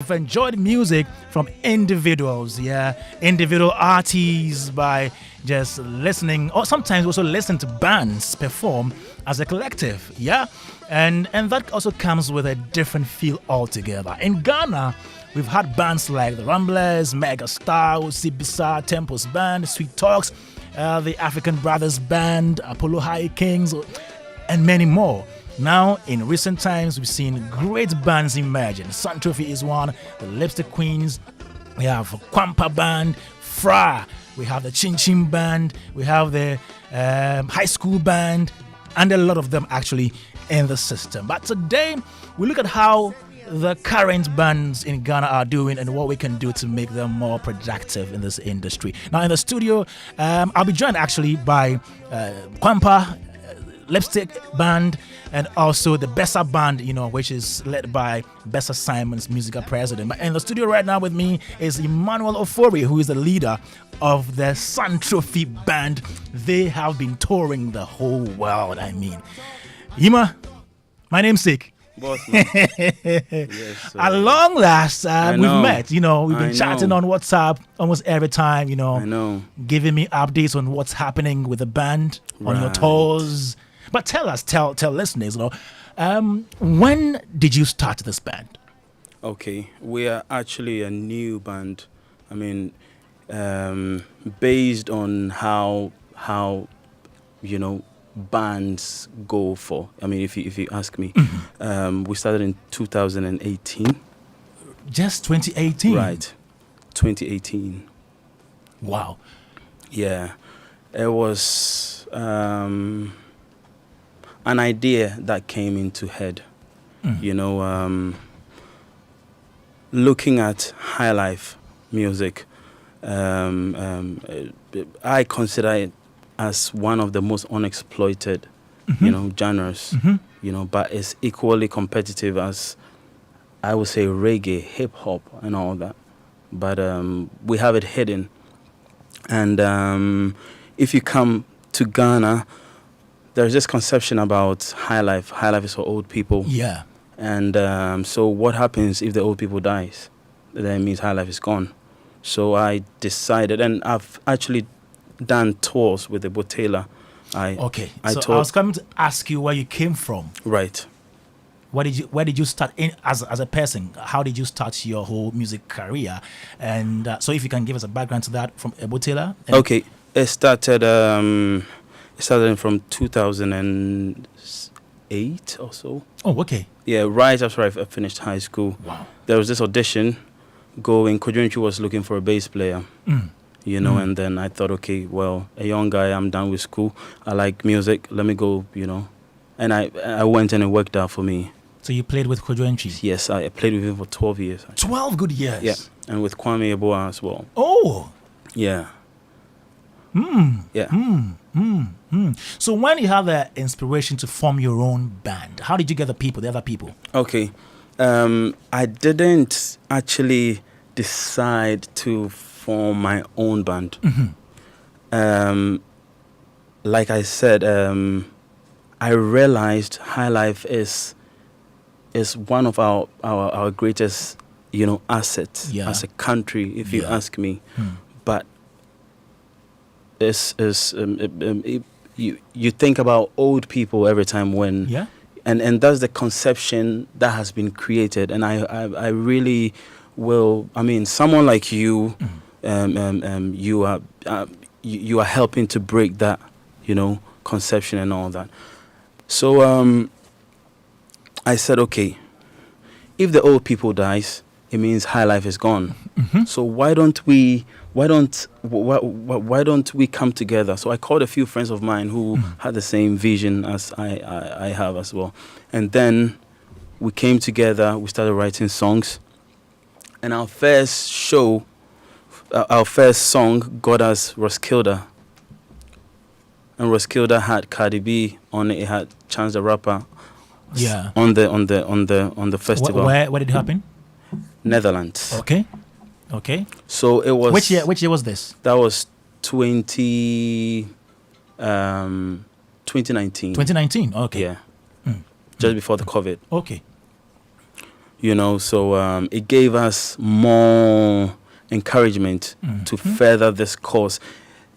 I've enjoyed music from individuals, individual artists by just listening, or sometimes also listen to bands perform as a collective, and that also comes with a different feel altogether. In Ghana, we've had bands like the Ramblers, Mega Star, Sibisa, Temples Band, Sweet Talks, the African Brothers Band, Apollo High Kings, and many more. Now, in recent times, we've seen great bands emerging. Sun Trophy is one, the Lipstick Queens, we have Kwampa Band, Fra, we have the Chin Chin Band, we have the High School Band, and a lot of them actually in the system. But today, we look at how the current bands in Ghana are doing and what we can do to make them more productive in this industry. Now, in the studio, I'll be joined actually by Kwampa, Lipstick Band, and also the Bessa Band, which is led by Bessa Simon's musical president. But in the studio right now with me is Emmanuel Ofori, who is the leader of the Sun Trophy Band. They have been touring the whole world, Ima, my namesake. Boss, man. Yes, at long last, we've met. We've been chatting on WhatsApp almost every time. I know. Giving me updates on what's happening with the band on your tours. But tell listeners, when did you start this band? Okay, we are actually a new band. Based on how bands go for. If you ask me, we started in 2018. Just 2018. Right, 2018. Wow. Yeah, it was an idea that came into head. Looking at high life music, I consider it as one of the most unexploited, genres. But it's equally competitive as, I would say, reggae, hip hop, and all that. But we have it hidden. And if you come to Ghana, there's this conception about high life. High life is for old people. Yeah. And so what happens if the old people dies? That means high life is gone. So I decided, and I've actually done tours with the Botela. I was coming to ask you where you came from. Right. Where did you start in as a person? How did you start your whole music career? And so if you can give us a background to that from Botela. Okay. It started from 2008 or so. Oh, okay. Yeah, right after I finished high school. Wow. There was this audition going. Kodunchi was looking for a bass player. And then I thought, okay, well, a young guy, I'm done with school. I like music. Let me go, And I went and it worked out for me. So you played with Kodunchi? Yes, I played with him for 12 years. 12 good years? Yeah, and with Kwame Dadzie as well. Oh! Yeah. Yeah. So when you had the inspiration to form your own band, how did you get the other people? Okay. I didn't actually decide to form my own band. Like I said, I realized high life is one of our greatest, assets as a country, if you ask me. But you think about old people every time when and that's the conception that has been created, and I really will. Someone like you, you are helping to break that, conception and all that. So I said, okay, if the old people dies, it means high life is gone. So why don't we come together? So I called a few friends of mine who had the same vision as I have as well. And then we came together, we started writing songs. And our first song got us Roskilde. And Roskilde had Cardi B on it. It had Chance the Rapper. Yeah. On the festival. Where did it happen? Netherlands. Okay. So it was. Which year was this? That was 2019. 2019. Okay. Yeah. Just before the COVID. Okay. you know. So it gave us more encouragement to further this course.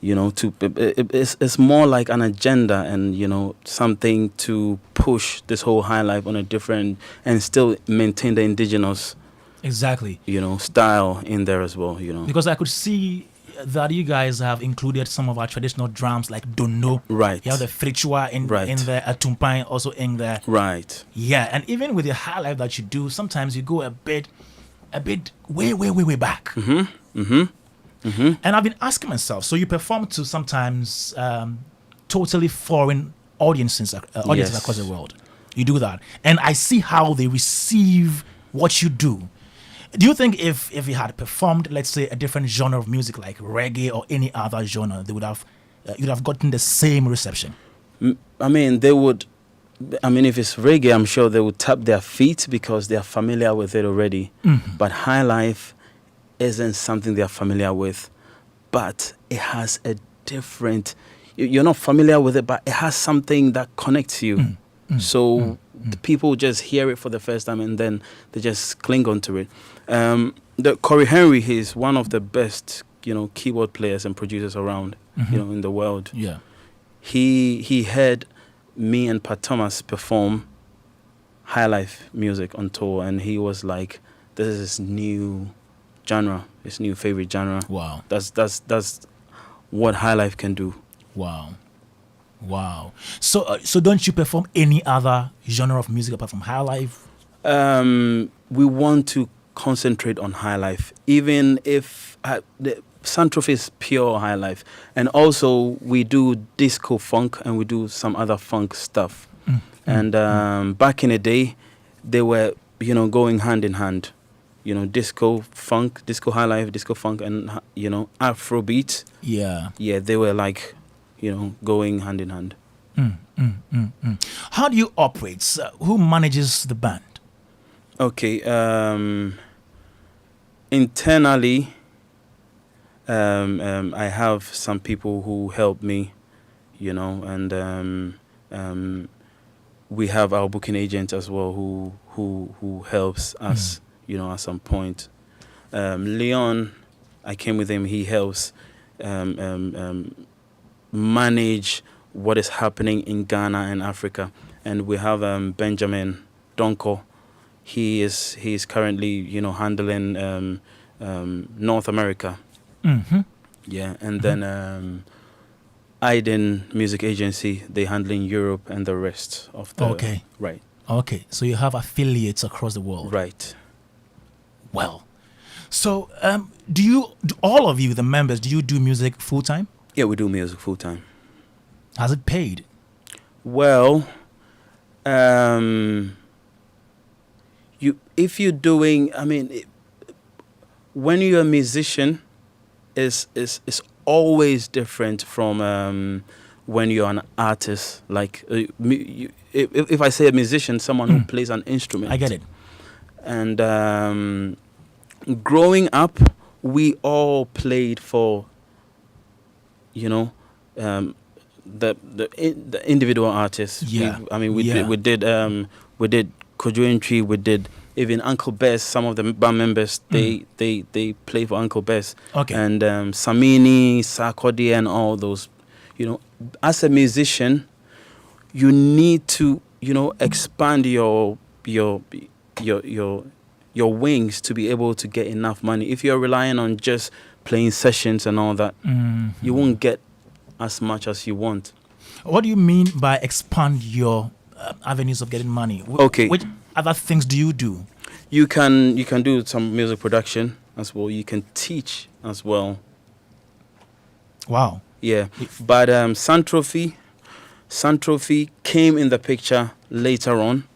You know, it's more like an agenda and, you know, something to push this whole high life on a different and still maintain the indigenous, exactly, you know, style in there as well, you know. Because I could see that you guys have included some of our traditional drums like dono. Right. You have the frichua in there, atumpai also in there. Right. Yeah, and even with the high life that you do, sometimes you go a bit way back. And I've been asking myself, so you perform to sometimes totally foreign audiences Yes. across the world. You do that. And I see how they receive what you do. Do you think if you had performed, let's say, a different genre of music like reggae or any other genre, they would have you'd have gotten the same reception? I mean, they would. I mean, if it's reggae, I'm sure they would tap their feet because they are familiar with it already. But high life isn't something they are familiar with, but it has a different. You're not familiar with it, but it has something that connects you. So the people just hear it for the first time and then they just cling onto it. The Corey Henry, he's one of the best, you know, keyboard players and producers around, you know, in the world. Yeah. He heard me and Pat Thomas perform high life music on tour, and he was like, "This is his new genre, his new favorite genre." Wow. That's what high life can do. Wow. So don't you perform any other genre of music apart from high life? We want to concentrate on high life, even if the Santrophe is pure high life, and also we do disco funk and we do some other funk stuff. And back in the day, they were, you know, going hand in hand. You know, disco funk, disco high life, disco funk, and, you know, Afrobeat. Yeah. Yeah, they were like, you know, going hand in hand. How do you operate? Who manages the band? Okay. Internally, I have some people who help me, you know, and we have our booking agent as well who helps us, you know, at some point. Leon, I came with him. He helps manage what is happening in Ghana and Africa, and we have Benjamin Donko. He's currently, you know, handling North America. Yeah, and then Aiden Music Agency, they handling Europe and the rest of the. Okay. Right. Okay, so you have affiliates across the world. Right. Well, so do all of you, the members, do you do music full time? Yeah, we do music full time. Has it paid? Well, if you're doing, I mean, when you're a musician, it's always different from when you're an artist. Like, if I say a musician, someone who plays an instrument. I get it. And growing up, we all played for, you know, the individual artists. Yeah. We did Kojo Entry, we did even Uncle Bess. Some of the band members they play for Uncle Bess. Okay. And Samini, Sarkodie, and all those. You know, as a musician, you need to, you know, expand your wings to be able to get enough money. If you're relying on just playing sessions and all that, you won't get as much as you want. What do you mean by expand your avenues of getting money? Okay. Which other things do you do? You can do some music production as well. You can teach as well. Wow. Yeah. But Santrophe came in the picture later on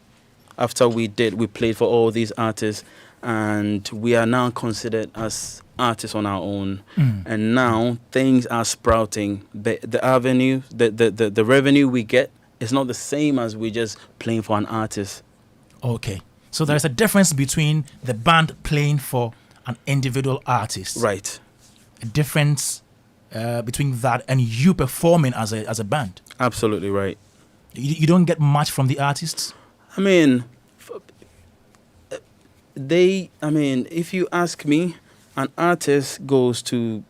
after we played for all these artists, and we are now considered as artists on our own. And now things are sprouting. The avenue, the revenue we get is not the same as we just playing for an artist. Okay. So there's a difference between the band playing for an individual artist. Right. A difference between that and you performing as a band. Absolutely right. You don't get much from the artists? I mean, I mean, if you ask me, an artist goes to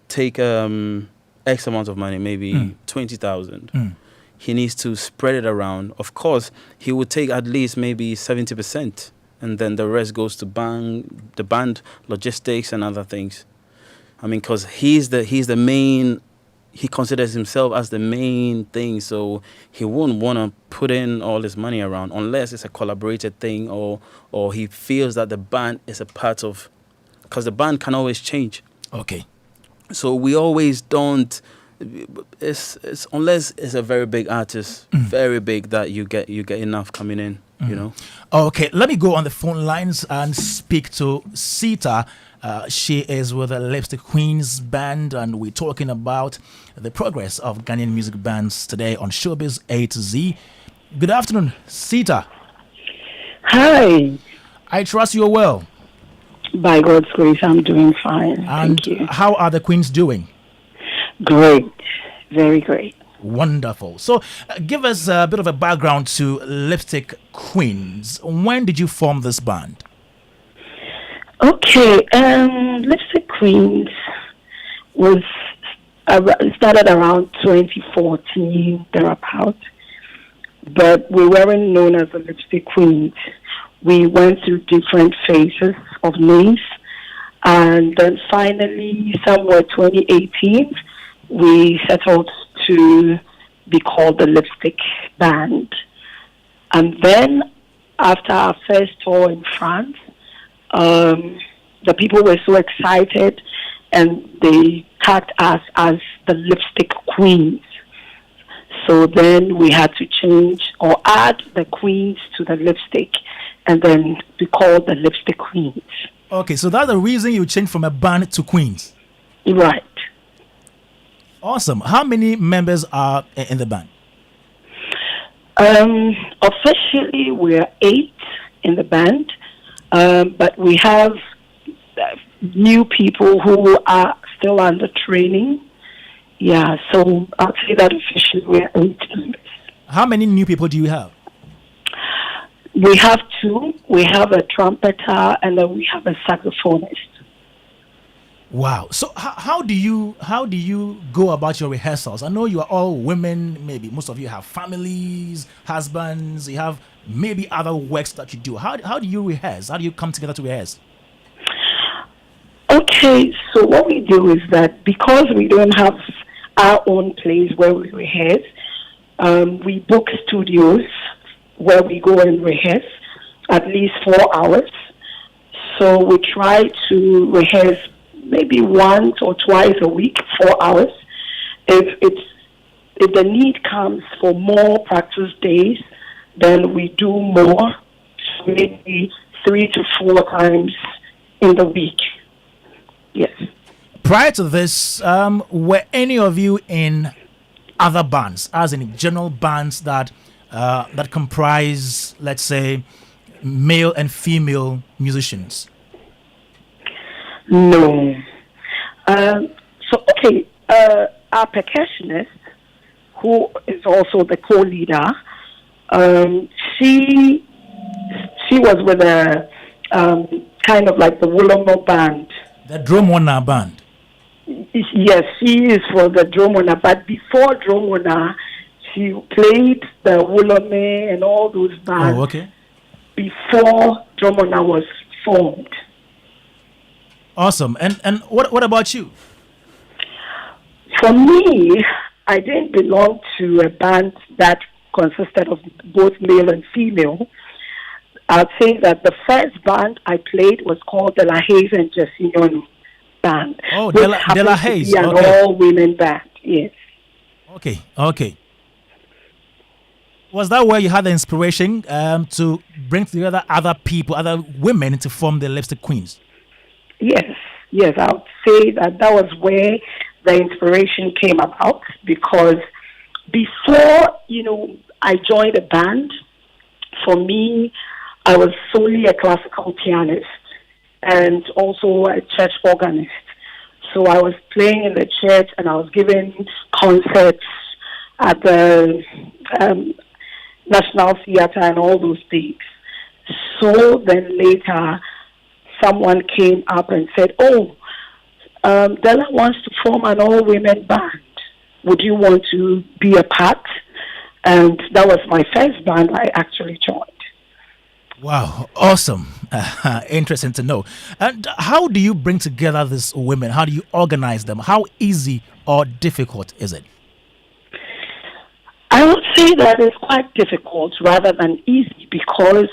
take X amount of money, maybe 20,000. He needs to spread it around. Of course, he would take at least maybe 70%, and then the rest goes to the band, logistics, and other things. I mean, because he's the main. He considers himself as the main thing, so he wouldn't want to put in all his money around unless it's a collaborated thing, or he feels that the band is a part of, because the band can always change. Okay. So we always don't. It's unless it's a very big artist, very big, that you get enough coming in. You know. Okay, let me go on the phone lines and speak to Sita. She is with the Lipstick Queens band, and we're talking about the progress of Ghanaian music bands today on Showbiz A to Z. Good afternoon, Sita. Hi. I trust you're well. By God's grace, I'm doing fine. And Thank you. How are the Queens doing? Great. Very great. Wonderful. So give us a bit of a background to Lipstick Queens. When did you form this band? Okay. Lipstick Queens was started around 2014, thereabout. But we weren't known as the Lipstick Queens. We went through different phases of names. And then finally, somewhere 2018, we settled to be called the Lipstick Band. And then after our first tour in France, the people were so excited and they tagged us as the Lipstick Queens. So then we had to change or add the Queens to the lipstick and then be called the Lipstick Queens. Okay, so that's the reason you changed from a band to Queens. Right. Awesome. How many members are in the band? Officially, we're 8 in the band, but we have new people who are still under training. Yeah, so I'll say that officially we're 8 members. How many new people do you have? We have 2. We have a trumpeter and then we have a saxophonist. Wow. So how do you go about your rehearsals? I know you are all women. Maybe most of you have families, husbands. You have maybe other works that you do. How do you rehearse? How do you come together to rehearse? Okay, so what we do is that because we don't have our own place where we rehearse, we book studios where we go and rehearse at least 4 hours. So we try to rehearse maybe once or twice a week, 4 hours. If the need comes for more practice days, then we do more, maybe 3 to 4 times in the week. Yes. Prior to this, were any of you in other bands, as in general bands that comprise, let's say, male and female musicians? No. Our percussionist, who is also the co-leader, she was with a kind of like the Wolomo band. The Dromona band. Yes, she is for the Dromona, but before Dromona, she played the Wolome and all those bands. Oh, okay. Before Dromona was formed. Awesome. And what about you? For me, I didn't belong to a band that consisted of both male and female. I'd say that the first band I played was called the La Hayes and Jessignoni band. Oh, De La Hayes. An all-women band, yes. Okay. Was that where you had the inspiration to bring together other people, other women to form the Lipstick Queens? Yes, I would say that was where the inspiration came about, because before, I joined a band, for me, I was solely a classical pianist and also a church organist. So I was playing in the church and I was giving concerts at the National Theatre and all those things. So then later, someone came up and said, "Oh, Della wants to form an all-women band. Would you want to be a part?" And that was my first band I actually joined. Wow, awesome. Interesting to know. And how do you bring together these women? How do you organize them? How easy or difficult is it? I would say that it's quite difficult rather than easy, because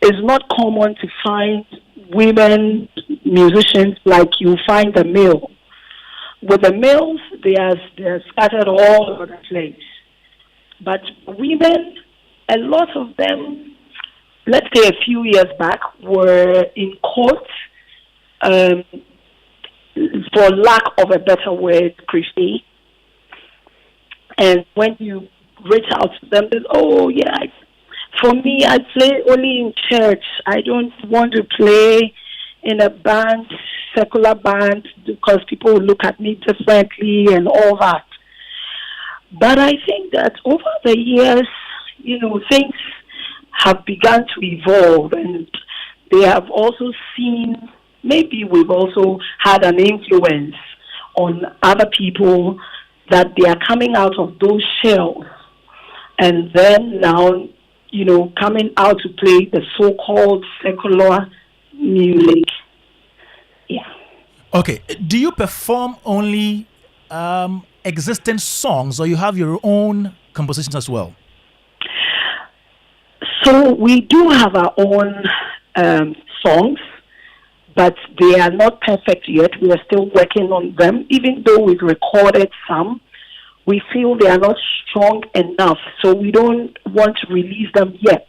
it's not common to find women musicians like you find the male. With the males, they're scattered all over the place. But women, a lot of them, let's say a few years back, were in court, for lack of a better word, Christy. And when you reach out to them, they say, "Oh, yeah, for me, I play only in church. I don't want to play in a band, secular band, because people will look at me differently and all that." But I think that over the years, things have begun to evolve, and they have also seen, maybe we've also had an influence on other people, that they are coming out of those shells and then now, coming out to play the so-called secular music. Yeah. Okay. Do you perform only existing songs, or you have your own compositions as well? So we do have our own songs, but they are not perfect yet. We are still working on them. Even though we've recorded some, we feel they are not strong enough, so we don't want to release them yet.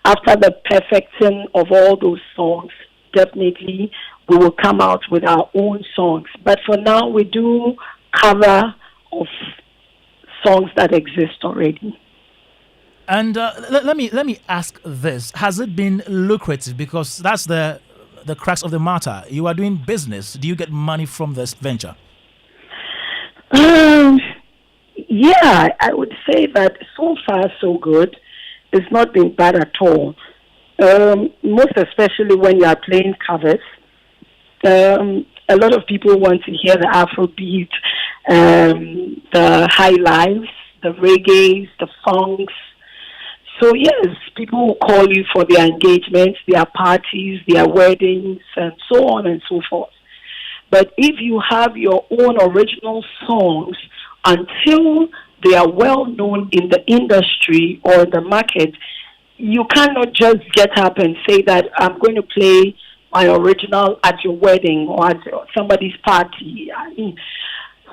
After the perfecting of all those songs, definitely we will come out with our own songs. But for now, we do cover of songs that exist already. And let me ask this: has it been lucrative? Because that's the crux of the matter. You are doing business. Do you get money from this venture? Yeah, I would say that so far so good. It's not been bad at all. Most especially when you are playing covers. A lot of people want to hear the Afrobeat, the high lives, the reggaes, the funks. So yes, people will call you for their engagements, their parties, their weddings, and so on and so forth. But if you have your own original songs, until they are well known in the industry or the market, you cannot just get up and say that I'm going to play my original at your wedding or at somebody's party.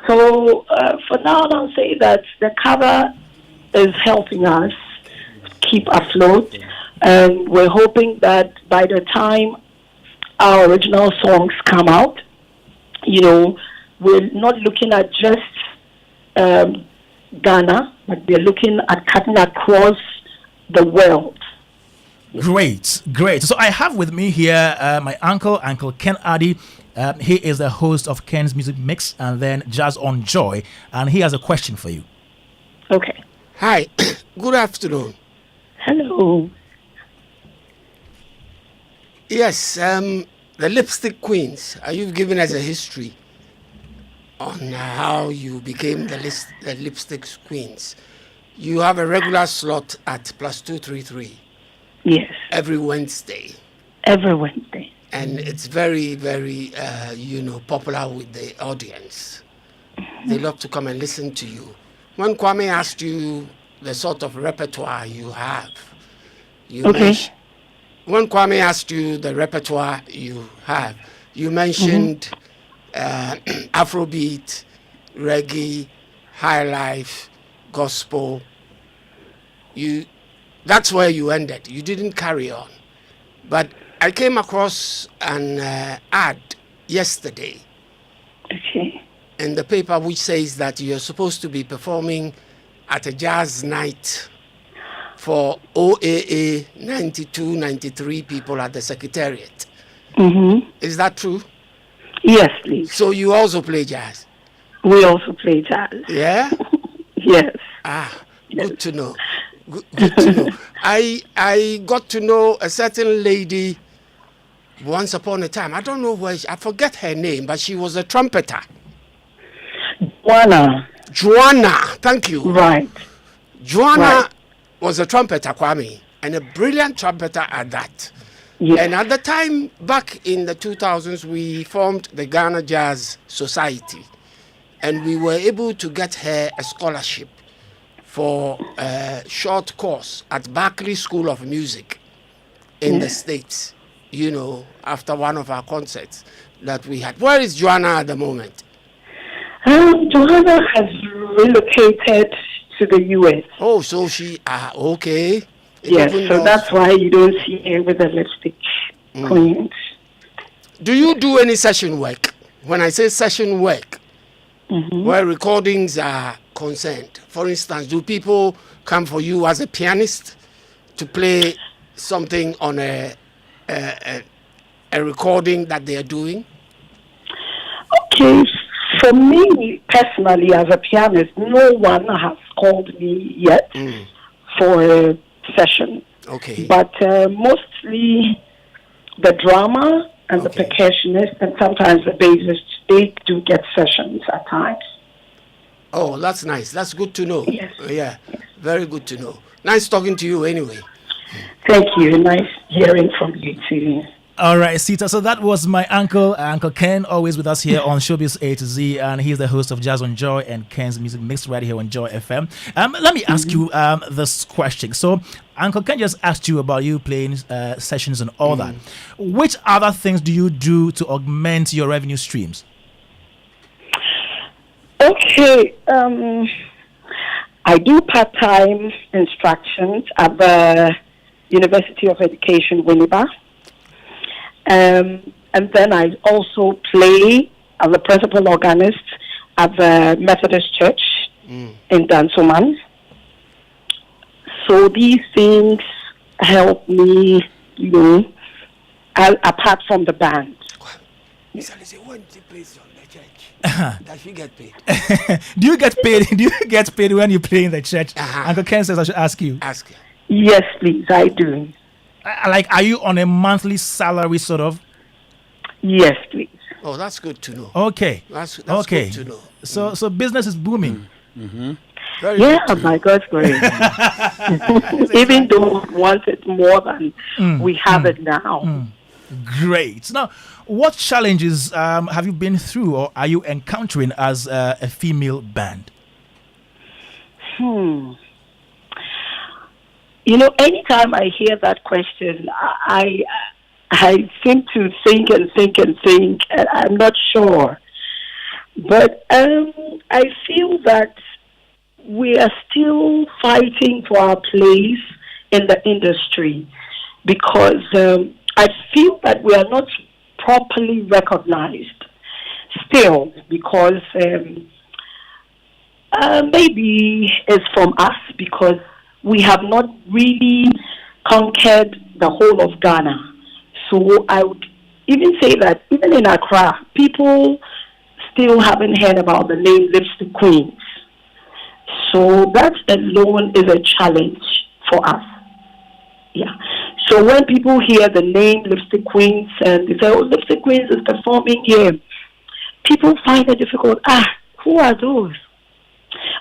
So for now, I'll say that the cover is helping us keep afloat, and we're hoping that by the time our original songs come out, we're not looking at just Ghana, but we're looking at cutting across the world. Great. So I have with me here my uncle Ken Addy. He is the host of Ken's Music Mix and then Jazz on Joy, and he has a question for you. Okay. Hi. Good afternoon. Hello. Yes, the Lipstick Queens. You've given us a history on how you became the Lipstick Queens. You have a regular slot at +233. Yes. Every Wednesday. Every Wednesday. And it's very, very, popular with the audience. They love to come and listen to you. When Kwame asked you the sort of repertoire you have, when Kwame asked you the repertoire you have, you mentioned Afrobeat, reggae, high life, gospel. That's where you ended. You didn't carry on. But I came across an ad yesterday in the paper which says that you're supposed to be performing at a jazz night for OAA 92, 93 people at the Secretariat. Mm-hmm. Is that true? Yes, please. So you also play jazz? We also play jazz. Yeah? Yes. Yes. Good to know. Good to know. I got to know a certain lady once upon a time. I don't know where I forget her name, but she was a trumpeter. Joanna, thank you. Right. Joanna was a trumpeter, Kwame, and a brilliant trumpeter at that. Yes. And at the time, back in the 2000s, we formed the Ghana Jazz Society, and we were able to get her a scholarship for a short course at Berkeley School of Music in the States, after one of our concerts that we had. Where is Joanna at the moment? Joanna has relocated to the U.S. Oh, so she, okay. Yes, so that's why you don't see her with the lipstick queens. Do you do any session work? When I say session work, where recordings are concerned, for instance, do people come for you as a pianist to play something on a recording that they are doing? Okay, for me personally, as a pianist, no one has called me yet for a session. Okay. But mostly the drummer and the percussionist and sometimes the bassist, they do get sessions at times. Oh, that's nice. That's good to know. Yes. Yeah, very good to know. Nice talking to you anyway. Thank you. Nice hearing from you too. All right, Sita. So that was my uncle, Uncle Ken, always with us here on Showbiz A to Z, and he's the host of Jazz on Joy and Ken's Music Mix right here on Joy FM. Let me ask you this question. So, Uncle Ken just asked you about you playing sessions and all that. Which other things do you do to augment your revenue streams? Okay, I do part-time instructions at the University of Education, Winneba. And then I also play as a principal organist at the Methodist Church in Dansoman. So these things help me, apart from the band. When she plays on the church, does she get paid? Do you get paid? Do you get paid when you play in the church? Uncle Ken says I should ask you. Ask her. Yes, please, I do. Are you on a monthly salary sort of? Yes, please. Oh, that's good to know. Okay. That's okay. good to know. So business is booming. Yeah, by God's grace. Even though we want it more than we have it now. Great. Now, what challenges have you been through or are you encountering as a female band? Anytime I hear that question, I seem to think and think and think, and I'm not sure. But I feel that we are still fighting for our place in the industry because I feel that we are not properly recognized still because maybe it's from us because we have not really conquered the whole of Ghana. So I would even say that even in Accra, people still haven't heard about the name Lipstick Queens. So that alone is a challenge for us. Yeah. So when people hear the name Lipstick Queens and they say, oh, Lipstick Queens is performing here, people find it difficult. Who are those?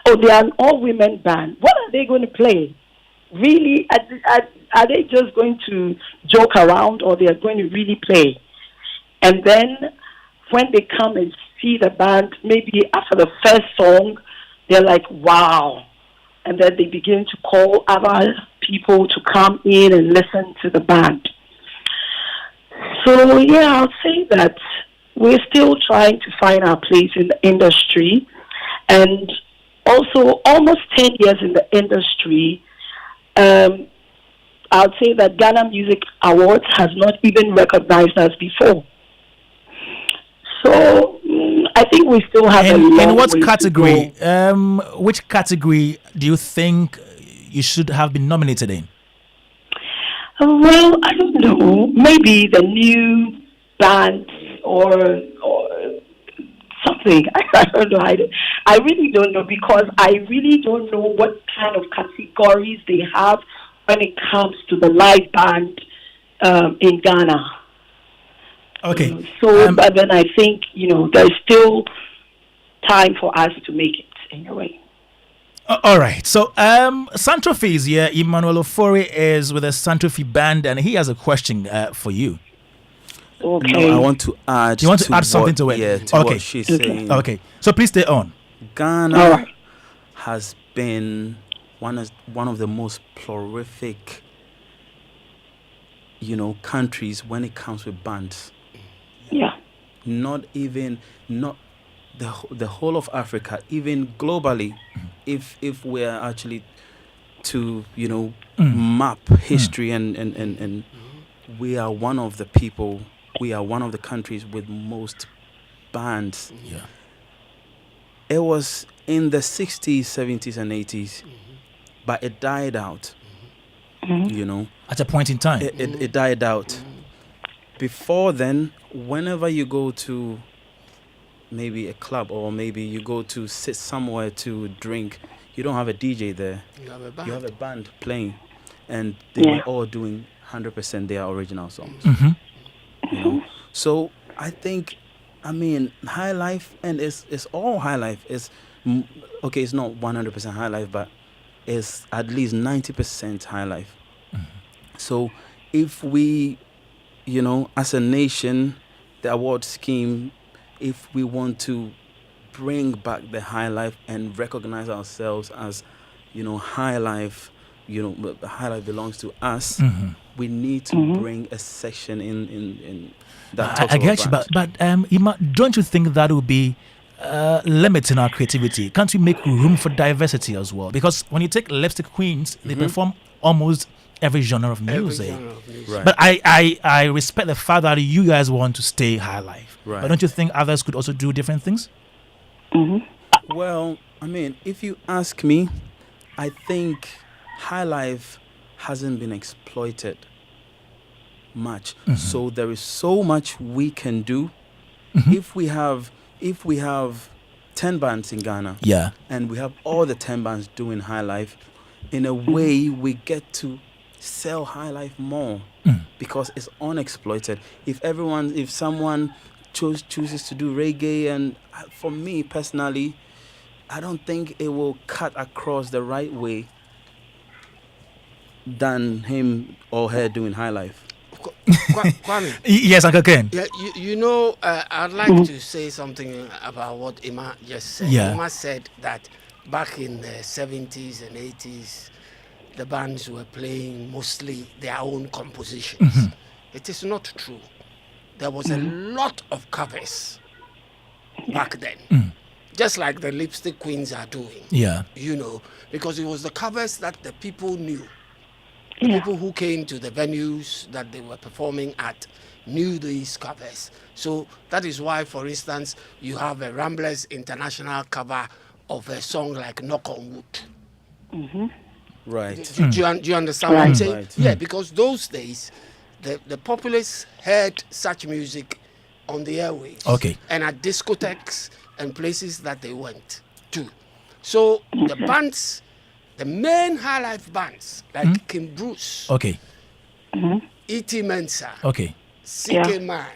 Oh, they are an all-women band. What are they going to play? Really, are they just going to joke around or they are going to really play? And then when they come and see the band, maybe after the first song, they're like, wow. And then they begin to call other people to come in and listen to the band. So, yeah, I'll say that we're still trying to find our place in the industry. And also, almost 10 years in the industry, I'll say that Ghana Music Awards has not even recognized us before. So I think we still have a long in what way category? to go. Which category do you think you should have been nominated in? Well, I don't know. Maybe the new band or something. I don't know. I really don't know because I really don't know what kind of categories they have when it comes to the live band in Ghana. Okay. So, but then I think, there's still time for us to make it anyway. All right. So, Santrofi is here. Emmanuel Ofori is with the Santrofi band, and he has a question for you. Okay. No, I want to add. You want to add something to it? Yeah, to Okay. what she's saying. Okay. So please stay on. Ghana has been one of the most prolific, countries when it comes with bands. Yeah. Not the whole of Africa, even globally, if we're actually to map history and we are one of the people, we are one of the countries with most bands. Yeah. It was in the 60s, 70s and 80s, but it died out. At a point in time. It died out. Before then, whenever you go to maybe a club or maybe you go to sit somewhere to drink, you don't have a DJ there. You have a band. You have a band playing, and they were all doing 100% their original songs. So I think, high life, and it's all high life. It's not 100% high life, but it's at least 90% high life. So if we, as a nation, the award scheme, if we want to bring back the high life and recognize ourselves as, high life, high life belongs to us, we need to bring a section in that talks I about get you, bands. but Ima, don't you think that would be limiting our creativity? Can't we make room for diversity as well? Because when you take Lipstick Queens, they perform almost every genre of music. Right. But I respect the fact that you guys want to stay high life. Right. But don't you think others could also do different things? Well, if you ask me, I think high life hasn't been exploited much. So there is so much we can do. If we have 10 bands in Ghana, and we have all the 10 bands doing high life, in a way we get to sell high life more because it's unexploited. If someone chooses to do reggae, and for me personally, I don't think it will cut across the right way than him or her doing high life. Kwame. Yes, Uncle Ken. Yeah, I'd like to say something about what Ima just said. Yeah. Ima said that back in the 70s and 80s, the bands were playing mostly their own compositions. It is not true. There was a lot of covers back then, just like the Lipstick Queens are doing. Yeah. Because it was the covers that the people knew. The people who came to the venues that they were performing at knew these covers. So that is why, for instance, you have a Ramblers International cover of a song like Knock on Wood. Right. Do you understand what I'm saying? Right. Yeah, because those days, the populace heard such music on the airwaves. Okay. And at discotheques and places that they went to. So the bands, the main high life bands, like King Bruce, E.T. Mensa, C.K. Man,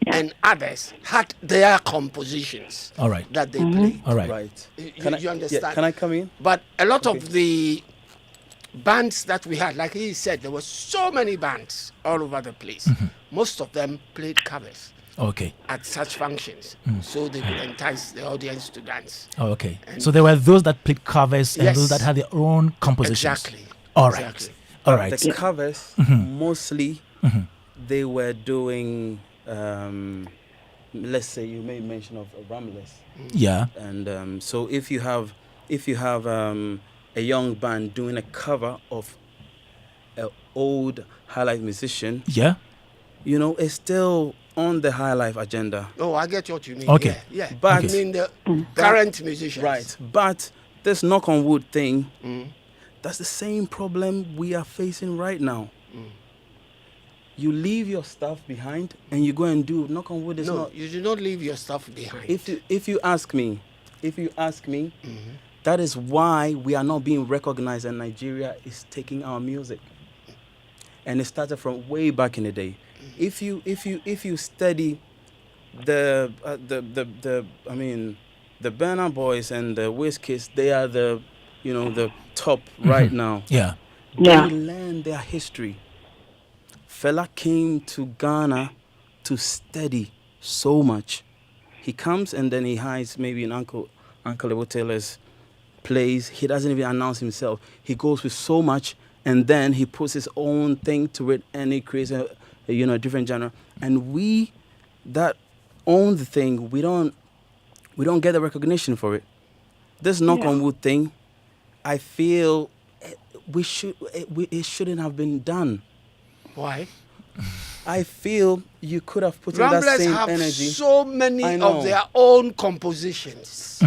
and others had their compositions that they played. All right. Right. You understand? Yeah, can I come in? But a lot of the bands that we had, like he said, there were so many bands all over the place. Most of them played covers at such functions, so they could entice the audience to dance. So there were those that played covers and those that had their own compositions. Exactly. All right. All right. The covers, mostly, they were doing, let's say you made mention of Ramblers. Yeah. And so if you have a young band doing a cover of an old high life musician, it's still on the high life agenda. Oh, I get what you mean. Okay. Yeah. But I mean the current musicians. Right. But this knock on wood thing, that's the same problem we are facing right now. You leave your stuff behind and you go and do knock on wood. No, you do not leave your stuff behind. If you ask me, that is why we are not being recognized and Nigeria is taking our music. And it started from way back in the day. If you study the Burna Boys and the Wizkids, they are the top right now. Yeah. Yeah. They learn their history. Fela came to Ghana to study so much. He comes and then he hides maybe in Uncle Lebo Taylor's place. He doesn't even announce himself. He goes with so much, and then he puts his own thing to it, and he creates a different genre. And we that own the thing, we don't get the recognition for it. This knock on wood thing, I feel it shouldn't have been done. Why? I feel you could have put in that Ramblers same have energy. so many of their own compositions.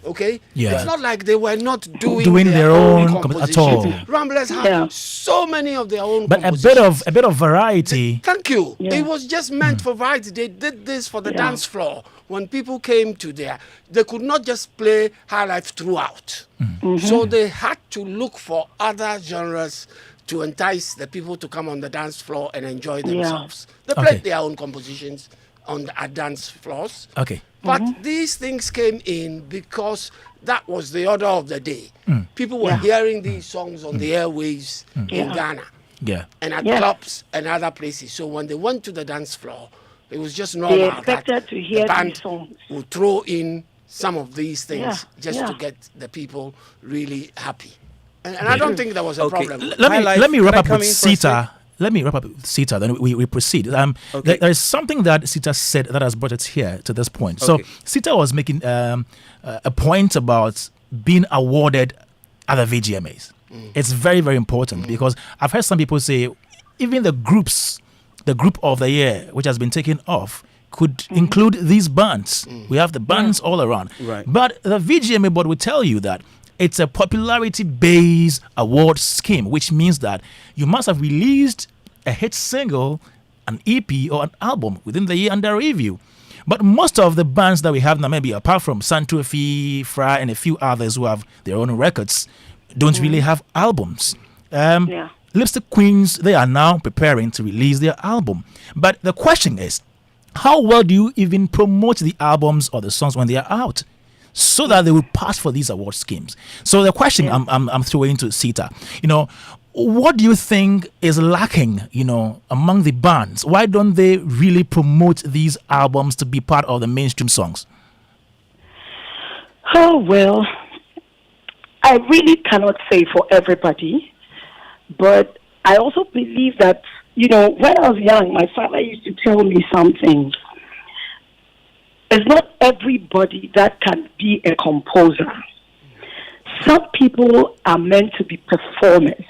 Okay? Yeah. It's not like they were not doing their own compositions. at all. Ramblers have so many of their own But compositions. a bit of variety. Thank you. Yeah. It was just meant for variety. They did this for the dance floor. When people came to there, they could not just play high life throughout. So they had to look for other genres to entice the people to come on the dance floor and enjoy themselves. They played their own compositions at dance floors. Okay. But these things came in because that was the order of the day. People were hearing these songs on the airwaves in Ghana Yeah. and at clubs and other places. So when they went to the dance floor, it was just normal They expected that to hear the band these songs. would throw in some of these things just to Yeah. get the people really happy. And I don't think there was a problem. Let me wrap Can I up come with in for a sec? Sita. Let me wrap up with Sita, then we proceed. There is something that Sita said that has brought it here to this point. So Sita was making a point about being awarded other VGMAs. It's very, very important because I've heard some people say even the group of the year, which has been taken off, could include these bands. We have the bands all around. Right. But the VGMA board will tell you that it's a popularity-based award scheme, which means that you must have released a hit single, an EP, or an album within the year under review. But most of the bands that we have now, maybe apart from Santofi, Fra, and a few others who have their own records, don't really have albums. Lipstick Queens, they are now preparing to release their album. But the question is, how well do you even promote the albums or the songs when they are out, so that they will pass for these award schemes? So the question I'm throwing to Sita, what do you think is lacking, among the bands? Why don't they really promote these albums to be part of the mainstream songs? Oh, well, I really cannot say for everybody, but I also believe that, when I was young, my father used to tell me something. It's not everybody that can be a composer. Some people are meant to be performers,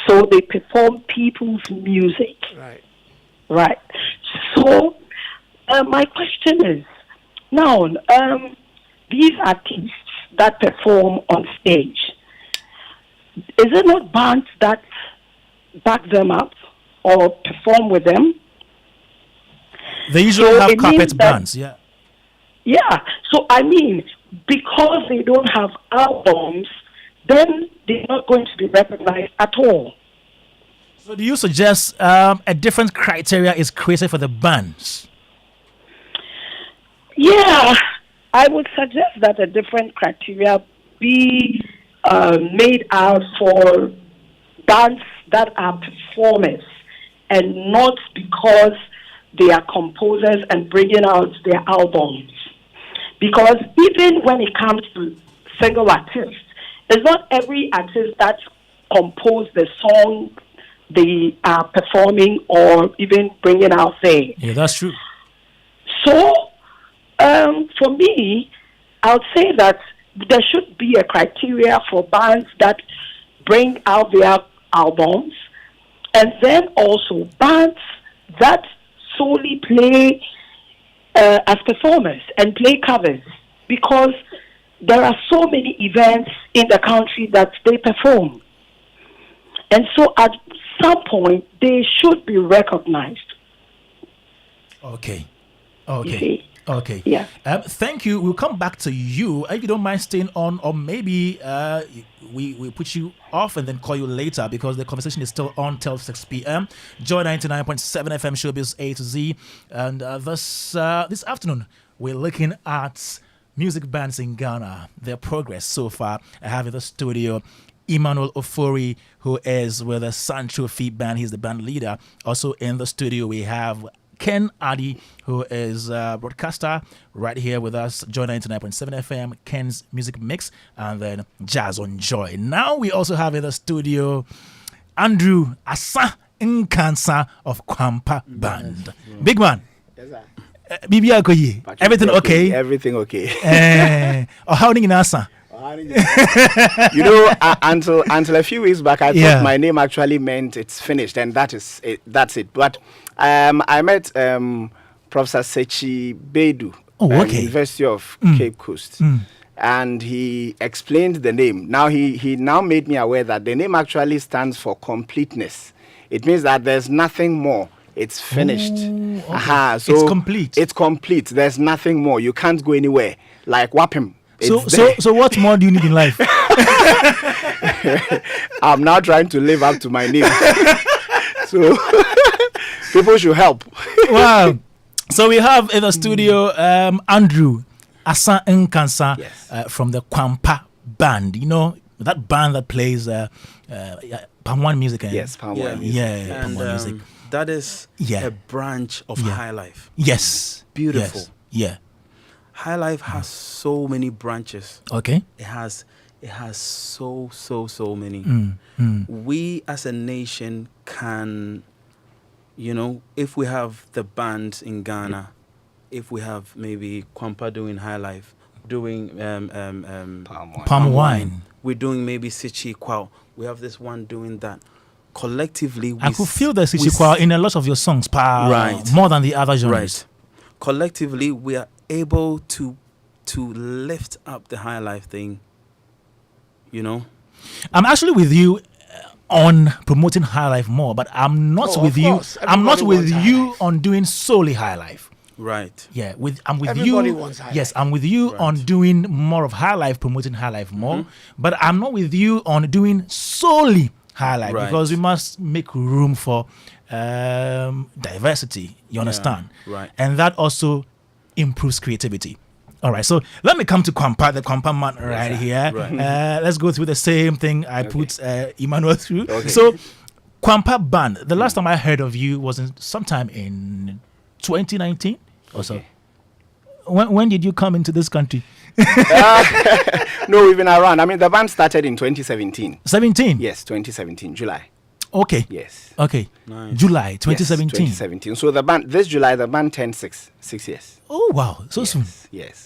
so they perform people's music. Right. So, my question is, now, these artists that perform on stage, is it not bands that back them up or perform with them? They usually have carpet bands, Yeah, so because they don't have albums, then they're not going to be recognized at all. So do you suggest a different criteria is created for the bands? Yeah, I would suggest that a different criteria be made out for bands that are performers and not because they are composers and bringing out their albums. Because even when it comes to single artists, it's not every artist that composed the song they are performing or even bringing out there. Yeah, that's true. So, for me, I would say that there should be a criteria for bands that bring out their albums, and then also bands that solely play as performers and play covers, because there are so many events in the country that they perform. And so at some point, they should be recognized. Okay. Okay. Okay. Yeah. Thank you. We'll come back to you. If you don't mind staying on, or maybe we put you off and then call you later because the conversation is still on till 6 p.m. Joy 99.7 FM Showbiz A to Z. And this afternoon, we're looking at music bands in Ghana, their progress so far. I have in the studio Emmanuel Ofori, who is with the Sancho Feet Band. He's the band leader. Also in the studio, we have Ken Adi, who is a broadcaster right here with us, Joy 99.7 FM, Ken's Music Mix, and then Jazz on Joy. Now we also have in the studio Andrew Asa Nkansa of Kwampa Band. Big man. Yes, sir. Bibi Akoyi. Everything okay? Everything okay. How do you know? You know, until a few weeks back, I thought my name actually meant it's finished, and that's it. But I met Professor Sechi Bedu, University of Cape Coast, and he explained the name. Now he now made me aware that the name actually stands for completeness. It means that there's nothing more. It's finished. Okay. So it's complete. It's complete. There's nothing more. You can't go anywhere. Like Wapim. So what more do you need in life? I'm now trying to live up to my name. So people should help. Wow. So we have in the studio Andrew Asa Nkansa from the Kwampa Band. You know, that band that plays Palm One music. Yes, Palm One music. Yeah, Palm One music. That is a branch of High Life. Yes. Beautiful. Yes. Yeah. High Life has so many branches. Okay. It has so many. We as a nation can, if we have the bands in Ghana, if we have maybe Kwampa doing High Life, doing Palm Wine. We're doing maybe Sichi Kwao. We have this one doing that. Collectively, I could feel the Sichi Kwao in a lot of your songs, right? More than the other genres. Right. Collectively, we are able to lift up the High Life thing, I'm actually with you on promoting High Life more, but I'm not with you. I'm not with you on doing solely High Life. Right. Yeah. I'm with Everybody you. Wants high yes, life. I'm with you on doing more of High Life, promoting High Life more, but I'm not with you on doing solely High Life because we must make room for diversity. You understand? Right. And that also improves creativity. All right, so let me come to Kwampa, the Kwampa man right here. Right. Let's go through the same thing I put Emmanuel through. Okay. So, Kwampa Band, the last time I heard of you was sometime in 2019 or so. When did you come into this country? No, we've been around. I mean, the band started in 2017. 17? Yes, 2017, July. Okay. Yes. Okay. Nice. July 2017. Yes, 2017. So this July, the band turned six years. Oh, wow. So soon. Yes.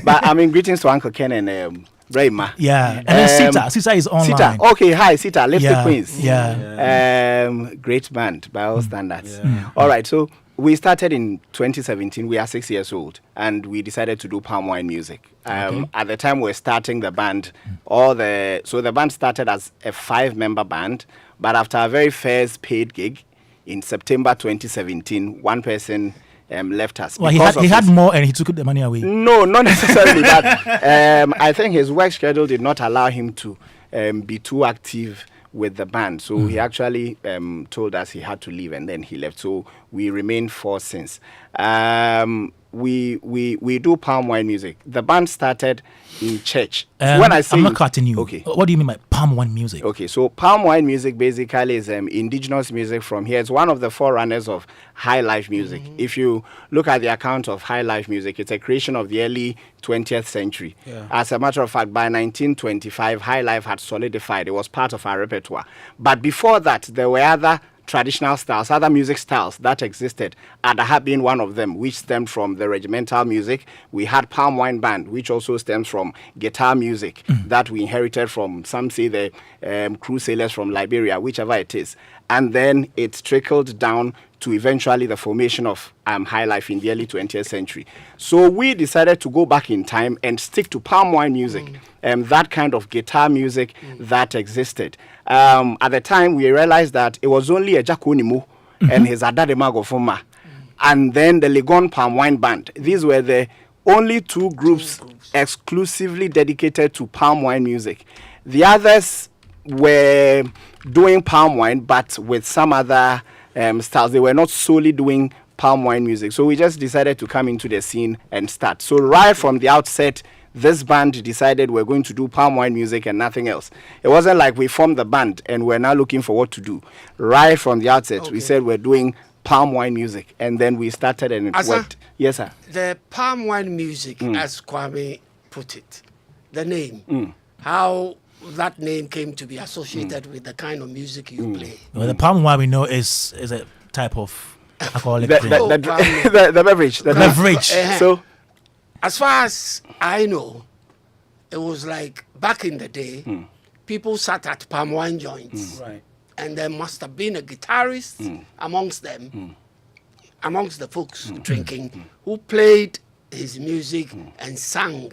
But I mean, greetings to Uncle Ken and Rayma. Yeah. And then Sita is online. Sita. Okay. Hi, Sita. Lipstick Queens. Yeah. Great band by all standards. Yeah. All right. So we started in 2017. We are 6 years old, and we decided to do palm wine music. At the time we were starting the band, so the band started as a 5-member band, but after a very first paid gig in September 2017, one person left us. Well, he had more and he took the money away. No, not necessarily that. I think his work schedule did not allow him to be too active with the band. So he actually told us he had to leave, and then he left. So we remained 4 since. We do palm wine music. The band started in church. When I say I'm not cutting you. Okay. What do you mean by palm wine music? Okay, so palm wine music basically is indigenous music from here. It's one of the forerunners of high life music. If you look at the account of high life music, it's a creation of the early 20th century. Yeah. As a matter of fact, by 1925, high life had solidified. It was part of our repertoire. But before that, there were other traditional styles, other music styles that existed. Adaha being one of them, which stemmed from the regimental music. We had palm wine band, which also stems from guitar music that we inherited from, some say, the cruise sailors from Liberia, whichever it is. And then it trickled down to eventually the formation of high life in the early 20th century. So we decided to go back in time and stick to palm wine music, that kind of guitar music that existed. At the time, we realized that it was only a Jakonimu and his Adademago Fuma and then the Legon Palm Wine Band. These were the only two groups exclusively dedicated to palm wine music. The others were doing palm wine, but with some other styles. They were not solely doing palm wine music. So we just decided to come into the scene and start. So right from the outset, this band decided we're going to do palm wine music and nothing else. It wasn't like we formed the band and we're now looking for what to do. Right from the outset, we said we're doing palm wine music, and then we started and it worked. Yes, sir. The palm wine music, as Kwame put it, the name, how that name came to be associated with the kind of music you play. Well, the palm wine we know is a type of alcoholic drink. The beverage. The beverage. So, as far as I know, it was like back in the day, people sat at palm wine joints. Right. And there must have been a guitarist amongst them, amongst the folks drinking, who played his music and sang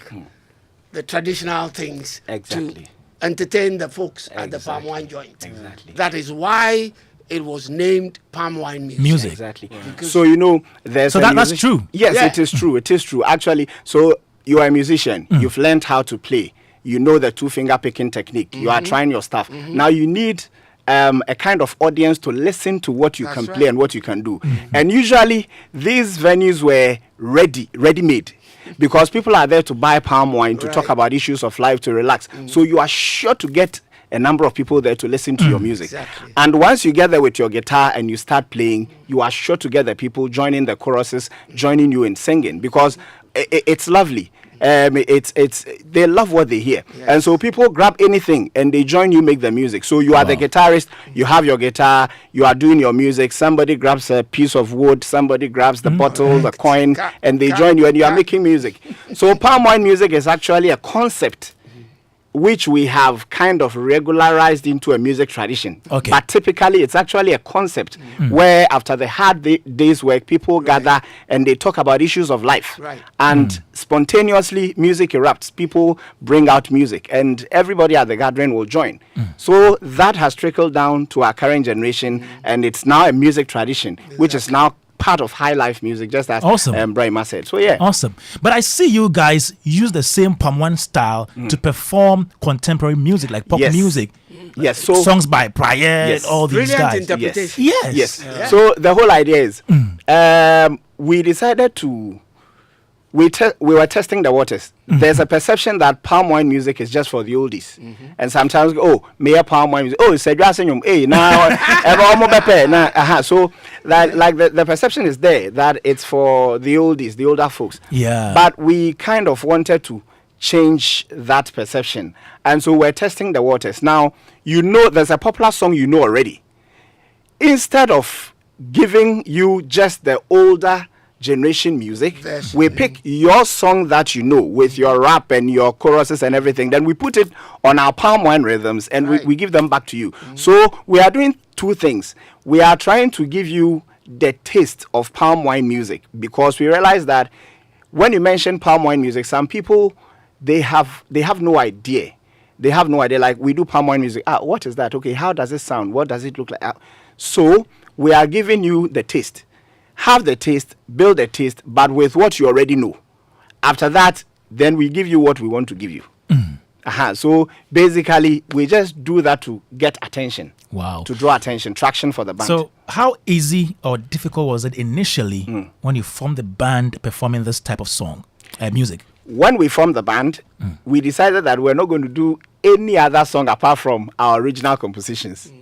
the traditional things to entertain the folks at the palm wine joint. That is why it was named palm wine music. Exactly. So, you know, there's that's true. Yes, it is true. It is true. Actually, so you are a musician. You've learned how to play. You know the two-finger picking technique. You are trying your stuff. Now you need a kind of audience to listen to what you can play and what you can do. And usually these venues were ready-made, because people are there to buy palm wine, to talk about issues of life, to relax. So you are sure to get a number of people there to listen to your music. And once you get there with your guitar and you start playing, you are sure to get the people joining the choruses, joining you in singing, because it's lovely. They love what they hear, and so people grab anything and they join you, make the music. So you are the guitarist, you have your guitar, you are doing your music. Somebody grabs a piece of wood, somebody grabs the bottle, the coin, and they join you, and you are making music. So palm wine music is actually a concept which we have kind of regularized into a music tradition. But typically it's actually a concept where after the hard day's work, people gather and they talk about issues of life. And spontaneously music erupts. People bring out music and everybody at the gathering will join. So that has trickled down to our current generation, and it's now a music tradition, which is now part of high life music, just as Brahima said. So yeah, awesome. But I see you guys use the same palm wine style to perform contemporary music, like pop music. Yes, so songs by Pryor, all these brilliant guys. Interpretation. Yes. So the whole idea is, we decided to. We were testing the waters. There's a perception that palm wine music is just for the oldies, and sometimes mere palm wine music. It's a hey now So like the perception is there that it's for the oldies, the older folks. But we kind of wanted to change that perception, and so we're testing the waters. Now you know there's a popular song you know already. Instead of giving you just the older generation music, we pick your song that you know with your rap and your choruses and everything, then we put it on our palm wine rhythms and we give them back to you. So we are doing two things. We are trying to give you the taste of palm wine music, because we realize that when you mention palm wine music, some people they have no idea. They have no idea. Like, we do palm wine music. What is that? Okay, how does it sound? What does it look like? So we are giving you the taste. Have the taste, build a taste, but with what you already know. After that, then we give you what we want to give you. So basically, we just do that to get attention. Wow. To draw attention, traction for the band. So how easy or difficult was it initially when you formed the band performing this type of song, music? When we formed the band, we decided that we're not going to do any other song apart from our original compositions.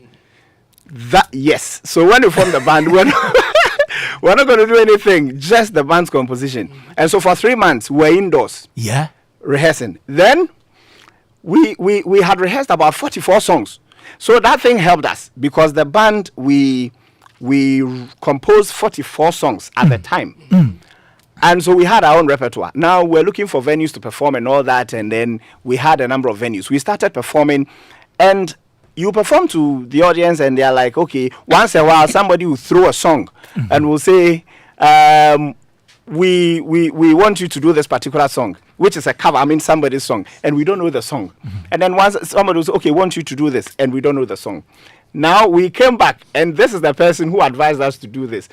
So when we formed the band, we're not going to do anything, just the band's composition. And so for 3 months, we're indoors. Rehearsing. Then we had rehearsed about 44 songs. So that thing helped us, because the band, we composed 44 songs at the time. And so we had our own repertoire. Now we're looking for venues to perform and all that. And then we had a number of venues. We started performing, and you perform to the audience and they're like, okay, once in a while somebody will throw a song and will say, we want you to do this particular song, which is a cover, somebody's song, and we don't know the song. And then once somebody will say, okay, want you to do this, and we don't know the song. Now we came back, and this is the person who advised us to do this.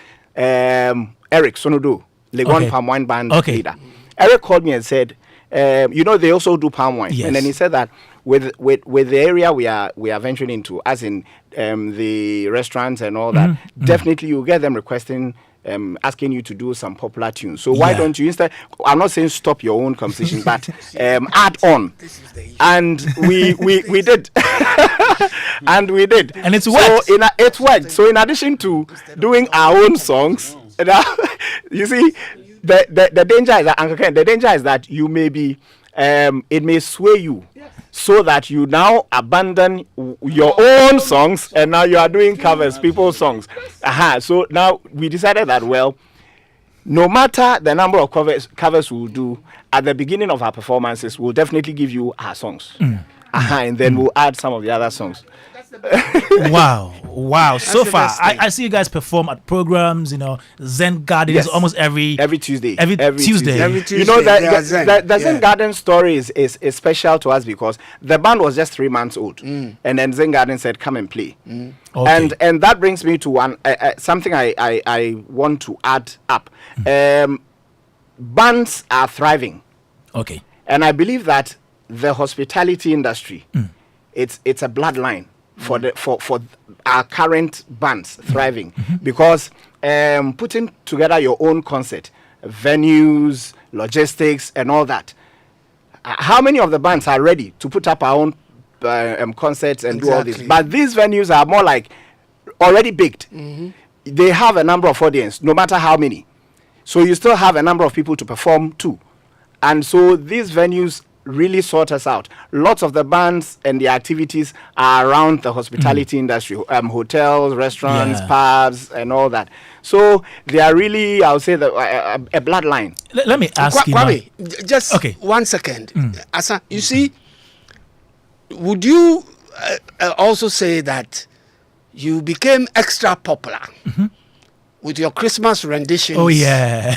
Eric Sonodo, Legon Okay. Palm Wine Band Okay. leader. Eric called me and said, they also do palm wine. Yes. And then he said that with the area we are venturing into, as in the restaurants and all that, definitely you'll get them requesting, asking you to do some popular tunes. So why don't you instead? I'm not saying stop your own composition, but add on. And we did, and we did, And it's worked. So it worked. So in addition to doing our own songs, you see, the danger is that, Uncle Ken, the danger is that you may be, it may sway you, so that you now abandon your own songs and now you are doing covers, people's songs. So now we decided that, well, no matter the number of covers we'll do, at the beginning of our performances, we'll definitely give you our songs. And then we'll add some of the other songs. Wow. So the far, best thing. I see you guys perform at programs, Zen Gardens, Yes. almost every Tuesday. Every Tuesday. Every Tuesday. You know that they are Zen. the Zen Garden story is special to us because the band was just 3 months old, and then Zen Garden said, "Come and play." Okay. And that brings me to one something I want to add up. Bands are thriving, Okay. and I believe that the hospitality industry, it's a bloodline for our current bands thriving because putting together your own concert, venues, logistics, and all that. How many of the bands are ready to put up our own concerts and do all this? Exactly. But these venues are more like already baked. They have a number of audience, no matter how many. So you still have a number of people to perform too. And so these venues really sort us out. Lots of the bands and the activities are around the hospitality industry, hotels, restaurants, pubs, and all that. So they are really, I would say, a bloodline. Let me ask you. Kwame, just Okay. 1 second. Asa, you see, would you also say that you became extra popular with your Christmas renditions? Oh yeah.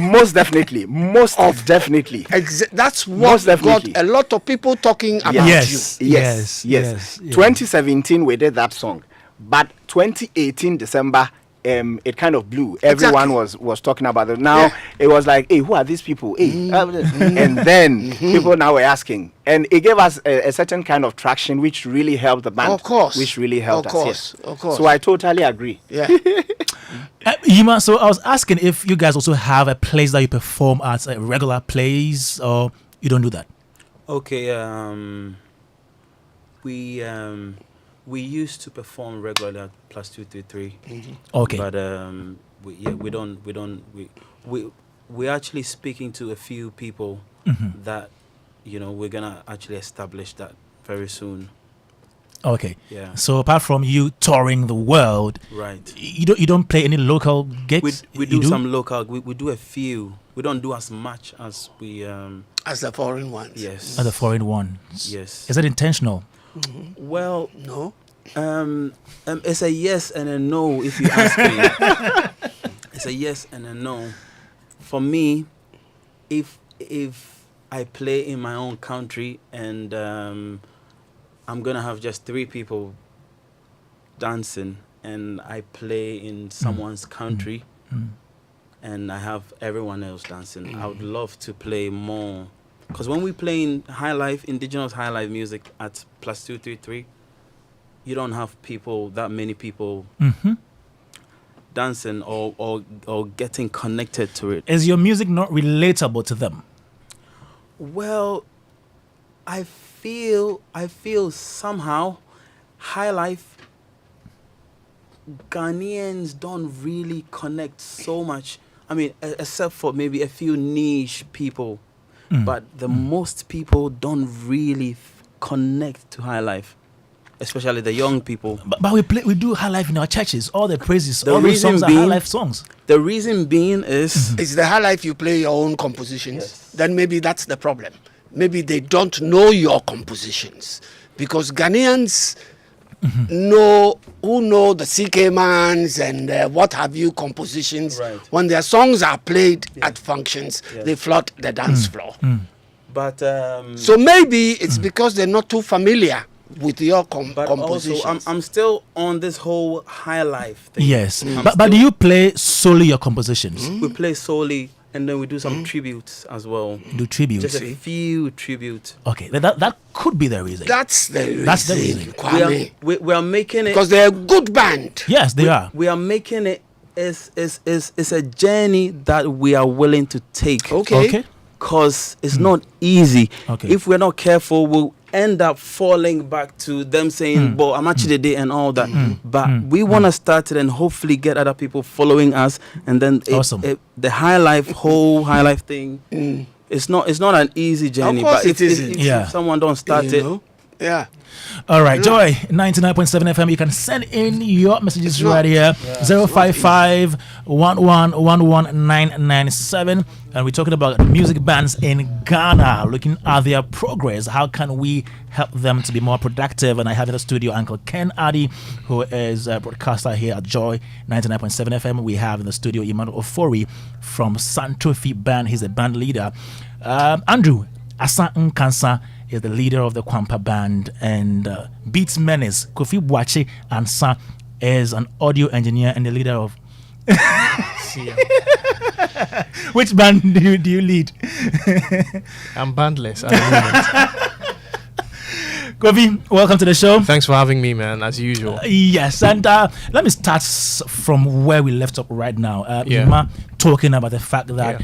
Most definitely. Definitely. That's Most what got definitely. a lot of people talking about Yes. you. Yes. Yeah. 2017 we did that song, but 2018 December it kind of blew. Everyone was talking about it. Now it was like, hey, who are these people? Hey, and then people now were asking, and it gave us a certain kind of traction, which really helped the band. Of course. Which really helped Of us. course, Yes. of course. So I totally agree. Yeah. Yima, so I was asking if you guys also have a place that you perform at, a regular place, or you don't do that. Okay, we used to perform regularly at +233. Okay. But we're actually speaking to a few people that we're gonna actually establish that very soon. Okay. Yeah. So apart from you touring the world, Right. you don't play any local gigs. We You do some local. We do a few. We don't do as much as we. As the foreign ones. Yes. Other foreign ones. Yes. Is that intentional? Well, No? it's a yes and a no if you ask me. It's a yes and a no. For me, if I play in my own country and I'm gonna have just 3 people dancing, and I play in someone's country, and I have everyone else dancing, I would love to play more. Because when we play in indigenous high life music at +233, you don't have that many people dancing or getting connected to it. Is your music not relatable to them? Well, I feel somehow high life Ghanaians don't really connect so much. I mean, except for maybe a few niche people. But the most people don't really connect to high life, especially the young people. But we do high life in our churches. All the praises, The all those reason songs are high being- life songs. The reason being is It's the high life you play your own compositions. Then maybe that's the problem. Maybe they don't know your compositions. Because Ghanaians know the CK Mans and what have you compositions. Right. When their songs are played at functions, they flood the dance floor. but So maybe it's because they're not too familiar with your but compositions. also, I'm still on this whole high life thing. Yes, but do you play solely your compositions? We play solely, and then we do some tributes as well. Do tributes? Just a few tributes. Okay, that could be the reason. That's the reason. That's the reason. Kwame. We are making it Because they're a good band. Yes, they are. We are making it. It's a journey that we are willing to take. Okay. Because it's not easy. Okay. If we're not careful, we'll end up falling back to them saying, "But I'm actually there," and all that. But we want to start it and hopefully get other people following us, and then Awesome. The whole high life thing. It's not an easy journey. Of course But it isn't. if someone don't start You it, know? Yeah. All right, Joy 99.7 FM. You can send in your messages right here 055 1111997. And we're talking about music bands in Ghana, looking at their progress. How can we help them to be more productive? And I have in the studio Uncle Ken Addy, who is a broadcaster here at Joy 99.7 FM. We have in the studio Emmanuel Ofori from Santofi Band. He's a band leader. Andrew Asa Nkansa is the leader of the Kwampa Band, and Beats Menace Kofi Boache Ansa is an audio engineer and the leader of. Which band do you lead? I'm bandless at the moment. Kofi, welcome to the show. Thanks for having me, man, as usual. Yes, and let me start from where we left up right now. Ima talking about the fact that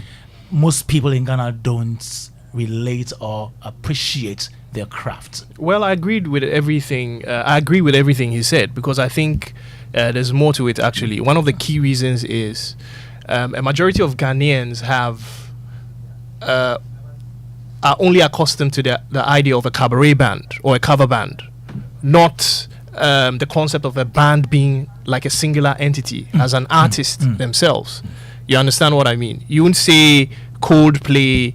most people in Ghana don't relate or appreciate their craft. Well, I agreed with everything. I agree with everything he said, because I think there's more to it. Actually, one of the key reasons is a majority of Ghanaians are only accustomed to the idea of a cabaret band or a cover band, not the concept of a band being like a singular entity as an artist themselves. You understand what I mean? You wouldn't say Coldplay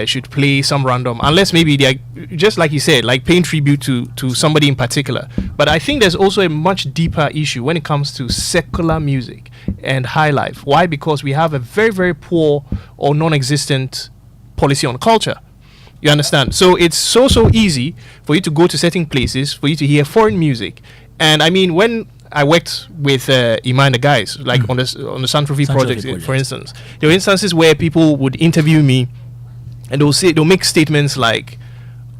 should play some random, unless maybe they are, just like you said, like paying tribute to somebody in particular. But I think there's also a much deeper issue when it comes to secular music and high life. Why? Because we have a very, very poor or non-existent policy on culture. You understand? So it's so easy for you to go to certain places, for you to hear foreign music. And I mean, when I worked with Ima and the guys, like on the Santrofi project, for instance, there were instances where people would interview me, and they'll make statements like,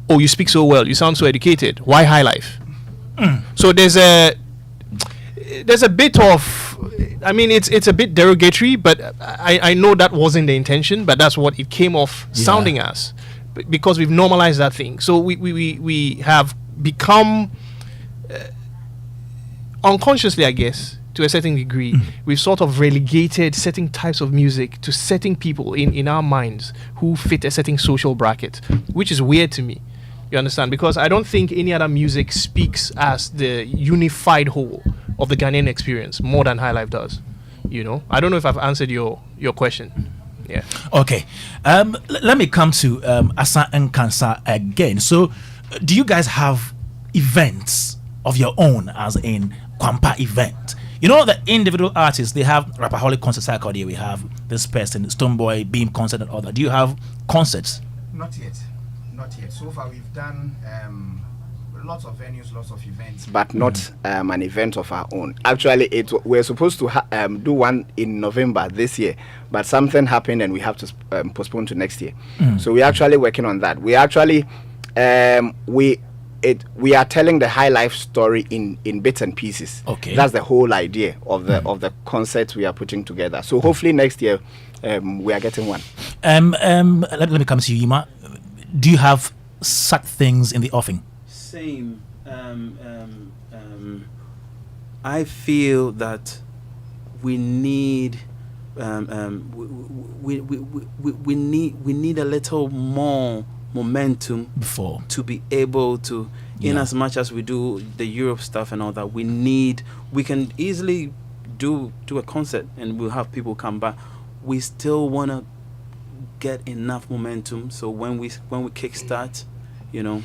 "Oh, you speak so well, you sound so educated. Why high life?" So there's a bit of, I mean, it's a bit derogatory, but I know that wasn't the intention, but that's what it came off sounding as, because we've normalized that thing. So we have become unconsciously, I guess, to a certain degree, we've sort of relegated certain types of music to certain people in our minds who fit a certain social bracket, which is weird to me. You understand? Because I don't think any other music speaks as the unified whole of the Ghanaian experience more than High Life does. You know? I don't know if I've answered your question. Yeah. Okay. Let me come to Asa Nkansa again. So, do you guys have events of your own, as in Kwampa event? You know, the individual artists, they have Rapaholic concert cycle. We have this person, Stoneboy, Beam concert, and all that. Do you have concerts? Not yet. So far, we've done lots of venues, lots of events, but not an event of our own. Actually, we're supposed to do one in November this year, but something happened and we have to postpone to next year. So we're actually working on that. We actually we are telling the high life story in bits and pieces. Okay, that's the whole idea of the concert we are putting together. So hopefully next year we are getting one. Let me come to you, Ima. Do you have such things in the offing? Same. I feel that we need we need a little more momentum before to be able to, in as much as we do the Europe stuff and all that, we can easily do a concert and we'll have people come back. We still want to get enough momentum, so when we kickstart, you know.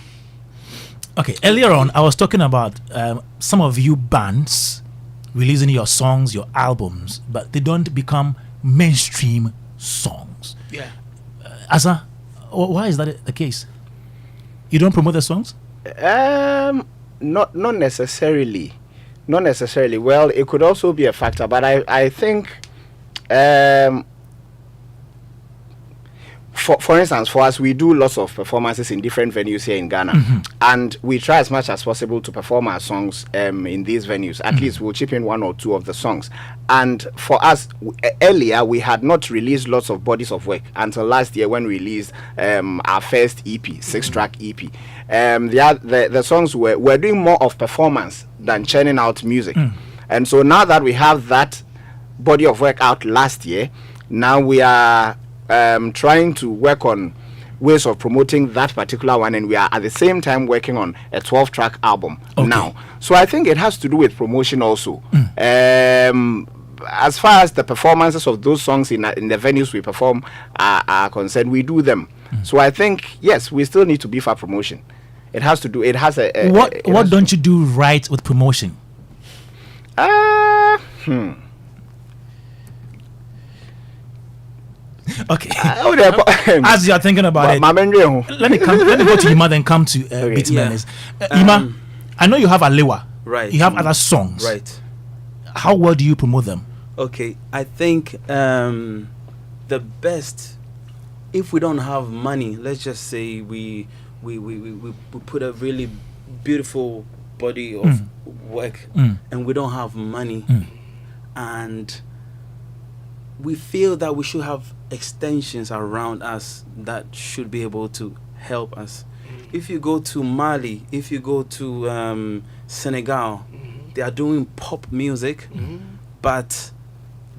Okay, earlier on I was talking about some of you bands releasing your songs, your albums, but they don't become mainstream songs. Yeah. Asa, why is that the case? You don't promote the songs? Not necessarily. Not necessarily. Well, it could also be a factor, but I think for instance, for us, we do lots of performances in different venues here in Ghana, and we try as much as possible to perform our songs in these venues. At least we'll chip in one or two of the songs. And for us, earlier we had not released lots of bodies of work until last year when we released our first EP, 6-track EP. The songs were doing more of performance than churning out music. And so now that we have that body of work out last year, now we are trying to work on ways of promoting that particular one, and we are at the same time working on a 12-track album now. So I think it has to do with promotion also. As far as the performances of those songs in the venues we perform are concerned, we do them. So I think, yes, we still need to beef up promotion. It has to do. It has a. What don't you do right with promotion? Okay. As you are thinking about it, let me go to Ima, then come to Beat Menace. Ima, I know you have Alewa. Right. You have other songs. Right. How well do you promote them? Okay, I think the best, if we don't have money, let's just say we put a really beautiful body of work, and we don't have money, and we feel that we should have extensions around us that should be able to help us. If you go to Mali, if you go to Senegal, they are doing pop music, but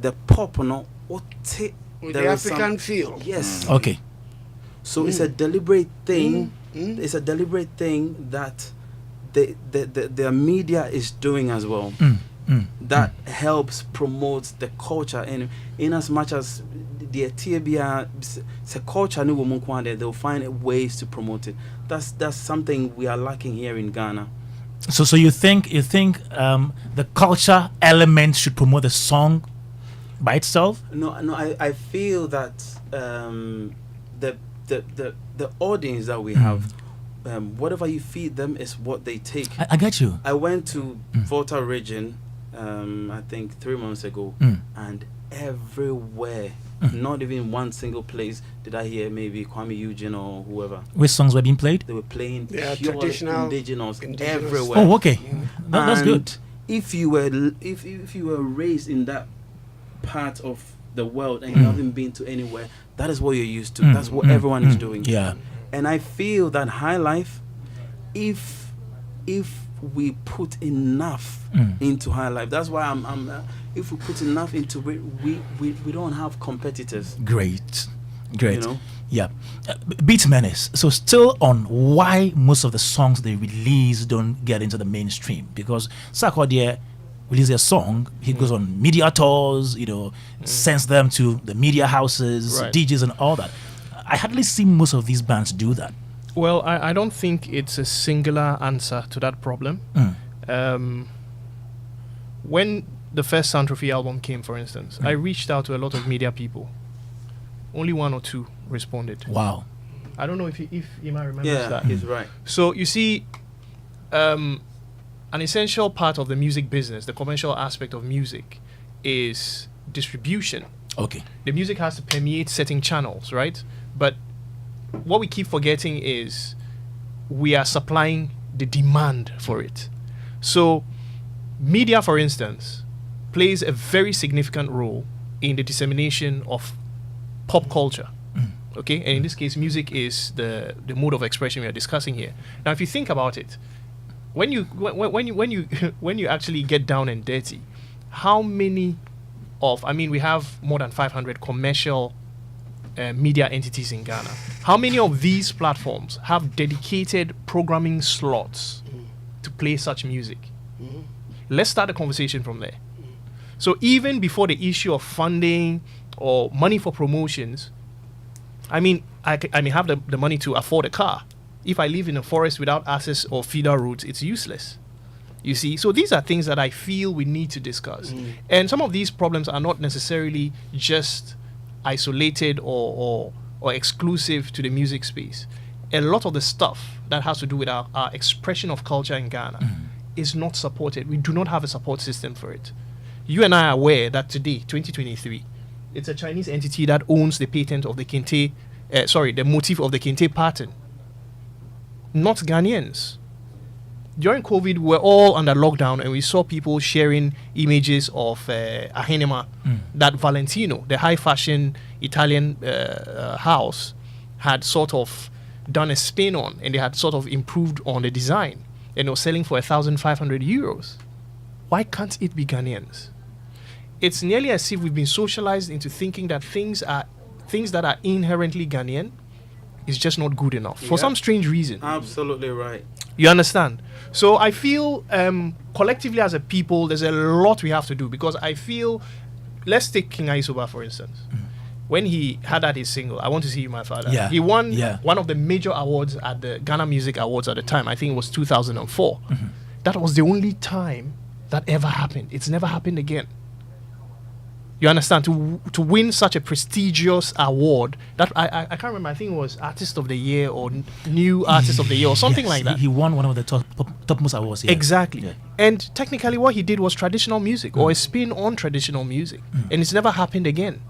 the pop, with the African feel. Yes. Okay. So it's a deliberate thing. It's a deliberate thing that the media is doing as well. That helps promote the culture, and in as much as the Ethiopia culture they'll find ways to promote it. That's something we are lacking here in Ghana. So you think the culture element should promote the song by itself? No, I feel that the audience that we have, whatever you feed them is what they take. I get you. I went to Volta region I think 3 months ago, and everywhere, not even one single place did I hear maybe Kwame Eugene or whoever. Which songs were being played? They were playing traditional indigenous everywhere. Oh, okay. That's good. If you were raised in that part of the world and you haven't been to anywhere, that is what you're used to. That's what everyone is doing. Yeah. And I feel that high life, if we put enough into high life, that's why I'm if we put enough into it, we don't have competitors. Great. You know? Yeah. Beat Menace. So still on why most of the songs they release don't get into the mainstream, because Sarkodie releases a song, he goes on media tours, sends them to the media houses, right, DJs and all that. I hardly see most of these bands do that. Well, I don't think it's a singular answer to that problem. When the first Sound Trophy album came, for instance, I reached out to a lot of media people. Only 1 or 2 responded. Wow. I don't know if Ima remembers that. Yeah, he's right. So you see, an essential part of the music business, the commercial aspect of music, is distribution. Okay. The music has to permeate certain channels, right? But what we keep forgetting is we are supplying the demand for it. So media, for instance, plays a very significant role in the dissemination of pop culture. Okay, and in this case, music is the mode of expression we are discussing here. Now, if you think about it, when you actually get down and dirty, how many we have more than 500 commercial media entities in Ghana. How many of these platforms have dedicated programming slots to play such music? Let's start a conversation from there. So even before the issue of funding or money for promotions, I may have the money to afford a car. If I live in a forest without access or feeder routes, it's useless. You see? So these are things that I feel we need to discuss. And some of these problems are not necessarily just isolated or exclusive to the music space. a lot of the stuff that has to do with our expression of culture in Ghana is not supported. We do not have a support system for it. You and I are aware that today, 2023, it's a Chinese entity that owns the patent of the kente, the motif of the kente pattern, not Ghanaians. During COVID, we were all under lockdown, and we saw people sharing images of Ahenema that Valentino, the high fashion Italian house, had sort of done a spin on, and they had sort of improved on the design, and it was selling for 1,500 euros. Why can't it be Ghanaians? It's nearly as if we've been socialized into thinking that things that are inherently Ghanaian is just not good enough for some strange reason. Absolutely right. You understand? So I feel collectively as a people, there's a lot we have to do, because I feel, let's take King Aisoba for instance. When he had his single, I Want to See You, My Father, he won one of the major awards at the Ghana Music Awards at the time. I think it was 2004. That was the only time that ever happened. It's never happened again. You understand? To win such a prestigious award, that I can't remember, I think it was Artist of the Year or New Artist of the Year or something like that. He won one of the topmost awards. Yeah. Exactly. Yeah. And technically what he did was traditional music or a spin on traditional music. And it's never happened again.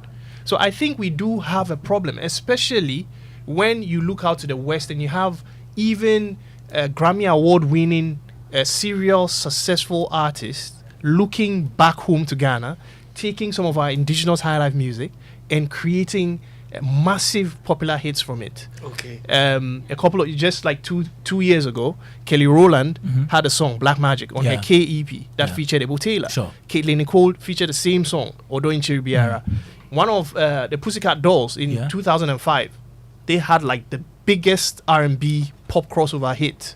So I think we do have a problem, especially when you look out to the West and you have even Grammy Award winning serial successful artists looking back home to Ghana, taking some of our indigenous high life music and creating massive popular hits from it. Okay. A couple of, just like two years ago, Kelly Rowland had a song, Black Magic, on her KEP that featured Ebo Taylor. Sure. Caitlin Nicole featured the same song, Odo in Chiribiara. One of the Pussycat Dolls in 2005, they had like the biggest R&B pop crossover hit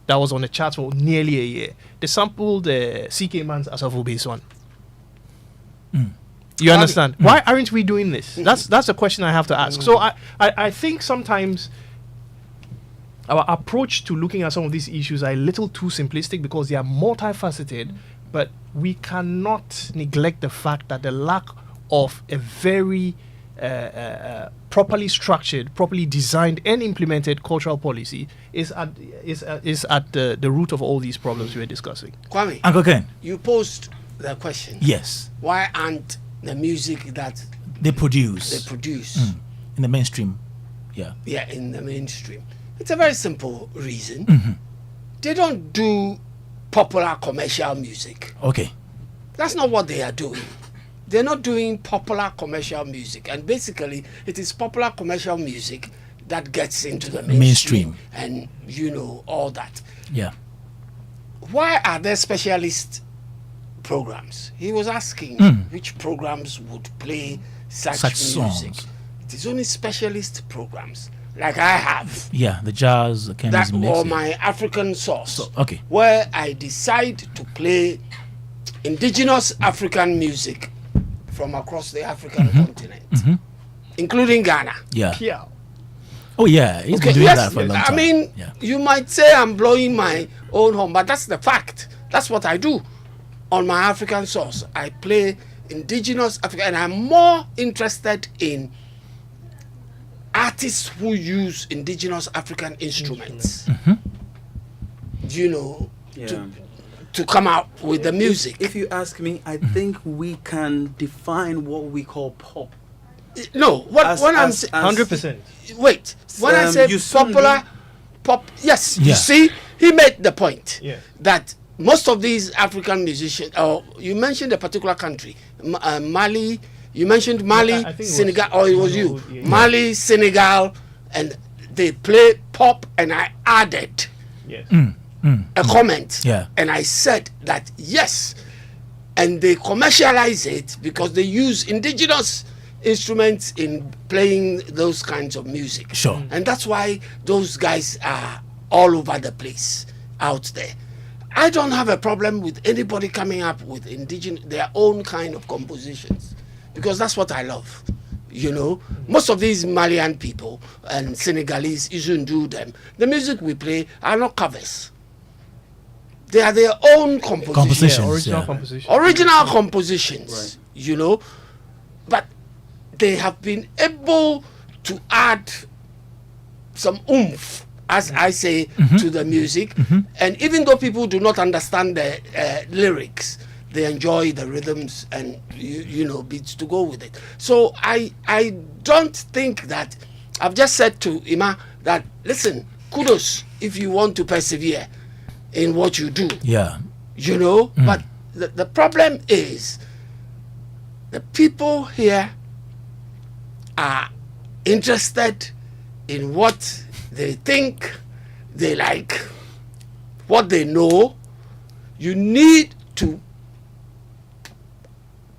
that was on the charts for nearly a year. They sampled the CK Man's Asafo Base one. You understand? Why aren't we doing this? That's the question I have to ask. So I think sometimes our approach to looking at some of these issues are a little too simplistic because they are multifaceted, but we cannot neglect the fact that the lack of a very properly structured, properly designed and implemented cultural policy is at the root of all these problems we are discussing. Kwame, Uncle Ken, you posed the question. Yes. Why aren't the music that they produce in the mainstream? Yeah, in the mainstream. It's a very simple reason. They don't do popular commercial music. Okay. That's not what they are doing. They're not doing popular commercial music, and basically it is popular commercial music that gets into the mainstream and all that. Yeah. Why are there specialist programs? He was asking which programs would play such music. Songs. It is only specialist programs like I have. Yeah, the jazz, the that or my African Source. So, okay. Where I decide to play indigenous African music from across the African continent, including Ghana. Yeah. Oh yeah, he's been doing that for a long time. I mean, you might say I'm blowing my own horn, but that's the fact. That's what I do on my African Source. I play indigenous Africa, and I'm more interested in artists who use indigenous African instruments. To come out with the music. If you ask me, I think we can define what we call pop. No, when I'm 100%. Wait, when I say popular pop, yes, you see, he made the point that most of these African musicians, you mentioned a particular country, Mali. You mentioned Mali, Senegal, or it was you, Mali, Senegal, and they play pop, and I added. A comment, and I said that yes, and they commercialize it because they use indigenous instruments in playing those kinds of music. Sure. And that's why those guys are all over the place out there. I don't have a problem with anybody coming up with their own kind of compositions, because that's what I love. Most of these Malian people and Senegalese, you shouldn't do them. The music we play are not covers. They are their own compositions. Original compositions, but they have been able to add some oomph, as I say, to the music. And even though people do not understand the lyrics, they enjoy the rhythms and you know, beats to go with it. So I don't think that, I've just said to Ima that, listen, kudos if you want to persevere in what you do. Yeah. You know, but the problem is the people here are interested in what they think they like, what they know. You need to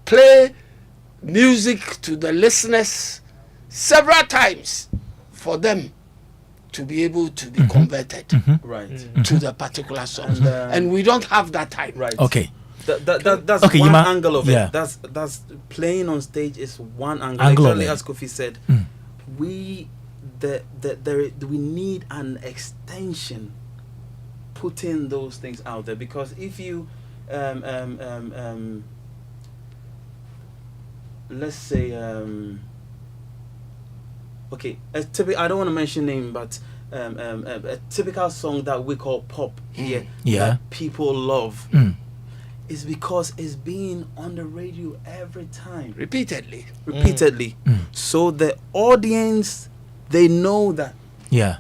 play music to the listeners several times for them to be able to be converted Right. to the particular song. And we don't have that time. Right. Okay. That's Okay, one Yima, angle of yeah. it. That's playing on stage is one angle. Angle of Exactly it. as Kofi said, we we need an extension putting those things out there, because if you let's say okay, I don't want to mention name, but a typical song that we call pop here that people love is because it's being on the radio every time, Repeatedly. so the audience, they know that. Yeah.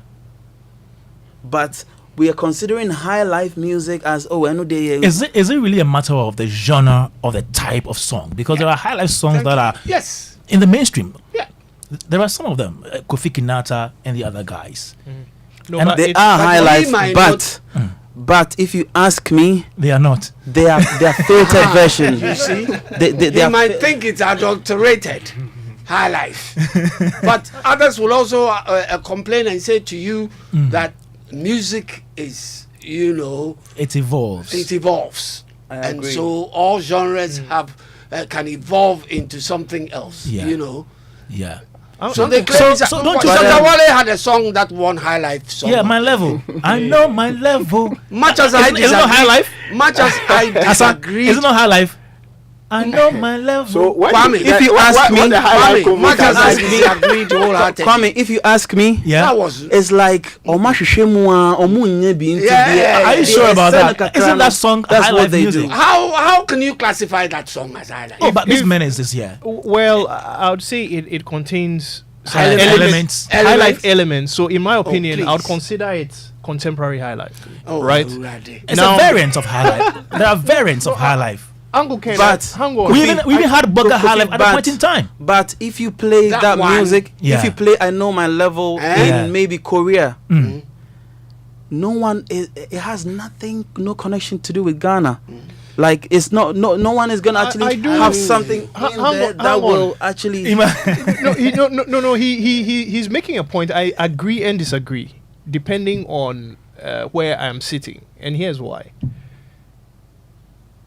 But we are considering high life music as Is it really a matter of the genre or the type of song? Because there are high life songs that are Yes. in the mainstream. Yeah. There are some of them, Kofi Kinata and the other guys. No, And but they it- are but high we life, might but if you ask me, They are not. they are filtered version. You see? They You are might think it's adulterated high life. But others will also complain and say to you that music is, you know, It evolves. it evolves. I And agree. so all genres have can evolve into something else, Yeah. you know. Yeah. So they claim So- it's so don't you Dr. think- Wale had a song that won high life song. Yeah, my level. I know my level. Much as I Isn't it not disagree, high life? much as I disagree, Is it not high life? I know my level. So when Kwame, if you ask me- the highlight Kwame, much as I convocation- disagreed wholeheartedly, Kwame, if you ask me, yeah. that was it's like Oma Shishemua, Omu Nyebi into Yeah. Are you sure about that? Isn't that song That's high what life they music? do. how can you classify that song as high life? Oh, but this if- man is this year. Well, I would say it contains some High life elements, elements. high life elements. So, in my opinion, I would please. consider it contemporary high life. Oh, right? Already. It's Now- a variant of high life. There are variants of high life. Uncle Ken, But- hang on. We even had Burger High Life at a but- point in time. But if you play That that, one- music, Yeah. if you play I Know My Level Eh? in Yeah. maybe Korea, no one it has nothing, no connection to do with Ghana. Like it's not no one is gonna actually I do- have something Hang in on, there hang that on. will actually No. He's making a point. I agree and disagree, depending on where I am sitting, and here's why.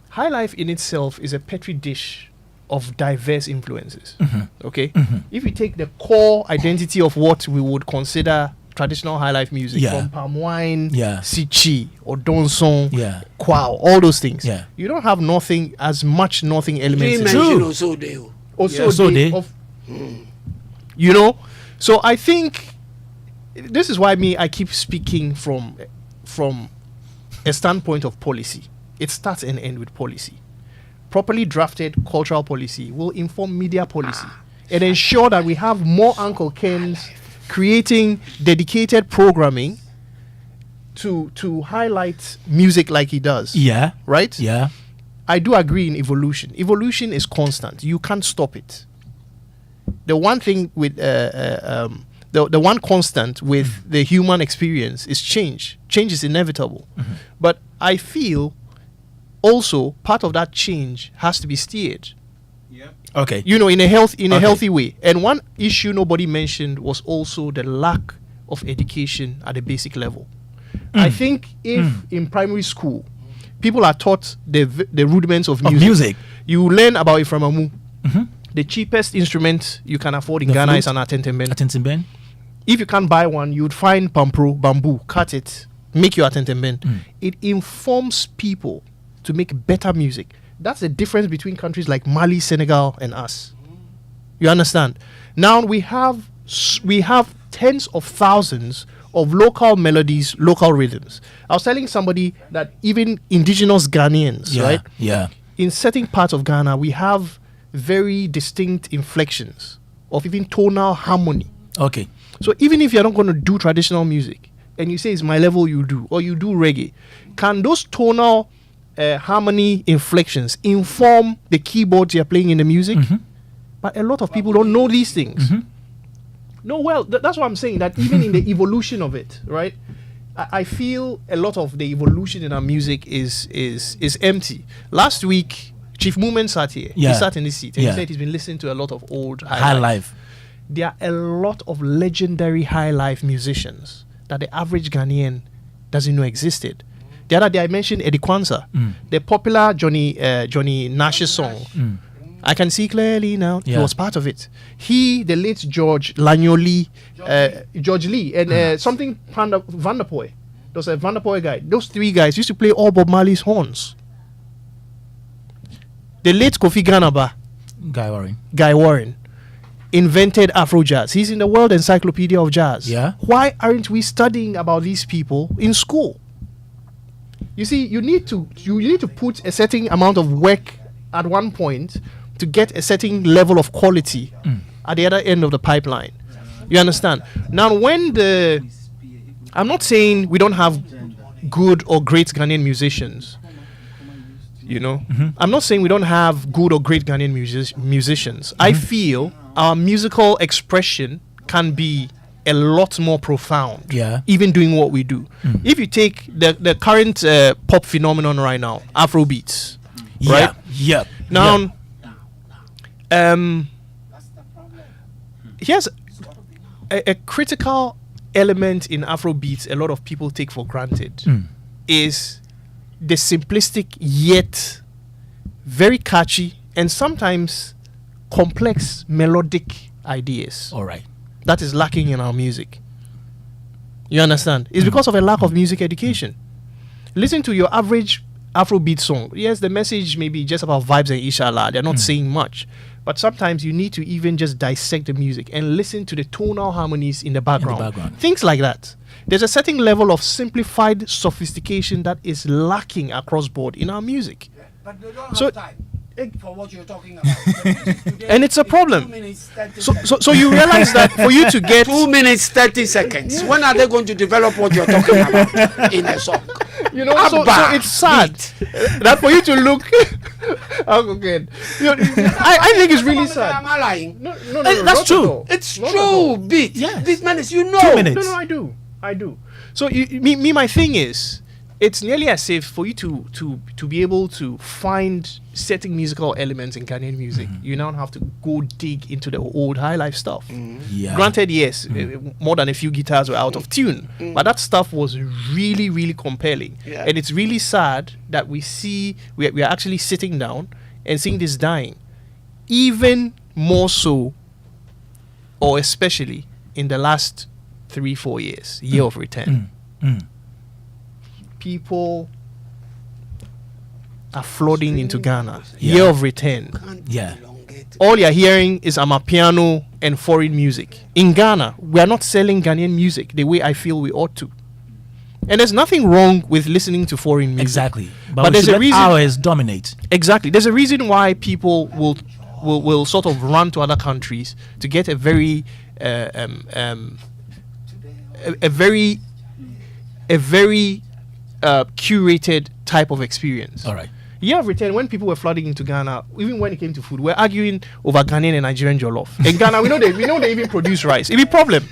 High life in itself is a petri dish of diverse influences. Okay, if you take the core identity of what we would consider traditional high life music, Yeah. from palm wine, Yeah. sichi, or donsong, Yeah. kwao, all those things, Yeah. you don't have nothing as much nothing elements. in it. mention True. also Deo. Also Yeah. So they they- of, you know, so I think this is why I keep speaking from a standpoint of policy. It starts and ends with policy. Properly drafted cultural policy will inform media policy and ensure that we have more Uncle Kens creating dedicated programming to highlight music like he does. Yeah. Right? Yeah. I do agree in evolution. Evolution is constant. You can't stop it. The one thing with the one constant with the human experience is change. Change is inevitable. But I feel also part of that change has to be steered. Okay. You know, in a Okay. healthy way. And one issue nobody mentioned was also the lack of education at the basic level. I think if in primary school people are taught the rudiments of music, you learn about Iframamu. The cheapest instrument you can afford in The Ghana flute? is an atentemben. Atentimben. If you can't buy one, you'd find pampro, bamboo, cut it, make your atentemben. It informs people to make better music. That's the difference between countries like Mali, Senegal, and us. You understand? Now we have tens of thousands of local melodies, local rhythms. I was telling somebody that even indigenous Ghanaians, right? Yeah. In certain parts of Ghana, we have very distinct inflections of even tonal harmony. Okay. So even if you're not going to do traditional music and you say it's my level you do, or you do reggae, can those tonal harmony inflections inform the keyboards you're playing in the music? But a lot of people don't know these things. No, well, that's what I'm saying, that even in the evolution of it, right? I feel a lot of the evolution in our music is empty. Last week, Chief Movement sat here. He sat in this seat and he said he's been listening to a lot of old high life. There are a lot of legendary high life musicians that the average Ghanaian doesn't know existed. The other day I mentioned Eddie Kwanzaa, the popular Johnny Nash's song. I Can See Clearly Now. He was part of it. He, the late George Lee, and something Vanderpoy. There was a Vanderpoy guy. Those three guys used to play all Bob Marley's horns. The late Kofi Ganaba, Guy Warren, invented Afro jazz. He's in the World Encyclopedia of Jazz. Yeah. Why aren't we studying about these people in school? You see, you need to put a certain amount of work at one point to get a certain level of quality at the other end of the pipeline. You understand? Now, I'm not saying we don't have good or great Ghanaian musicians. You know, I'm not saying we don't have good or great Ghanaian musicians. I feel our musical expression can be a lot more profound. Even doing what we do. If you take the current pop phenomenon right now, Afrobeats, right? Now, here's a critical element in Afrobeats a lot of people take for granted is the simplistic yet very catchy and sometimes complex melodic ideas. All right. That is lacking in our music. You understand? It's because of a lack of music education. Listen to your average Afrobeat song. Yes, the message may be just about vibes and inshallah. They're not saying much. But sometimes you need to even just dissect the music and listen to the tonal harmonies in the background. Things like that. There's a certain level of simplified sophistication that is lacking across board in our music. But they don't have time for what you're talking about. And it's a problem. So you realize that for you to get 2 minutes 30 seconds, when are they going to develop what you're talking about in a song? You know, so it's sad that for you to look. Okay. I think it's really sad. Am I lying? No, that's true. It's true. Beat. Yes. Beat man, you know. 2 minutes. No, I do. So my thing is, it's nearly as if for you to be able to find certain musical elements in Ghanaian music, you now have to go dig into the old high life stuff. Granted, yes, more than a few guitars were out of tune, but that stuff was really, really compelling. And it's really sad that we are actually sitting down and seeing this dying. Even more so, or especially in the last 3-4 years, year of return. People are flooding into Ghana. Year of return. All you're hearing is Amapiano and foreign music. In Ghana, we are not selling Ghanaian music the way I feel we ought to. And there's nothing wrong with listening to foreign music. Exactly. But there's a reason ours dominate. Exactly. There's a reason why people will sort of run to other countries to get a very curated type of experience. All right. Year of return, when people were flooding into Ghana, even when it came to food, we're arguing over Ghanaian and Nigerian jollof. In Ghana, we know they even produce rice. It'd be a problem.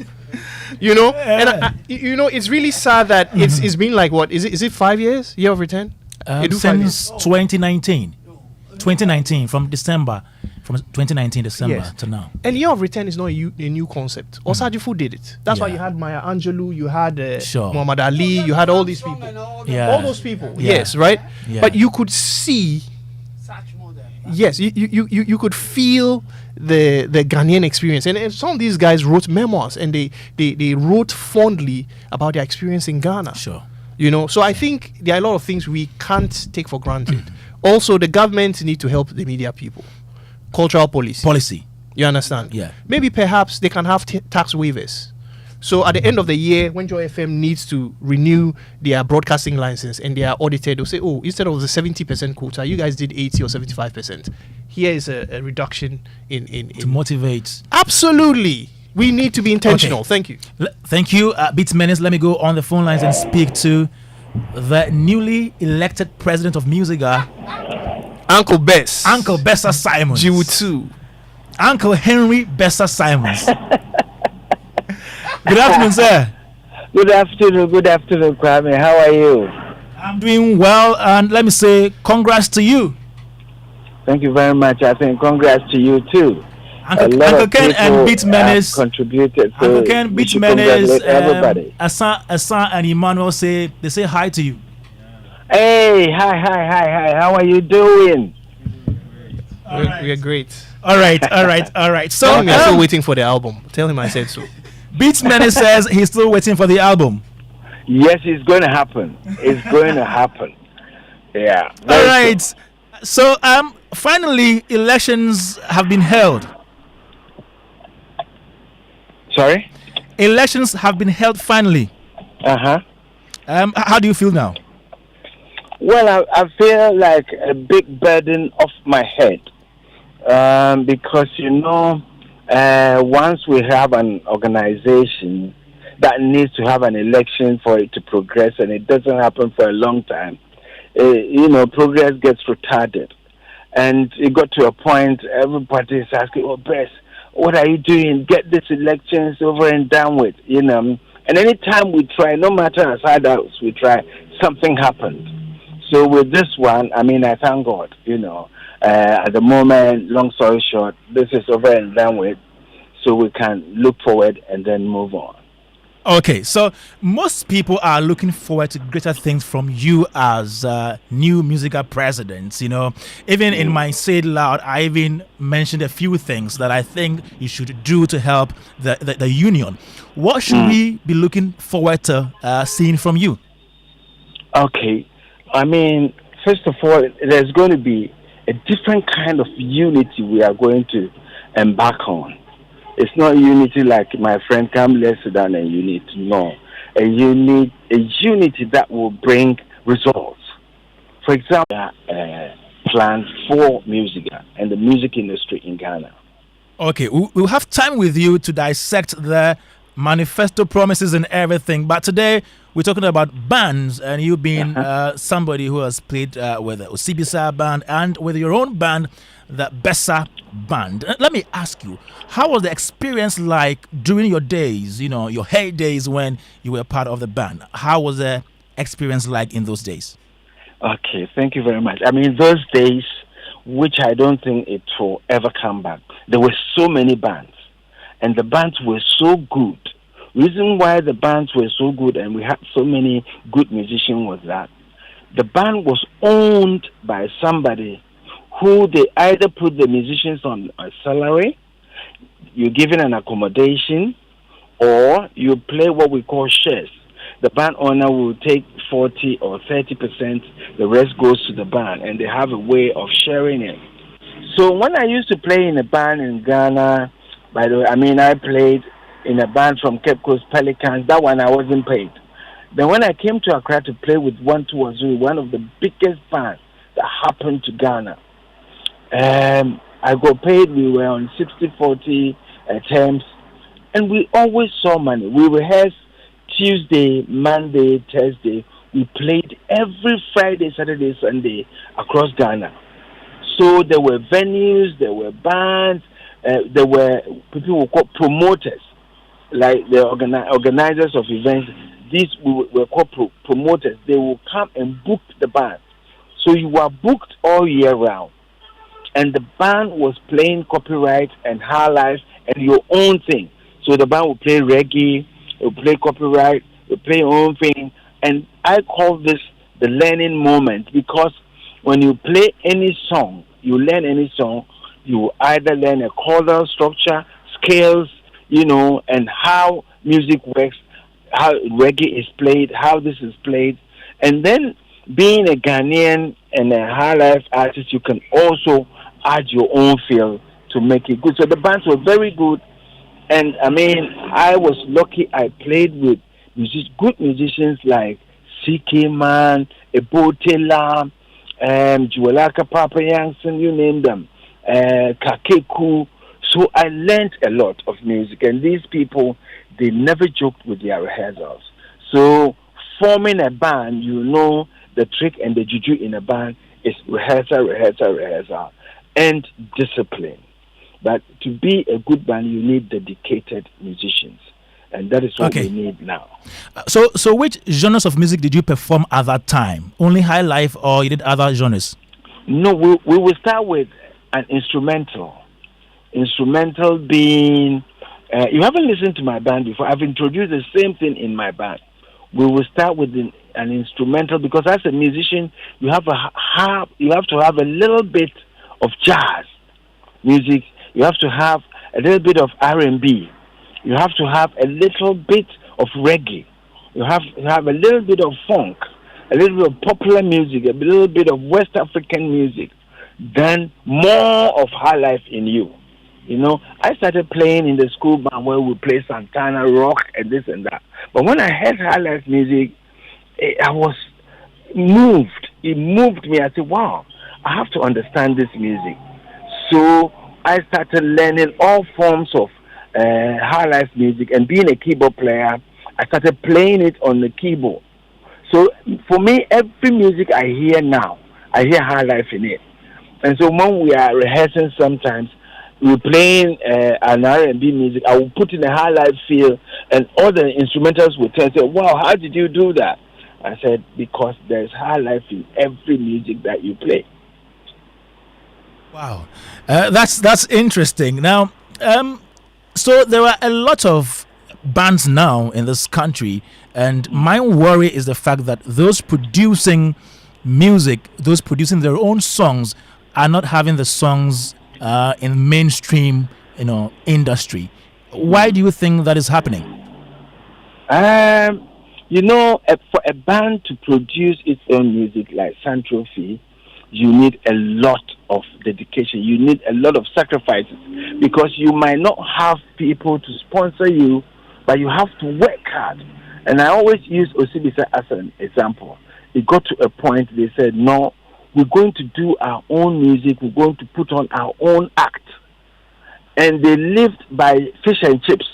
You know? And it's really sad that it's been like, what, is it 5 years? Year of return? Since 2019. 2019, from 2019 December to now. And Year of Return is not a new concept. Osajifu did it. That's why you had Maya Angelou, you had Muhammad Ali, you had all these people. All those people. Yes, right? But you could see, yes, you could feel the Ghanaian experience. And some of these guys wrote memoirs and they wrote fondly about their experience in Ghana. Sure. You know, so I think there are a lot of things we can't take for granted. Also, the government need to help the media people. Cultural policy. Policy. You understand? Yeah. Maybe perhaps they can have tax waivers So at the end of the year, when Joy FM needs to renew their broadcasting license and they are audited, they'll say, oh, instead of the 70% quota, you guys did 80 or 75%. Here is a reduction in to motivate. Absolutely. We need to be intentional. Okay. Thank you. Thank you, Beats Menace. Let me go on the phone lines and speak to the newly elected president of Musica, Uncle Bess. Uncle Bessa Simons. Jiwutu. Uncle Henry Bessa Simons. Good afternoon, sir. Good afternoon, Kwame. How are you? I'm doing well, and let me say congrats to you. Thank you very much. I think congrats to you too. Uncle Ken and Beats Menace contributed. So Uncle Ken, Beats Menace, everybody. Asa and Emmanuel say hi to you. Hey, hi. How are you doing? We're great. All right. So I'm still waiting for the album. Tell him I said so. Beats Menace says he's still waiting for the album. Yes, it's going to happen. It's going to happen. Yeah. All right. So finally, elections have been held. Sorry? Elections have been held finally. How do you feel now? Well, I feel like a big burden off my head. Because, once we have an organization that needs to have an election for it to progress, and it doesn't happen for a long time, progress gets retarded. And it got to a point, everybody is asking, oh, Bess, what are you doing? Get these elections over and done with, And anytime we try, no matter how hard we try, something happened. So with this one, I thank God, at the moment, long story short, this is over and done with, so we can look forward and then move on. Okay, so most people are looking forward to greater things from you as new Musica president. Even in my Say It Loud, I even mentioned a few things that I think you should do to help the union. What should we be looking forward to seeing from you? Okay, first of all, there's going to be a different kind of unity we are going to embark on. It's not unity like my friend, come let's sit down and unite. No, a unity that will bring results. For example, plans for music and the music industry in Ghana. Okay, we'll have time with you to dissect the manifesto promises and everything. But today we're talking about bands, and you've been somebody who has played with the Showbiz A band and with your own band, the Bessa band. Let me ask you, how was the experience like during your days, your heydays when you were part of the band? How was the experience like in those days? Okay, thank you very much. Those days, which I don't think it will ever come back. There were so many bands, and the bands were so good. Reason why the bands were so good and we had so many good musicians was that the band was owned by somebody who they either put the musicians on a salary, you're given an accommodation, or you play what we call shares. The band owner will take 40 or 30%, the rest goes to the band, and they have a way of sharing it. So when I used to play in a band in Ghana, by the way, I played in a band from Cape Coast Pelicans. That one I wasn't paid. Then when I came to Accra to play with 1-2 one of the biggest bands that happened to Ghana, I got paid. We were on 60-40 terms, and we always saw money. We rehearsed Tuesday, Monday, Thursday. We played every Friday, Saturday, Sunday across Ghana. So there were venues, there were bands, there were people who called promoters, like the organizers of events. These were called promoters. They will come and book the band. So you were booked all year round. And the band was playing copyright and high life and your own thing. So the band will play reggae, it will play copyright, it will play your own thing. And I call this the learning moment, because when you play any song, you learn any song, you either learn a chordal structure, scales, and how music works, how reggae is played, how this is played. And then being a Ghanaian and a high life artist, you can also add your own feel to make it good. So the bands were very good, And I mean, I was lucky. I played with good musicians like C.K. Man, Ebotela, Juwelaka Papa Yankson, you name them, Kakeku. So I learned a lot of music, and these people, they never joked with their rehearsals. So forming a band, the trick and the juju in a band is rehearsal, and discipline. But to be a good band, you need dedicated musicians, and that is what we need now. So which genres of music did you perform at that time? Only high life, or you did other genres? No, we will start with an instrumental. Instrumental being, you haven't listened to my band before. I've introduced the same thing in my band. We will start with an instrumental, because as a musician, you have to have a little bit of jazz music. You have to have a little bit of R&B. You have to have a little bit of reggae. You have to have a little bit of funk, a little bit of popular music, a little bit of West African music, then more of high life in you. I started playing in the school band where we play Santana, rock, and this and that. But when I heard high life music, I was moved. It moved me. I said, wow, I have to understand this music. So I started learning all forms of high life music, and being a keyboard player, I started playing it on the keyboard. So for me, every music I hear now, I hear high life in it. And so when we are rehearsing sometimes, we're playing an R&B music, I will put in a high life feel, and all the instrumentals will tell say, wow, how did you do that? I said, because there's high life in every music that you play. Wow, that's interesting. Now, so there are a lot of bands now in this country, and my worry is the fact that those producing music, those producing their own songs, are not having the songs in mainstream, industry. Why do you think that is happening? For a band to produce its own music like Santrophy, you need a lot of dedication. You need a lot of sacrifices, because you might not have people to sponsor you, but you have to work hard. And I always use Osibisa as an example. It got to a point they said, no, we're going to do our own music. We're going to put on our own act. And they lived by fish and chips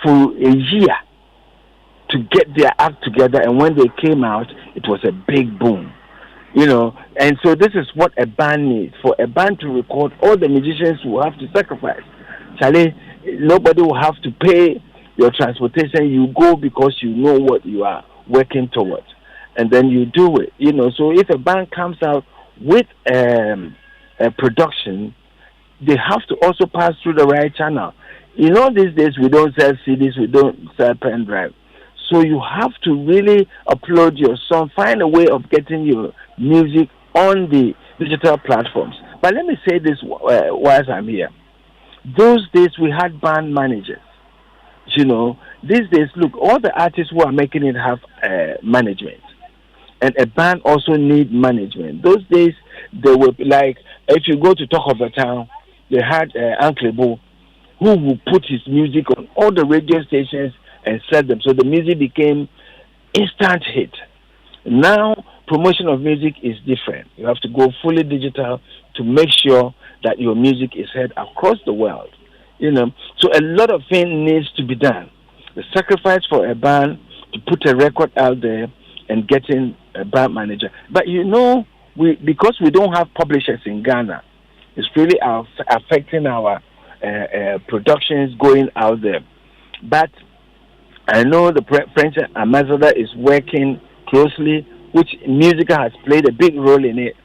for a year to get their act together. And when they came out, it was a big boom. And so this is what a band needs. For a band to record, all the musicians will have to sacrifice. Charlie, nobody will have to pay your transportation. You go because you know what you are working towards. And then you do it, So if a band comes out with a production, they have to also pass through the right channel. These days we don't sell CDs, we don't sell pen drive. So you have to really upload your song, find a way of getting your music on the digital platforms. But let me say this whilst I'm here. Those days we had band managers. These days, look, all the artists who are making it have management. And a band also need management. Those days, they were like, if you go to Talk of the Town, they had Uncle Bo, who would put his music on all the radio stations and sell them. So the music became instant hit. Now, promotion of music is different. You have to go fully digital to make sure that your music is heard across the world. So a lot of things needs to be done. The sacrifice for a band to put a record out there and getting a band manager. But because we don't have publishers in Ghana, it's really affecting our productions going out there. But I know the French ambassador is working closely, which music has played a big role in it,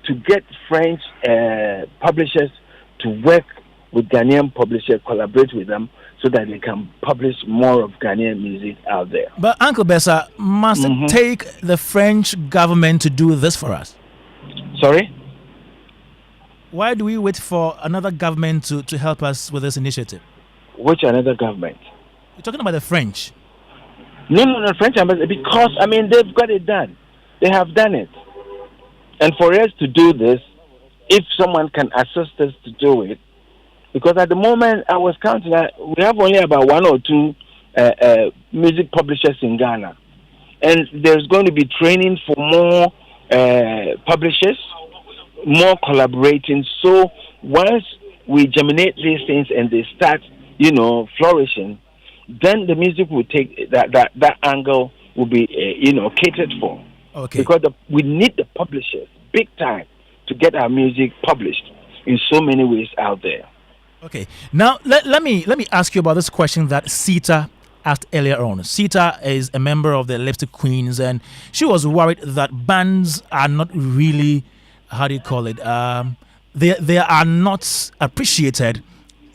to get French publishers to work with Ghanaian publishers, collaborate with them, so that they can publish more of Ghanaian music out there. But Uncle Bessa, must it take the French government to do this for us? Sorry? Why do we wait for another government to help us with this initiative? Which another government? You're talking about the French. No, French ambassador, because, they've got it done. They have done it. And for us to do this, if someone can assist us to do it, Because at the moment I was counting, we have only about one or two music publishers in Ghana. And there's going to be training for more publishers, more collaborating. So once we germinate these things and they start, flourishing, then the music will take that angle will be, catered for. Okay. Because we need the publishers big time to get our music published in so many ways out there. Okay. Now let me ask you about this question that Sita asked earlier on. Sita is a member of the Lipstick Queens, and she was worried that bands are not really, how do you call it? They are not appreciated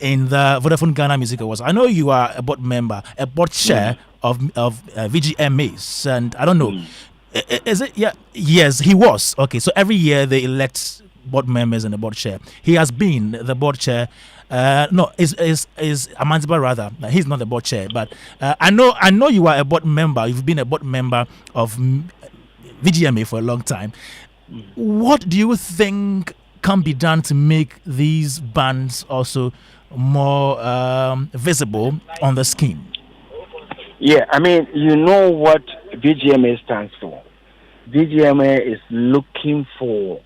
in the Vodafone Ghana Music Awards. I know you are a board member, a board chair of VGMAs, and I don't know. Is it? Yeah. Yes, he was. Okay, so every year they elect board members and the board chair. He has been the board chair. Is Amanziba rather. He's not the board chair, but I know you are a board member. You've been a board member of VGMA for a long time. What do you think can be done to make these bands also more visible on the scheme? Yeah, I mean, you know what VGMA stands for. VGMA is looking for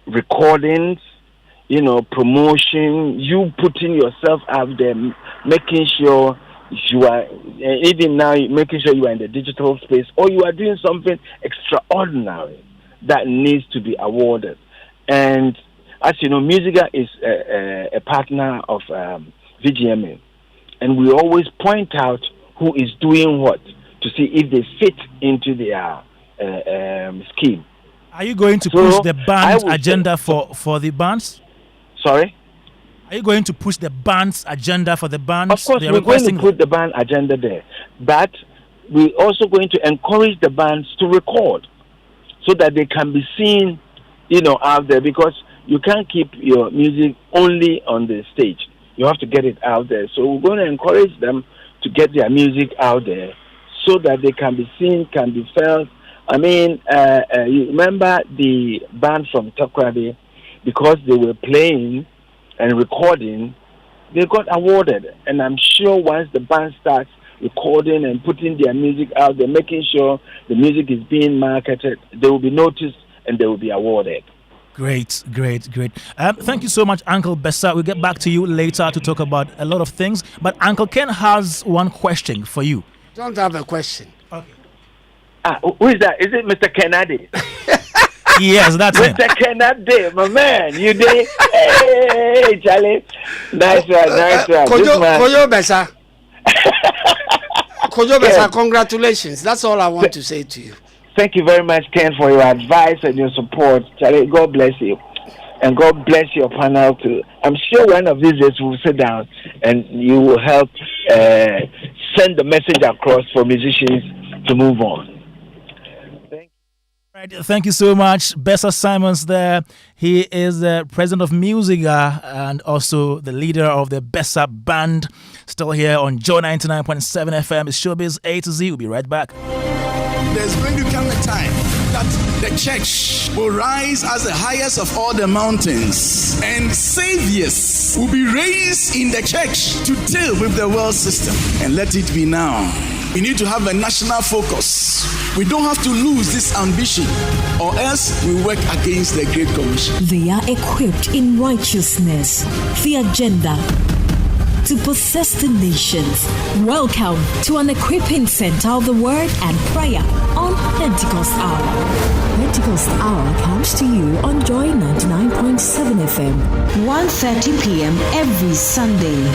recordings, promotion, you putting yourself out there, making sure you are, even now, making sure you are in the digital space, or you are doing something extraordinary that needs to be awarded. And as you know, Musica is a partner of VGMA. And we always point out who is doing what to see if they fit into their scheme. Are you going to push the band's agenda for the bands? Sorry? Are you going to push the band's agenda for the bands? Of course, we're going to put the band agenda there. But we're also going to encourage the bands to record so that they can be seen, out there, because you can't keep your music only on the stage. You have to get it out there. So we're going to encourage them to get their music out there so that they can be seen, can be felt. I mean, you remember the band from Takoradi, because they were playing and recording, they got awarded. And I'm sure once the band starts recording and putting their music out there, making sure the music is being marketed, they will be noticed and they will be awarded. Great. Thank you so much, Uncle Bessa. We'll get back to you later to talk about a lot of things. But Uncle Ken has one question for you. Don't have a question. Okay. Who is that? Is it Mr. Kennedy? Yes, that's him. Mr. Kennedy, my man. You did? Hey, Charlie. Nice one. Kojo Bessa. Kojo Bessa, congratulations. That's all I want to say to you. Thank you very much, Ken, for your advice and your support. Charlie, God bless you. And God bless your panel too. I'm sure one of these days we'll sit down and you will help send the message across for musicians to move on. Thank you so much. Bessa Simons there. He is the president of Musica and also the leader of the Bessa Band. Still here on Joy 99.7 FM. It's Showbiz A to Z. We'll be right back. There's going to come a time that the church will rise as the highest of all the mountains, and saviors will be raised in the church to deal with the world system. And let it be now. We need to have a national focus. We don't have to lose this ambition, or else we work against the Great Commission. They are equipped in righteousness, the agenda to possess the nations. Welcome to an equipping center of the word and prayer on Pentecost Hour. Pentecost Hour comes to you on Joy 99.7 FM, 1:30 p.m. every Sunday.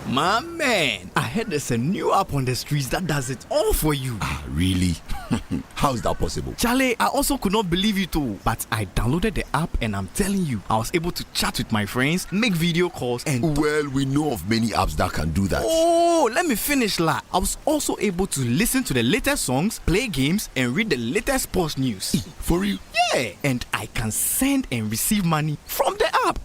My man, I heard there's a new app on the streets that does it all for you. Really? How is that possible? Charlie, I also could not believe it too. But I downloaded the app and I'm telling you, I was able to chat with my friends, make video calls and... Well, we know of many apps that can do that. Oh, let me finish, la. I was also able to listen to the latest songs, play games and read the latest sports news. For real? Yeah, and I can send and receive money from the app.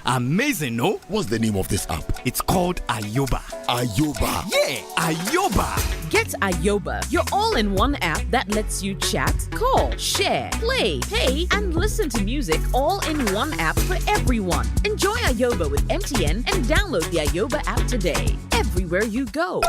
Amazing, no? What's the name of this app? It's called Ayoba. Ayoba. Yeah, Ayoba. Get Ayoba, your all-in-one app that lets you chat, call, share, play, pay, and listen to music all in one app for everyone. Enjoy Ayoba with MTN and download the Ayoba app today. Everywhere you go.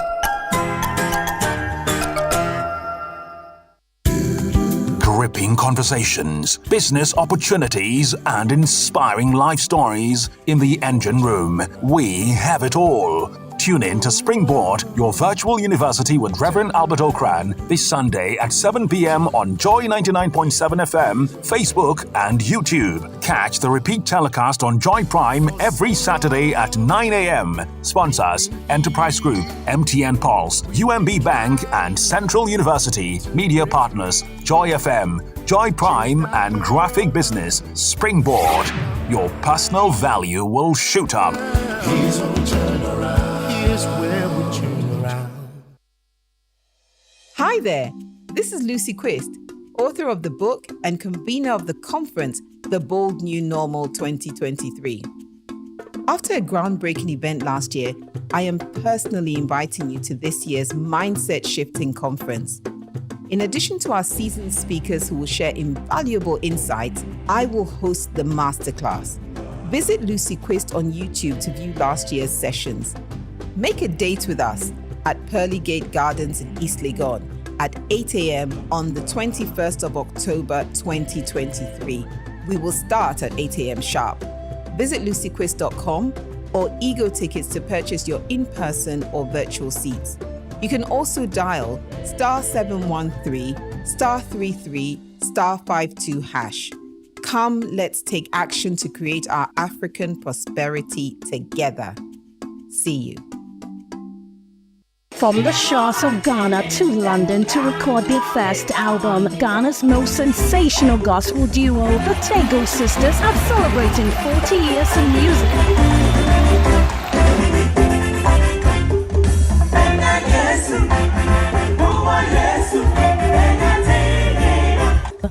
Gripping conversations, business opportunities, and inspiring life stories in the engine room. We have it all. Tune in to Springboard, your virtual university with Reverend Albert Okran, this Sunday at 7 p.m. on Joy 99.7 FM, Facebook, and YouTube. Catch the repeat telecast on Joy Prime every Saturday at 9 a.m. Sponsors: Enterprise Group, MTN Pulse, UMB Bank, and Central University. Media partners: Joy FM, Joy Prime, and Graphic Business. Springboard. Your personal value will shoot up. Here's where we turn around. Here's where we turn around. Hi there. This is Lucy Quist, author of the book and convener of the conference, The Bold New Normal 2023. After a groundbreaking event last year, I am personally inviting you to this year's Mindset Shifting Conference. In addition to our seasoned speakers who will share invaluable insights, I will host the masterclass. Visit Lucy Quist on YouTube to view last year's sessions. Make a date with us at Pearly Gate Gardens in East Legon at 8 a.m. on the 21st of October 2023. We will start at 8 a.m. sharp. Visit lucyquist.com or Ego Tickets to purchase your in-person or virtual seats. You can also dial *713 *33 *52#. Come, let's take action to create our African prosperity together. See you. From the shores of Ghana to London to record their first album, Ghana's most sensational gospel duo, the Tego Sisters, are celebrating 40 years in music.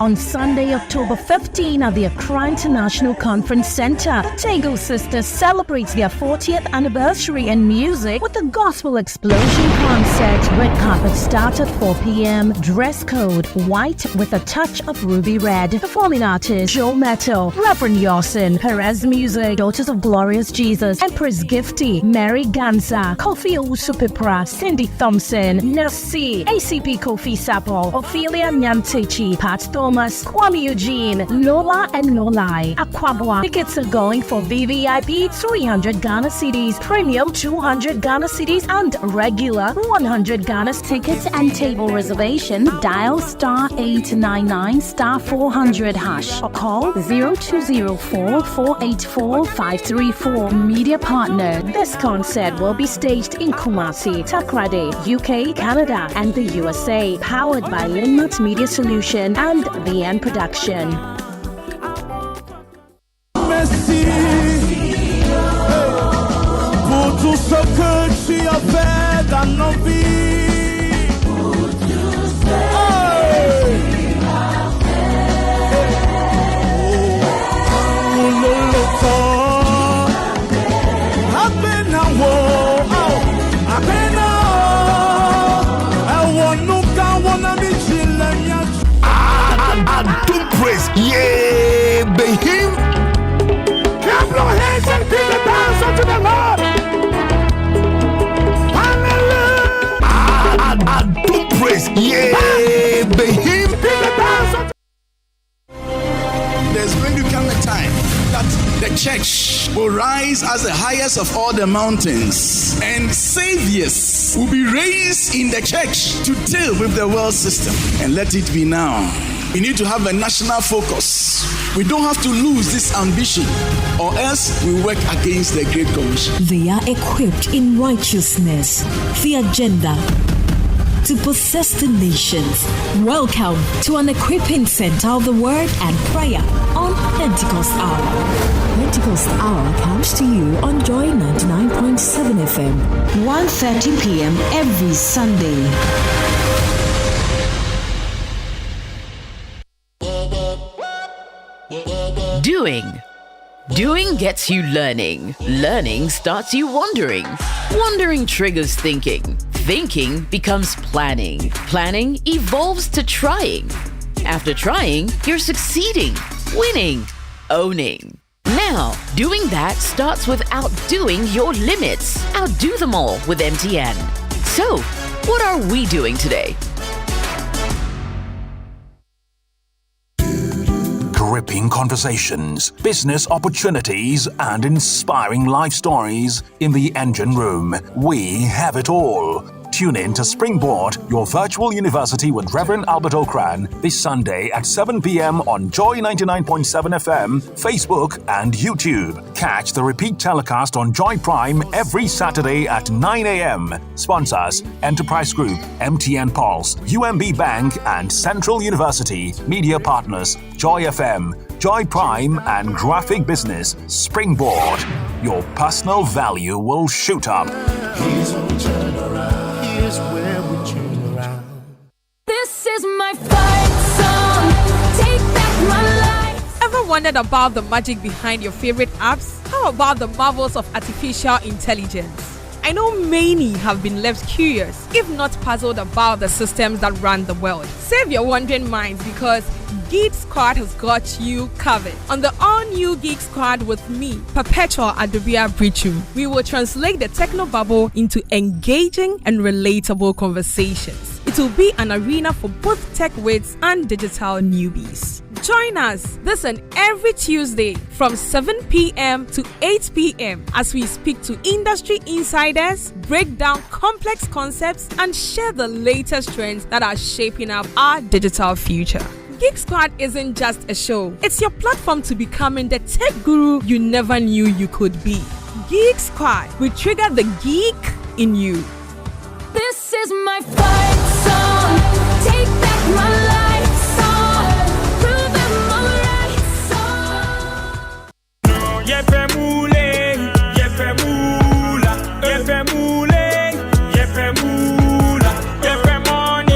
On Sunday, October 15 at the Accra International Conference Center, Tego Sisters celebrates their 40th anniversary in music with a Gospel Explosion concert. Red carpet starts at 4 p.m. Dress code: white with a touch of ruby red. Performing artists: Joe Metal, Reverend Yorson, Perez Music, Daughters of Glorious Jesus, Empress Gifty, Mary Ganza, Kofi Owusu-Pipra, Cindy Thompson, Nursi, ACP Kofi Sapol, Ophelia Nyantechi, Pat Thomas, Kwame Eugene, Lola and Lolai, Akwabwa. Tickets are going for VVIP 300 Ghana cedis, Premium 200 Ghana cedis, and regular 100 Ghana. Tickets and table reservation, dial *899 *400# or call 0204 484 534. Media partner: this concert will be staged in Kumasi, Takrade, UK, Canada, and the USA. Powered by Linmut Media Solution and the End Production. Praise, yeah, be him. Clap your hands and give the dance unto the Lord. Hallelujah. Do praise, yeah, be him. Give the dance unto. There's going to come a time that the church will rise as the highest of all the mountains, and saviors will be raised in the church to deal with the world system. And let it be now. We need to have a national focus. We don't have to lose this ambition, or else we work against the Great Commission. They are equipped in righteousness, the agenda to possess the nations. Welcome to an equipping center of the word and prayer on Pentecost Hour. Pentecost Hour comes to you on Joy 99.7 FM, 1:30 p.m. every Sunday. Doing. Doing gets you learning. Learning starts you wondering. Wondering triggers thinking. Thinking becomes planning. Planning evolves to trying. After trying, you're succeeding, winning, owning. Now, doing that starts with outdoing your limits. Outdo them all with MTN. So, what are we doing today? Gripping conversations, business opportunities, and inspiring life stories in the engine room. We have it all. Tune in to Springboard, your virtual university with Reverend Albert Okran, this Sunday at 7 p.m. on Joy 99.7 FM, Facebook, and YouTube. Catch the repeat telecast on Joy Prime every Saturday at 9 a.m. Sponsors: Enterprise Group, MTN Pulse, UMB Bank, and Central University. Media partners: Joy FM, Joy Prime, and Graphic Business. Springboard. Your personal value will shoot up. Here's where we turn around. This is my fight song. Take back my life. Ever wondered about the magic behind your favorite apps? How about the marvels of artificial intelligence? I know many have been left curious, if not puzzled, about the systems that run the world. Save your wandering minds, because Geek Squad has got you covered. On the all-new Geek Squad with me, Perpetual Adobia Brichu, we will translate the techno bubble into engaging and relatable conversations. It will be an arena for both tech wits and digital newbies. Join us this and every Tuesday from 7 p.m. to 8 p.m. as we speak to industry insiders, break down complex concepts, and share the latest trends that are shaping up our digital future. Geek Squad isn't just a show, it's your platform to becoming the tech guru you never knew you could be. Geek Squad will trigger the geek in you. This is my fight song. Take back my life song. Prove I'm alright song. Yefe mule, yefe mula, yefe mule, yefe mula, yefe money.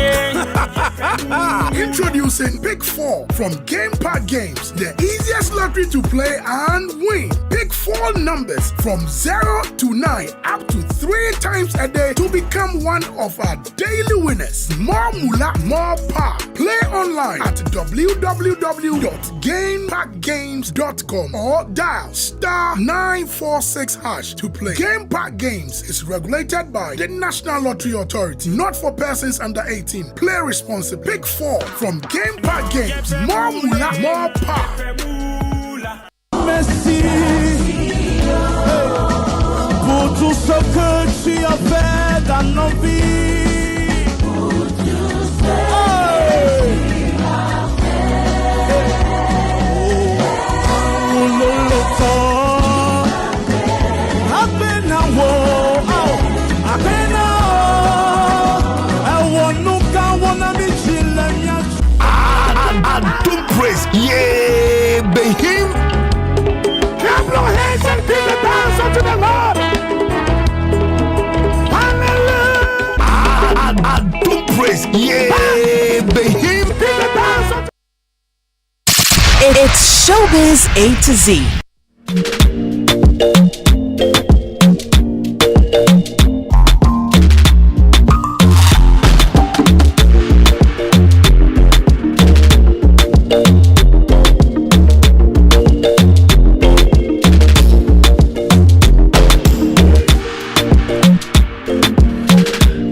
Introducing Pick 4 from Game Park Games, the easiest lottery to play and win. Pick 4 numbers from 0 to 9 up to 3 times a day to become one of our daily winners. More moolah, more power. Play online at www.gameparkgames.com or dial *946# to play. Game Park Games is regulated by the National Lottery Authority, not for persons under 18. Play responsibly. Pick 4 from Game Park Games. More moolah, more power. Merci. Pour tout ce que tu as fait dans nos vies. Don't praise, yeah, be him. Clap your hands and give the dance unto the Lord. Hallelujah. Don't praise, yeah, be him. Give the dance unto. It's Showbiz A to Z.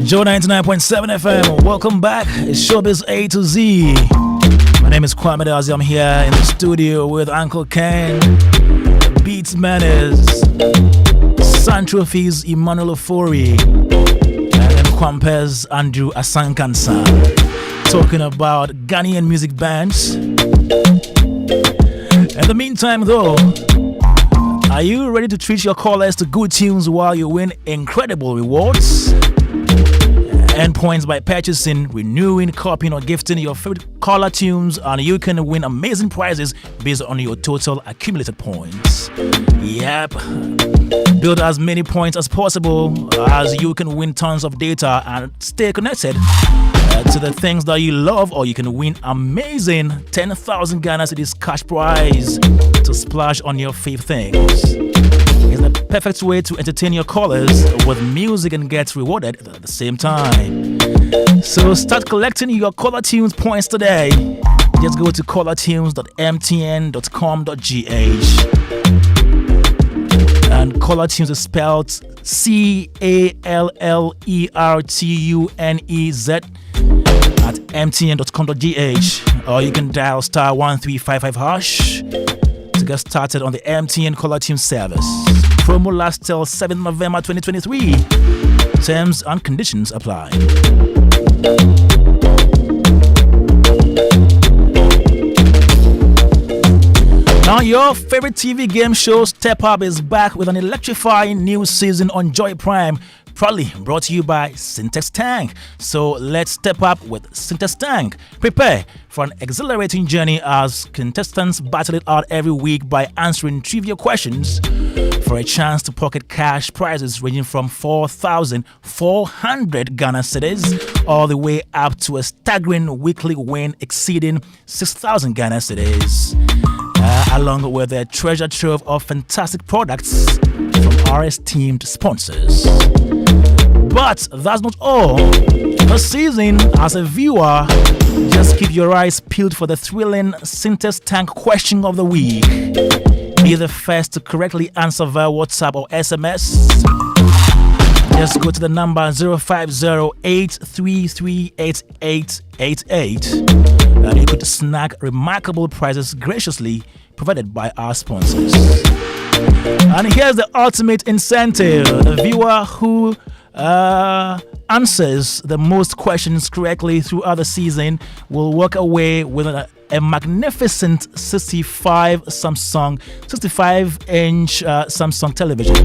Joe 99.7 FM, welcome back. It's Showbiz A to Z. My name is Kwame Dadzie. I'm here in the studio with Uncle Ken. The Beats Man is Santrophy's Emmanuel Ofori. And then Kwampes Andrew Asankansa. Talking about Ghanaian music bands. In the meantime though, are you ready to treat your callers to good tunes while you win incredible rewards? Earn points by purchasing, renewing, copying, or gifting your favorite caller tunes, and you can win amazing prizes based on your total accumulated points. Yep. Build as many points as possible as you can win tons of data and stay connected. to the things that you love, or you can win amazing 10,000 Ghana Cedis cash prize to splash on your fave things. It's the perfect way to entertain your callers with music and get rewarded at the same time. So start collecting your Caller Tunes points today. Just go to callertunes.mtn.com.gh. And Caller Tunes is spelled CALLERTUNEZ at mtn.com.gh, or you can dial *1355# to get started on the MTN Caller Tunes service. Promo lasts till 7th November 2023. Terms and conditions apply. Now, your favorite TV game show Step Up is back with an electrifying new season on Joy Prime, proudly brought to you by Syntex Tank. So let's step up with Syntex Tank. Prepare for an exhilarating journey as contestants battle it out every week by answering trivia questions for a chance to pocket cash prizes ranging from 4,400 Ghana cedis all the way up to a staggering weekly win exceeding 6,000 Ghana cedis. Along with a treasure trove of fantastic products from our esteemed sponsors. But that's not all. This season, as a viewer, just keep your eyes peeled for the thrilling Syntex Tank question of the week. Be the first to correctly answer via WhatsApp or SMS. Just go to the number 050-833-8888 and you could snag remarkable prizes graciously provided by our sponsors. And here's the ultimate incentive. The viewer who answers the most questions correctly throughout the season will walk away with a magnificent 65-inch Samsung television.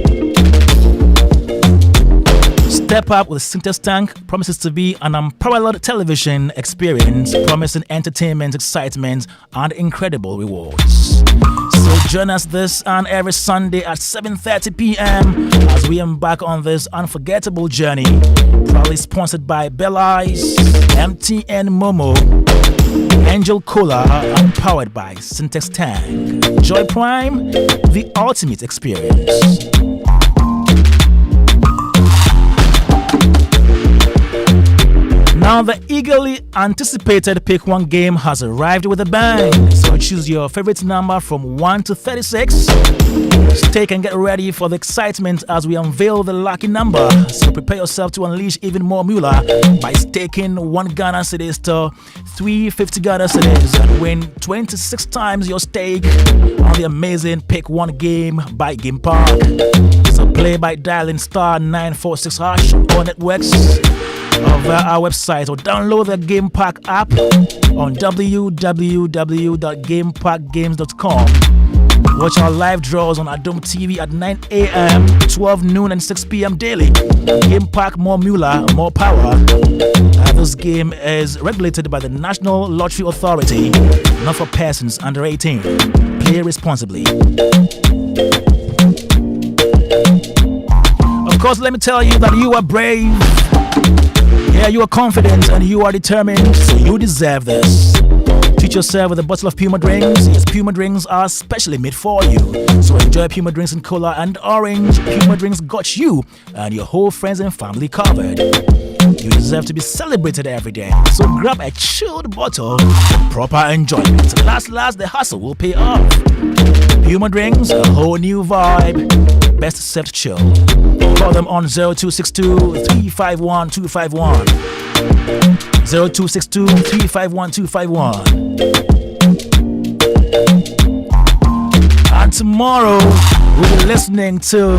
Step Up with Syntex Tank promises to be an unparalleled television experience, promising entertainment, excitement, and incredible rewards. So join us this and every Sunday at 7:30 p.m. as we embark on this unforgettable journey. Proudly sponsored by Bellies, MTN Momo, Angel Cola, and powered by Syntex Tank. Joy Prime, the ultimate experience. Now the eagerly anticipated Pick One game has arrived with a bang. So choose your favorite number from 1 to 36. Stay and get ready for the excitement as we unveil the lucky number. So prepare yourself to unleash even more moolah by staking 1 Ghana cedis to 350 Ghana cedis and win 26 times your stake on the amazing Pick One game by Game Park. So play by dialing *946# on all networks of our website, or download the Game Park app on www.gameparkgames.com. Watch our live draws on Adom TV at 9 a.m., 12 noon, and 6 p.m. daily. Game Park, more moolah, more power. This game is regulated by the National Lottery Authority, not for persons under 18. Play responsibly. Of course, let me tell you that you are brave. Yeah, you are confident and you are determined, so you deserve this. Treat yourself with a bottle of Puma drinks. Yes, Puma drinks are specially made for you. So enjoy Puma drinks in cola and orange. Puma drinks got you and your whole friends and family covered. You deserve to be celebrated every day. So grab a chilled bottle for proper enjoyment. Last, the hustle will pay off. Puma drinks, a whole new vibe. Best served chill. Call them on 0262-351-251. 0262-351-251. And tomorrow we'll be listening to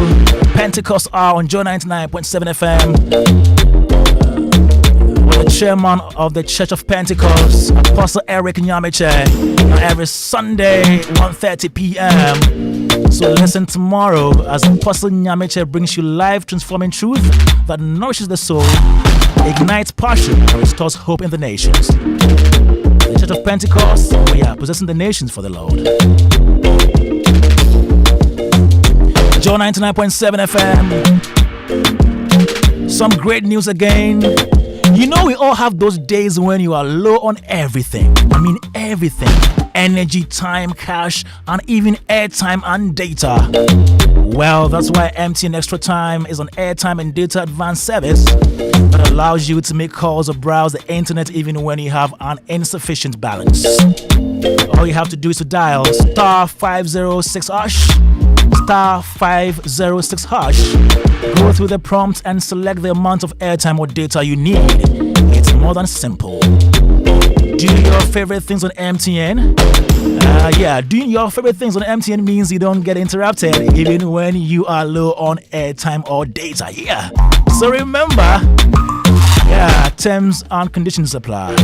Pentecost Hour on Joy 99.7 FM. With the chairman of the Church of Pentecost, Apostle Eric Nyameche, every Sunday 1:30 p.m. So listen tomorrow as Apostle Nyameche brings you live transforming truth that nourishes the soul, ignites passion, and restores hope in the nations. The Church of Pentecost, we are possessing the nations for the Lord. Joy 99.7 FM. Some great news again. You know, we all have those days when you are low on everything. I mean, everything. Energy, time, cash, and even airtime and data. Well, that's why MTN Extra Time is an airtime and data advanced service that allows you to make calls or browse the internet even when you have an insufficient balance. All you have to do is to dial star 506 hash, star 506 hash, go through the prompt and select the amount of airtime or data you need. It's more than simple. Do your favorite things on MTN? Doing your favorite things on MTN means you don't get interrupted even when you are low on airtime or data. Yeah. So remember, terms and conditions apply.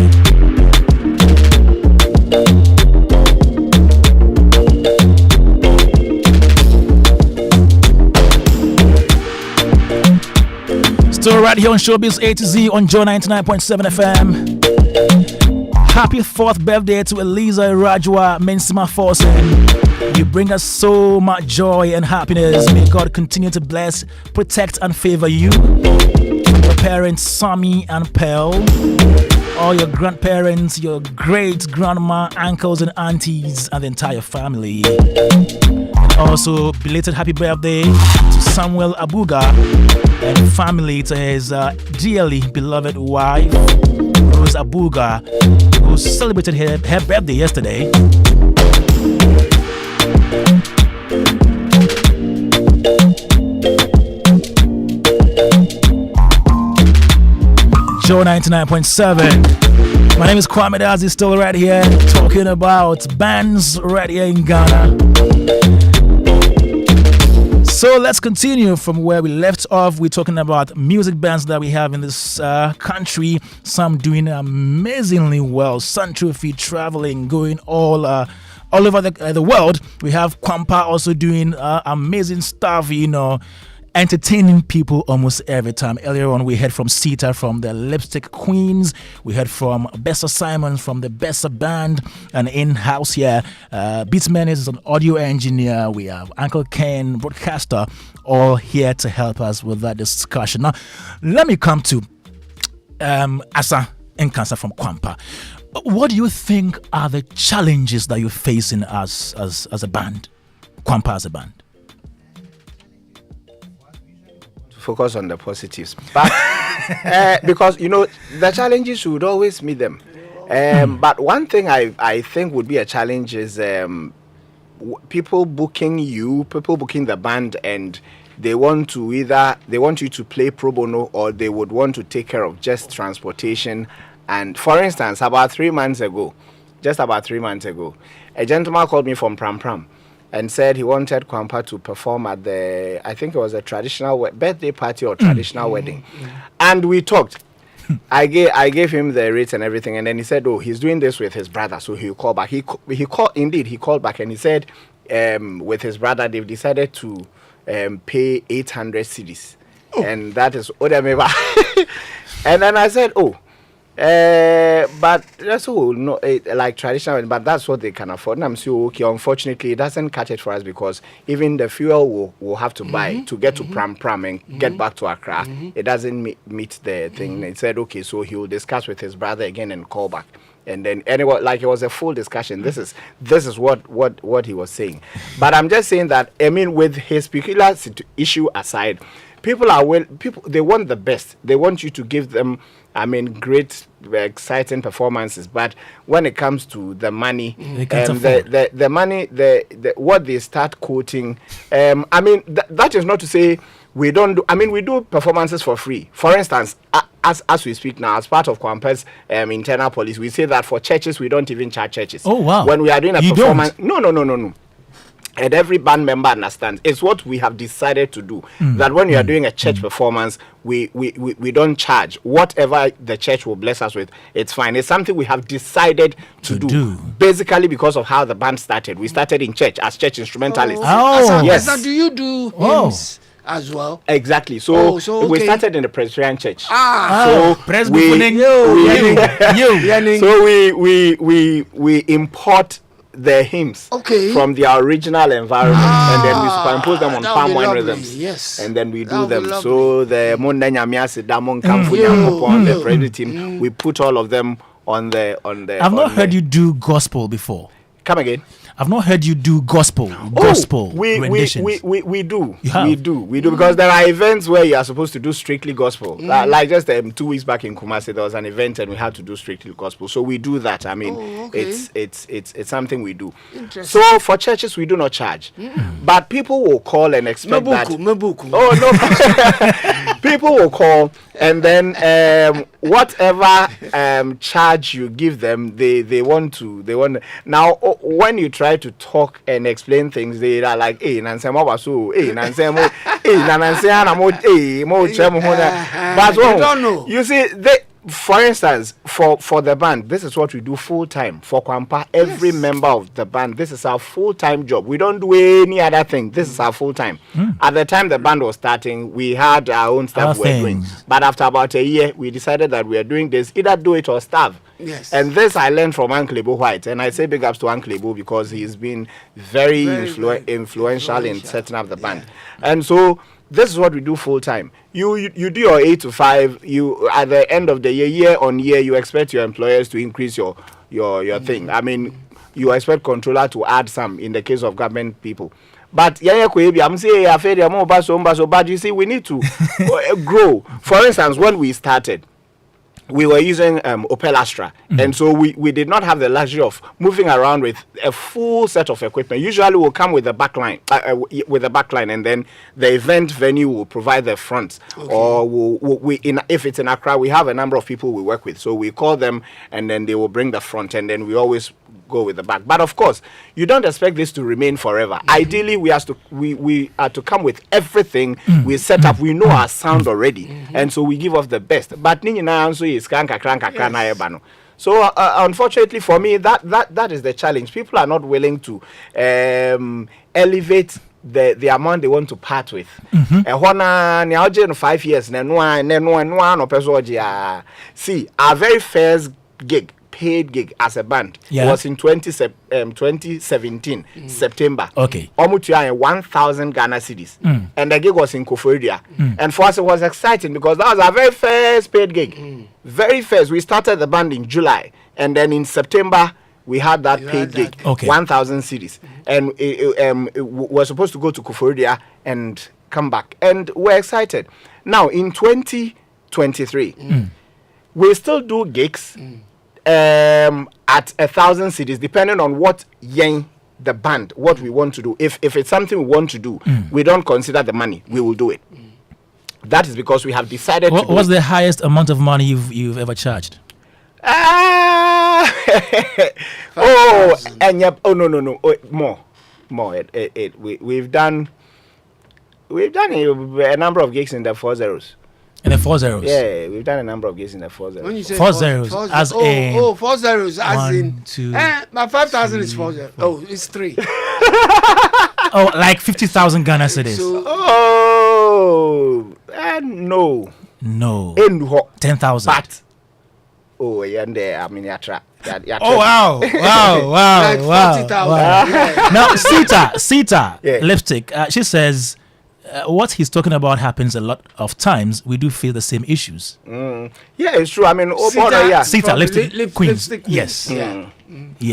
Still right here on Showbiz A to Z on Joy 99.7 FM. Happy 4th birthday to Eliza Rajwa Mensima Forsen. You bring us so much joy and happiness. May God continue to bless, protect, and favor you. Your parents, Sammy and Pearl. All your grandparents, your great grandma, uncles, and aunties, and the entire family. And also, belated happy birthday to Samuel Abuga and family, to his dearly beloved wife, Rose Abuga, who celebrated her birthday yesterday. Joe 99.7. My name is Kwame Dadzie, still right here talking about bands right here in Ghana. So let's continue from where we left off. We're talking about music bands that we have in this country. Some doing amazingly well. Sun Trophy traveling, going all over the world. We have Kwampa also doing amazing stuff, you know, entertaining people almost every time. Earlier on, we heard from Sita from the Lipstick Queens. We heard from Bessa Simons from the Bessa Band. And in-house here, Beatsman is an audio engineer. We have Uncle Ken, broadcaster, all here to help us with that discussion. Now, let me come to Asa Nkansa from Kwampa. What do you think are the challenges that you're facing as a band, Kwampa as a band? Focus on the positives, but because you know the challenges you would always meet them. But one thing I think would be a challenge is people booking the band, and they want you to play pro bono, or they would want to take care of just transportation. And for instance, about 3 months ago, a gentleman called me from Pram Pram and said he wanted Kwampa to perform at I think it was a traditional birthday party or traditional wedding. And we talked. I gave him the rates and everything, and then he said, oh, he's doing this with his brother, so he'll call back. He called back, and he said with his brother, they've decided to pay 800 cedis. And that is Odemeba. And then I said, but that's all, no, like traditional, but that's what they can afford. And I'm so okay. Unfortunately, it doesn't cut it for us, because even the fuel we'll have to buy to get to Pram Pram and get back to Accra. It doesn't meet the thing. He said, okay, so he will discuss with his brother again and call back. And then anyway, like it was a full discussion. This is what he was saying. But I'm just saying that, I mean, with his peculiar issue aside, people they want the best. They want you to give them, I mean, great, exciting performances. But when it comes to the money, the money, what they start quoting, I mean, that is not to say we don't do. I mean, we do performances for free. For instance, as we speak now, as part of Kwampa's internal policy, we say that for churches we don't even charge churches. Oh wow! When we are doing a performance, no. And every band member understands. It's what we have decided to do. That when you are doing a church performance, we don't charge. Whatever the church will bless us with, it's fine. It's something we have decided to do. Basically because of how the band started. We started in church as church instrumentalists. Yes. Do you do hymns as well? Exactly. So, we started in the Presbyterian church. So we import their hymns from their original environment, and then we superimpose them on palm wine rhythms. Yes. And then we do them. So the Monda Nyamiasi Damon Kamfu on the praise team, we put all of them on the. I've not heard you do gospel before. Come again. I've not heard you do gospel renditions. We do because there are events where you are supposed to do strictly gospel. Like just 2 weeks back in Kumasi, there was an event and we had to do strictly gospel. So we do that. I mean, it's something we do. So for churches, we do not charge, but people will call and expect that. Oh no, people will call and then whatever charge you give them, they want. Now when you try to talk and explain things, they are like, hey, Nansemo Basu, hey, Nansemo, hey, Nanansiana, hey, Mo Chemo. But don't know. You see, for instance, for the band, this is what we do full time. For Kwampa, every member of the band, this is our full time job. We don't do any other thing. This is our full time. At the time the band was starting, we had our own stuff we were doing. But after about a year, we decided that we are doing this, either do it or starve. Yes. And this I learned from Uncle Ebo White, and I say big ups to Uncle Ebo because he's been very influential in setting up the band. And so this is what we do full time. You do your 8 to 5. You at the end of the year on year, you expect your employers to increase your thing. I mean, you expect controller to add some in the case of government people. But I'm saying but you see, we need to grow. For instance, when we started, we were using Opel Astra, and so we did not have the luxury of moving around with a full set of equipment. Usually, we'll come with the backline, and then the event venue will provide the front. Or if it's in Accra, we have a number of people we work with, so we call them, and then they will bring the front, and then we always go with the back. But of course, you don't expect this to remain forever. Ideally, we are to come with everything we set up. We know our sound already, and so we give off the best. But so unfortunately for me, that is the challenge. People are not willing to elevate the amount they want to part with. 5 years. See, our very first paid gig as a band was in 2017 September. Almost 1,000 Ghana cedis, and the gig was in Koforidua. And for us it was exciting because that was our very first paid gig. Very first. We started the band in July, and then in September we had that paid gig, 1,000 cedis, and we were supposed to go to Koforidua and come back, and we're excited. Now in 2023, we still do gigs at 1,000 cities, depending on what the band, what we want to do. If it's something we want to do, we don't consider the money. We will do it. That is because we have decided. What's the highest amount of money you've ever charged? More. We've done a number of gigs in the 4 zeros. In the 4 zeros? Yeah, we've done a number of gigs in the 4 zeros. When you say 4 zeros, as in 4 zeros, as 1, in 2. But 5,000 is 4 zeros. Oh, it's 3. Oh, like 50,000 Ghana cedis. No. 10,000. But I mean, oh wow! Wow! 40,000. Now, Sita, Lipstick. She says. What he's talking about happens a lot of times. We do feel the same issues. Yeah, it's true. I mean, Sita, lipstick queens. Yes. Yeah.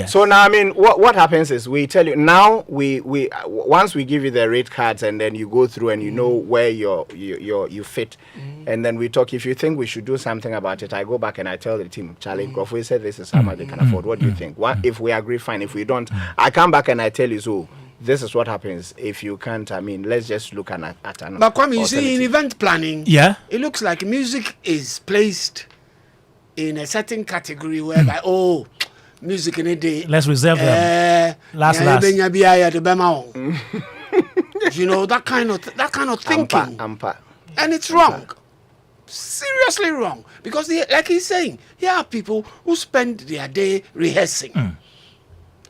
So now, I mean, what happens is we tell you now. We once we give you the rate cards, and then you go through and you know where you fit, and then we talk. If you think we should do something about it, I go back and I tell the team, Charlie, we said this is how much they can afford. What do you think? If we agree, fine. If we don't, I come back and I tell you so. This is what happens if you can't. I mean, let's just look at an. But Kwame, you see, in event planning, it looks like music is placed in a certain category whereby music in a day. Let's reserve them. Last. You know, that kind of thinking, and it's wrong. Seriously wrong, because like he's saying, here are people who spend their day rehearsing.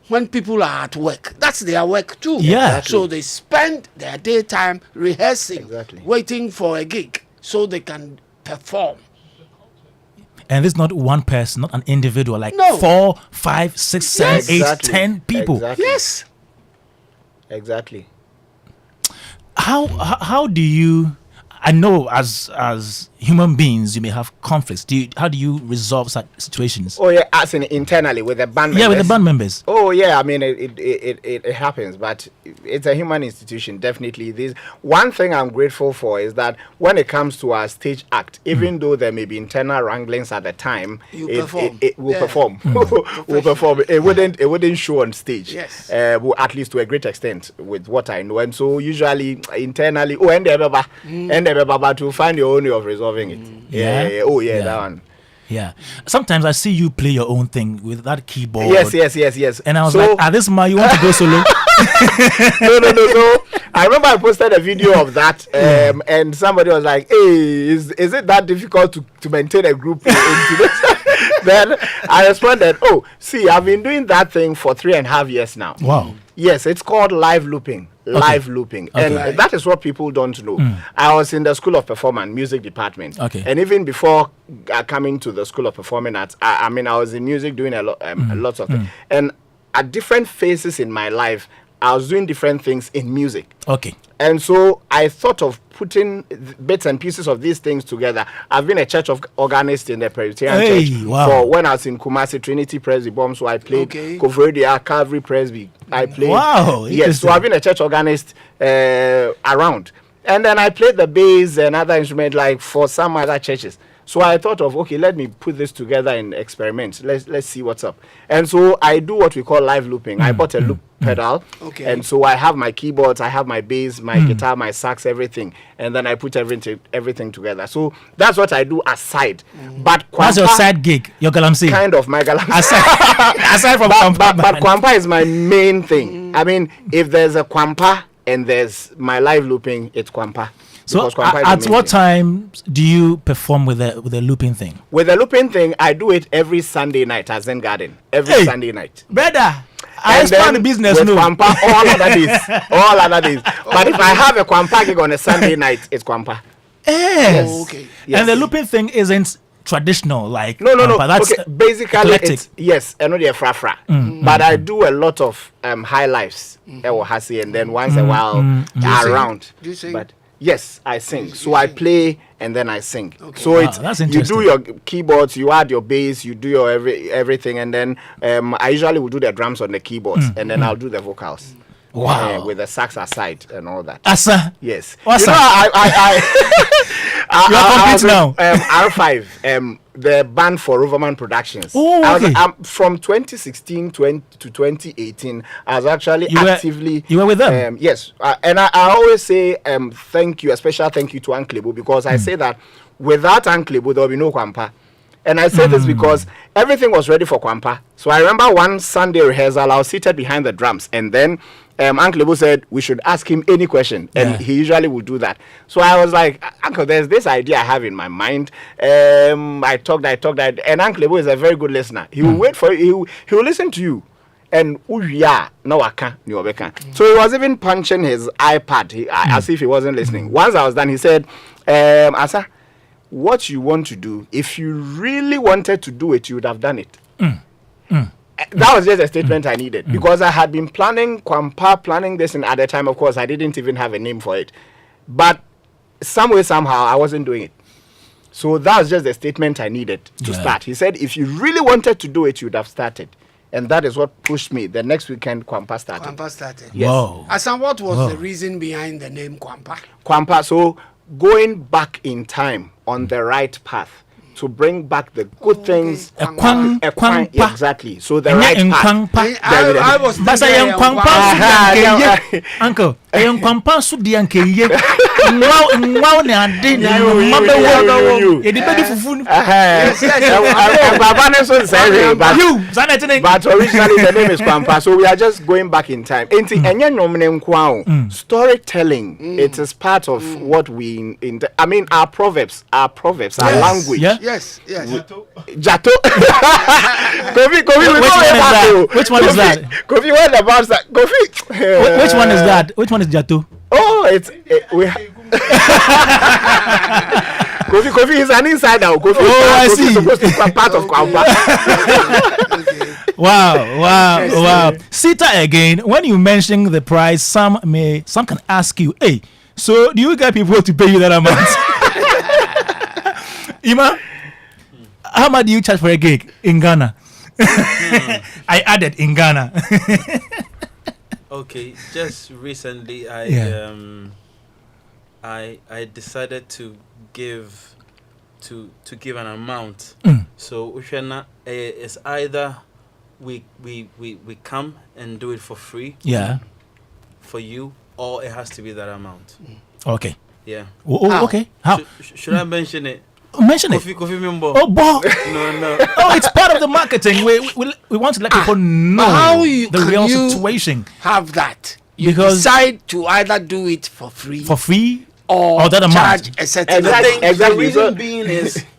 When people are at work, that's their work too. Yeah. So they spend their daytime rehearsing, waiting for a gig so they can perform. And this is not one person, not an individual, like No. 4, 5, 6, 7, 8, 10 people. Exactly. Yes. Exactly. How do you? I know as human beings you may have conflicts. How do you resolve such situations? Oh yeah, as in internally with the band members. Yeah, with the band members. Oh yeah, I mean it happens, but it's a human institution. Definitely, this one thing I'm grateful for is that when it comes to our stage act, even though there may be internal wranglings at the time, it will perform. Will perform. It wouldn't show on stage. Yes. Well, at least to a great extent with what I know, and so usually internally, to find your own way of resolving it. Yeah. Oh yeah, that one. Yeah. Sometimes I see you play your own thing with that keyboard. Yes. And I was like, this man, you want to go solo? No. So I remember I posted a video of that, and somebody was like, "Hey, is it that difficult to maintain a group into this?" Then I responded, "Oh, see, I've been doing that thing for 3.5 years now." Wow. Yes, it's called live looping. Live looping. Okay. And that is what people don't know. I was in the School of Performance Music department. Okay. And even before coming to the School of Performing Arts, I was in music doing a lot of things. And at different phases in my life, I was doing different things in music. Okay. And so I thought of putting bits and pieces of these things together. I've been a church organist in the Presbyterian church for when I was in Kumasi Trinity Presby Bomb. So I played Kovredia, Calvary Presby. I played. Wow. Yes. So I've been a church organist around, and then I played the bass and other instruments like for some other churches. So I thought of, okay, let me put this together and experiment. Let's see what's up. And so I do what we call live looping. I bought a loop pedal. Okay. And so I have my keyboards, I have my bass, my guitar, my sax, everything. And then I put everything together. So that's what I do aside. But Kwampa, what's your side gig? Your galamsey? Kind of my galamsey. Aside from Kwampa. But Kwampa is my main thing. I mean, if there's a Kwampa and there's my live looping, it's Kwampa. So at what time do you perform with the looping thing? With the looping thing, I do it every Sunday night at Zen Garden. Every Sunday night. Brother, I expand the business with Kwampa all other days. But if I have a Kwampa gig on a Sunday night, it's Kwampa. Yes. Oh, okay. Yes. And the looping thing isn't traditional like no. That's okay. Basically, eclectic. it's yes, I know they're fra. But I do a lot of high lives, and then once a while around. Do you sing? But yes, I sing. So I play and then I sing. Okay. So that's you do your keyboards, you add your bass, you do your everything, and then I usually will do the drums on the keyboards, and then I'll do the vocals. Wow. With the sax aside and all that. Asa. Yes. What's you know, you are complete now. R5, the band for Roverman Productions. Oh, okay. From 2016 to 2018, I was actually actively. You were with them? Yes. And I always say thank you, a special thank you to Anklebo, because I say that without Anklebo, there will be no Kwampa. And I say this because everything was ready for Kwampa. So I remember one Sunday rehearsal, I was seated behind the drums, and then Uncle Lebo said we should ask him any question, and he usually would do that. So I was like, Uncle, there's this idea I have in my mind. I talked, and Uncle Lebo is a very good listener. He will wait for you. He will listen to you. And so he was even punching his iPad as if he wasn't listening. Once I was done, he said, Asa, what you want to do, if you really wanted to do it, you would have done it. That was just a statement I needed, because I had been planning Kwampa, planning this, and at the time, of course, I didn't even have a name for it. But some way, somehow, I wasn't doing it. So that was just the statement I needed to start. He said, if you really wanted to do it, you'd have started. And that is what pushed me. The next weekend, Kwampa started. Kwampa started. Yes. Whoa. Asan, what was the reason behind the name Kwampa? Kwampa, so going back in time on the right path to bring back the good things. Exactly. So the right path. I was thinking Uncle, but originally the name is Kwampa, so we are just going back in time. Storytelling, it is part of what we I mean, our proverbs, our language. Yes. Jato. Which one is that? Kofi, what about that? Kofi. Which one is that? Which one is Jato? Oh, we Kofi is an insider. Kofi I see. Is supposed to be part of Kwamba. Wow. Sita again. When you mention the price, some can ask you, hey, so do you get people to pay you that amount? Ima, how much do you charge for a gig in Ghana? I added in Ghana. Okay, just recently I decided to give an amount. So Ushena, it's either we come and do it for free. Yeah. For you, or it has to be that amount. Okay. Yeah. Okay. How? Should I mention it? Mention it. Kofi Mimbo. Oh, boy. No. Oh, it's part of the marketing. We want to let people know how the real situation. Have that. You Because decide to either do it for free. Or that amount. Charge a certain Exactly. amount.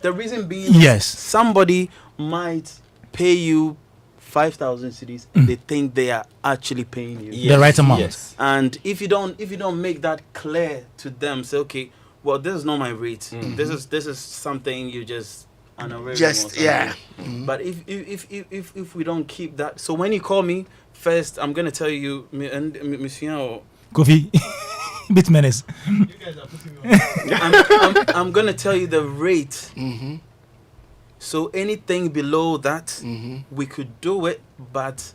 The reason being yes, somebody might pay you 5,000 cedis. They think they are actually paying you the right amount. Yes. And if you don't make that clear to them, say, okay, well, this is not my rate. This is something you just But if we don't keep that, so when you call me first, I'm gonna tell you, Monsieur Kofi, bit menace. You guys are putting me on. I'm gonna tell you the rate. So anything below that, we could do it, but.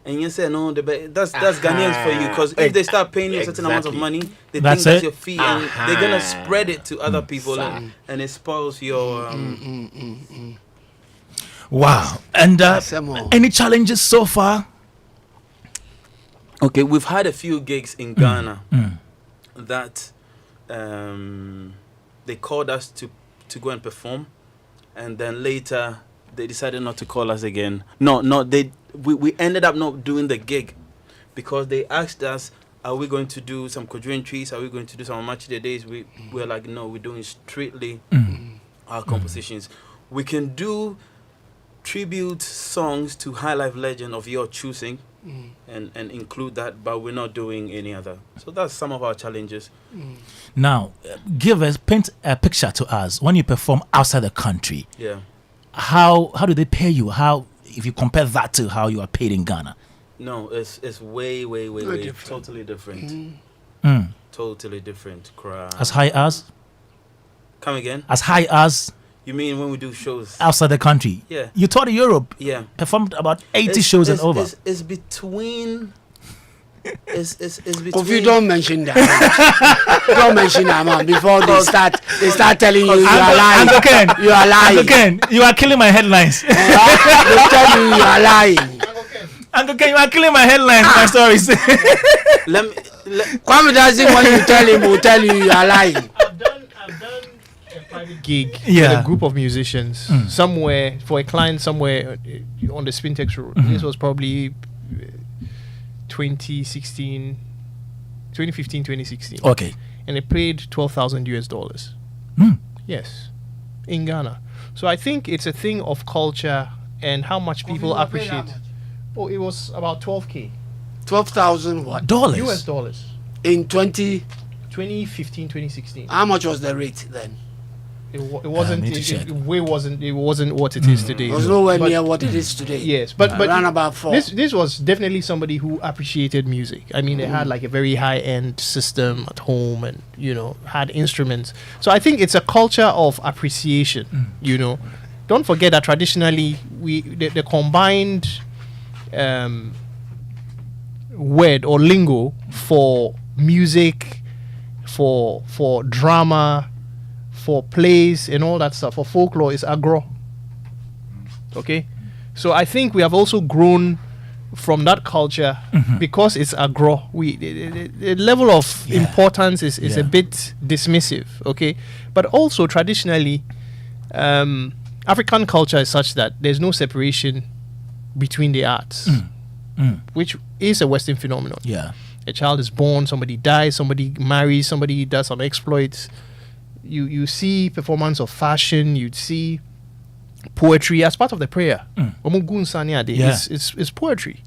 And you say no, that's Ghanaians for you, because if they start paying you a certain amount of money, they think that's your fee, and they're gonna spread it to other people, and it spoils your. Wow! And any challenges so far? Okay, we've had a few gigs in Ghana that they called us to go and perform, and then later they decided not to call us again. We ended up not doing the gig because they asked us, are we going to do some Korean trees? Are we going to do some Match the Days? We're like, no, we're doing strictly our compositions. We can do tribute songs to high life legend of your choosing and include that, but we're not doing any other. So that's some of our challenges. Now, paint a picture to us when you perform outside the country. Yeah. How do they pay you? How, if you compare that to how you are paid in Ghana? No, it's way different. Totally different. Totally different. As high as? Come again? As high as? You mean when we do shows outside the country? Yeah. You toured Europe. Yeah. Performed about 80 shows and over. It's between. It's between. Kofi, don't mention that. Don't mention that, man. Before they start telling you are lying. You are lying. Uncle Ken, you are killing my headlines. They tell you are lying. Uncle Ken, you are killing my headlines, my stories. Kwame Dadzie, when you tell him, will tell you are lying. I've done a private gig with a group of musicians somewhere for a client somewhere on the Spintex Road. This was probably 2015, 2016. Okay. And they paid $12,000 Yes, in Ghana. So I think it's a thing of culture and how much people appreciate. Oh, it was about 12K. 12,000 what? US dollars. In 2015, 2016. How much was the rate then? It wasn't. It wasn't what it is today. It was nowhere near what it is today. Yes, but around about 4. This was definitely somebody who appreciated music. I mean, they had like a very high end system at home, and had instruments. So I think it's a culture of appreciation. Don't forget that traditionally the combined word or lingo for music, for drama, for plays and all that stuff, for folklore is agro. Okay, so I think we have also grown from that culture because it's agro. The level of importance is a bit dismissive. Okay, but also traditionally, African culture is such that there's no separation between the arts, which is a Western phenomenon. Yeah, a child is born, somebody dies, somebody marries, somebody does some exploits. You see performance of fashion, you'd see poetry as part of the prayer. It's poetry,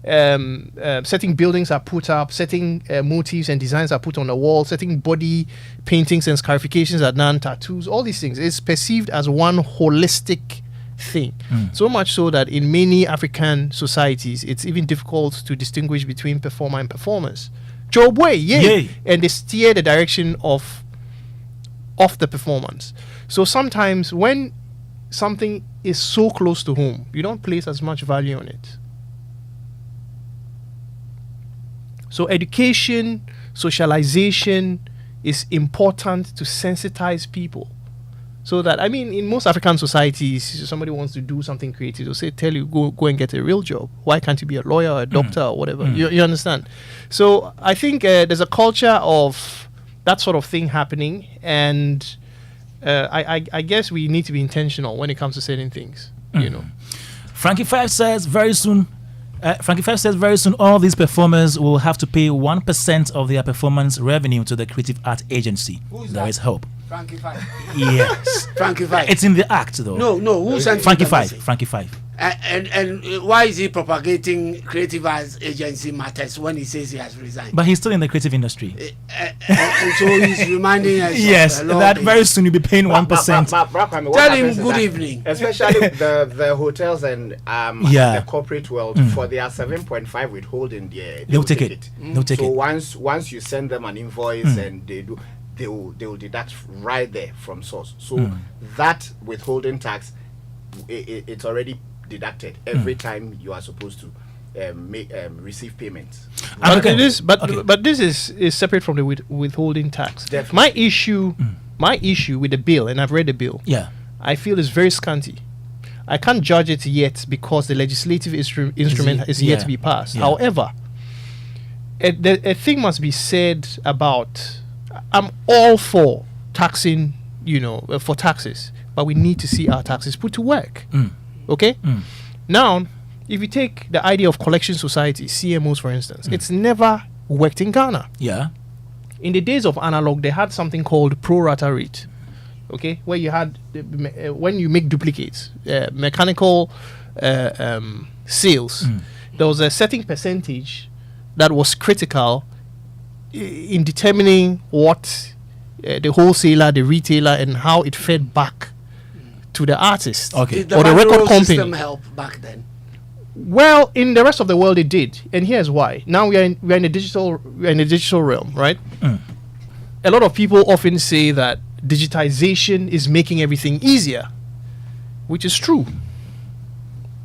certain buildings are put up, certain motifs and designs are put on the wall, certain body paintings and scarifications are done, tattoos, all these things. It's perceived as one holistic thing. So much so that in many African societies, it's even difficult to distinguish between performer and performers. Chobwe, yay! And they steer the direction of the performance. So sometimes when something is so close to home, you don't place as much value on it. So education, socialization is important to sensitize people. So that, I mean, in most African societies, if somebody wants to do something creative, they'll tell you, go and get a real job. Why can't you be a lawyer or a doctor or whatever? You understand? So I think there's a culture of that sort of thing happening, and I guess we need to be intentional when it comes to certain things, you know. Frankie Five says very soon, all these performers will have to pay 1% of their performance revenue to the Creative Art Agency. There is hope. Frankie Five. Yes. Frankie Five. It's in the act, though. No. Who sent Frankie Five? Frankie Five. And why is he propagating Creative Arts Agency matters when he says he has resigned? But he's still in the creative industry. And so he's reminding us. Yes, that very soon you'll be paying 1%. Tell him good evening. Especially the hotels and the corporate world, for their 7.5 withholding, they'll take it. They'll take it. So once you send them an invoice and they will deduct right there from source. So that withholding tax, it's already deducted every time you are supposed to receive payments. But this is separate from the withholding tax. Definitely. My issue with the bill, and I've read the bill, I feel is very scanty. I can't judge it yet because the legislative instrument is yet to be passed. However, a thing must be said about, I'm all for taxing, for taxes, but we need to see our taxes put to work. Okay? Now, if you take the idea of collection societies, CMOs for instance, it's never worked in Ghana. Yeah. In the days of analog, they had something called pro rata rate. Okay? Where you had, when you make duplicates, mechanical sales, there was a certain percentage that was critical in determining what the wholesaler, the retailer, and how it fed back to the artist or the record company. System help back then? Well, in the rest of the world, it did, and here's why. Now we are in the digital realm, right? A lot of people often say that digitization is making everything easier, which is true,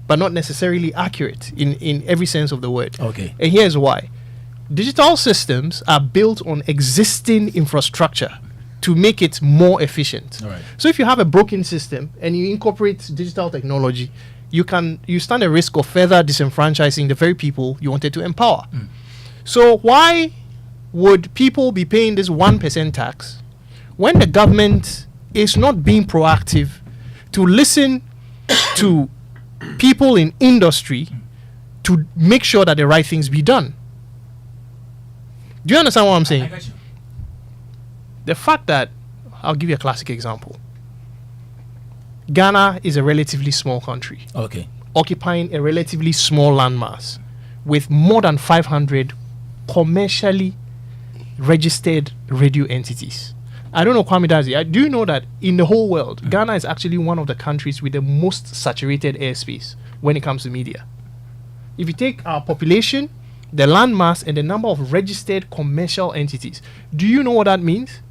but not necessarily accurate in every sense of the word. Okay. And here's why. Digital systems are built on existing infrastructure to make it more efficient. All right. So if you have a broken system and you incorporate digital technology, you stand a risk of further disenfranchising the very people you wanted to empower. So why would people be paying this 1% tax when the government is not being proactive to listen to people in industry to make sure that the right things be done? Do you understand what I'm saying? I got you. The fact that, I'll give you a classic example. Ghana is a relatively small country. Okay. Occupying a relatively small landmass with more than 500 commercially registered radio entities. I don't know, Kwame Dadzie, do you know that in the whole world, Ghana is actually one of the countries with the most saturated airspace when it comes to media? If you take our population, the landmass, and the number of registered commercial entities, do you know what that means?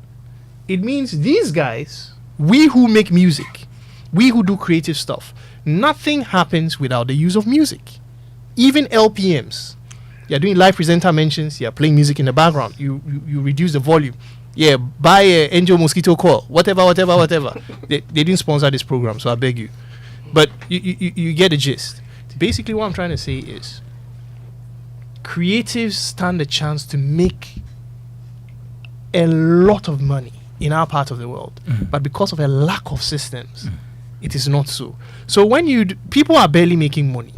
It means these guys, we who make music, we who do creative stuff, nothing happens without the use of music. Even LPMs. You're doing live presenter mentions, you're playing music in the background, you reduce the volume. Yeah, buy a Angel Mosquito Coil, whatever. They didn't sponsor this program, so I beg you. But you get the gist. Basically, what I'm trying to say is, creatives stand a chance to make a lot of money in our part of the world, but because of a lack of systems, it is not so. So when people are barely making money,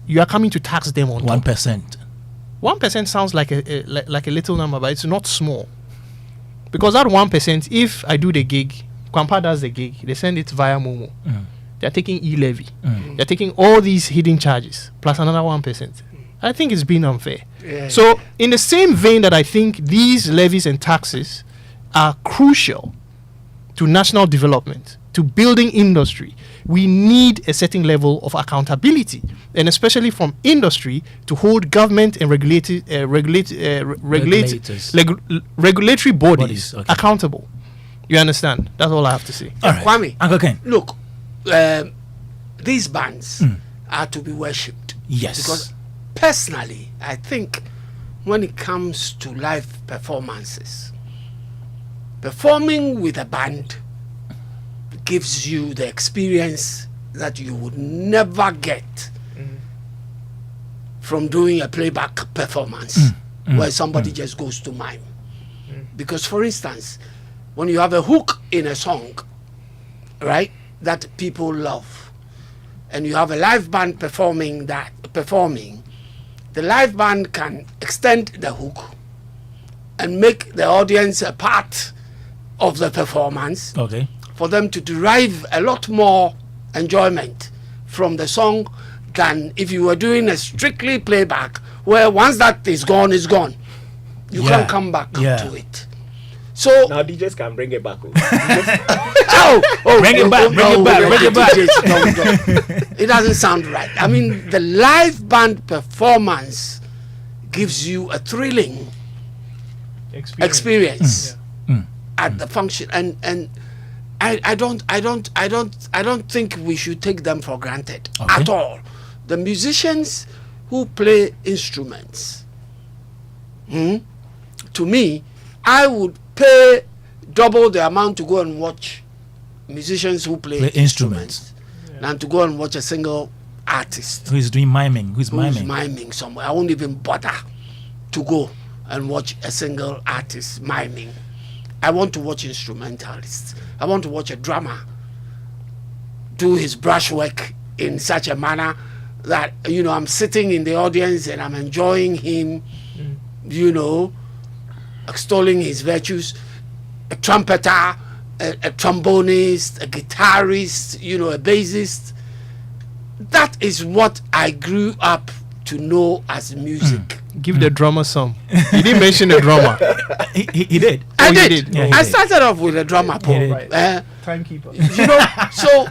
you are coming to tax them on 1%. 1% sounds like a little number, but it's not small. Because that 1%, if I do the gig, Kwampa does the gig, they send it via Momo. They're taking e-levy. They're taking all these hidden charges plus another 1%. I think it's been unfair. Yeah. So, in the same vein that I think these levies and taxes are crucial to national development, to building industry, we need a certain level of accountability, and especially from industry to hold government and regulatory bodies Okay. accountable. You understand? That's all I have to say. All right. Kwame, Uncle Ken. look, these bands are to be worshipped. Yes. Because personally, I think when it comes to live performances, performing with a band gives you the experience that you would never get from doing a playback performance where somebody just goes to mime. Because, for instance, when you have a hook in a song, right, that people love, and you have a live band performing, the live band can extend the hook and make the audience a part of the performance. Okay. For them to derive a lot more enjoyment from the song than if you were doing a strictly playback, where once that is gone, it's gone. You can't come back to it. So now DJs can bring it back. Bring it back. It doesn't sound right. I mean, the live band performance gives you a thrilling experience at the function, and I don't think we should take them for granted at all. The musicians who play instruments, to me, I would pay double the amount to go and watch musicians who play instruments than to go and watch a single artist who is doing miming, who's miming somewhere. I won't even bother to go and watch a single artist miming. I want to watch instrumentalists. I want to watch a drummer do his brushwork in such a manner that, I'm sitting in the audience and I'm enjoying him, extolling his virtues. A trumpeter, a trombonist, a guitarist, a bassist. That is what I grew up to know as music. Give the drummer some. He didn't mention the drummer. He did. I did. Yeah, I started off with a drummer, Paul. Timekeeper. So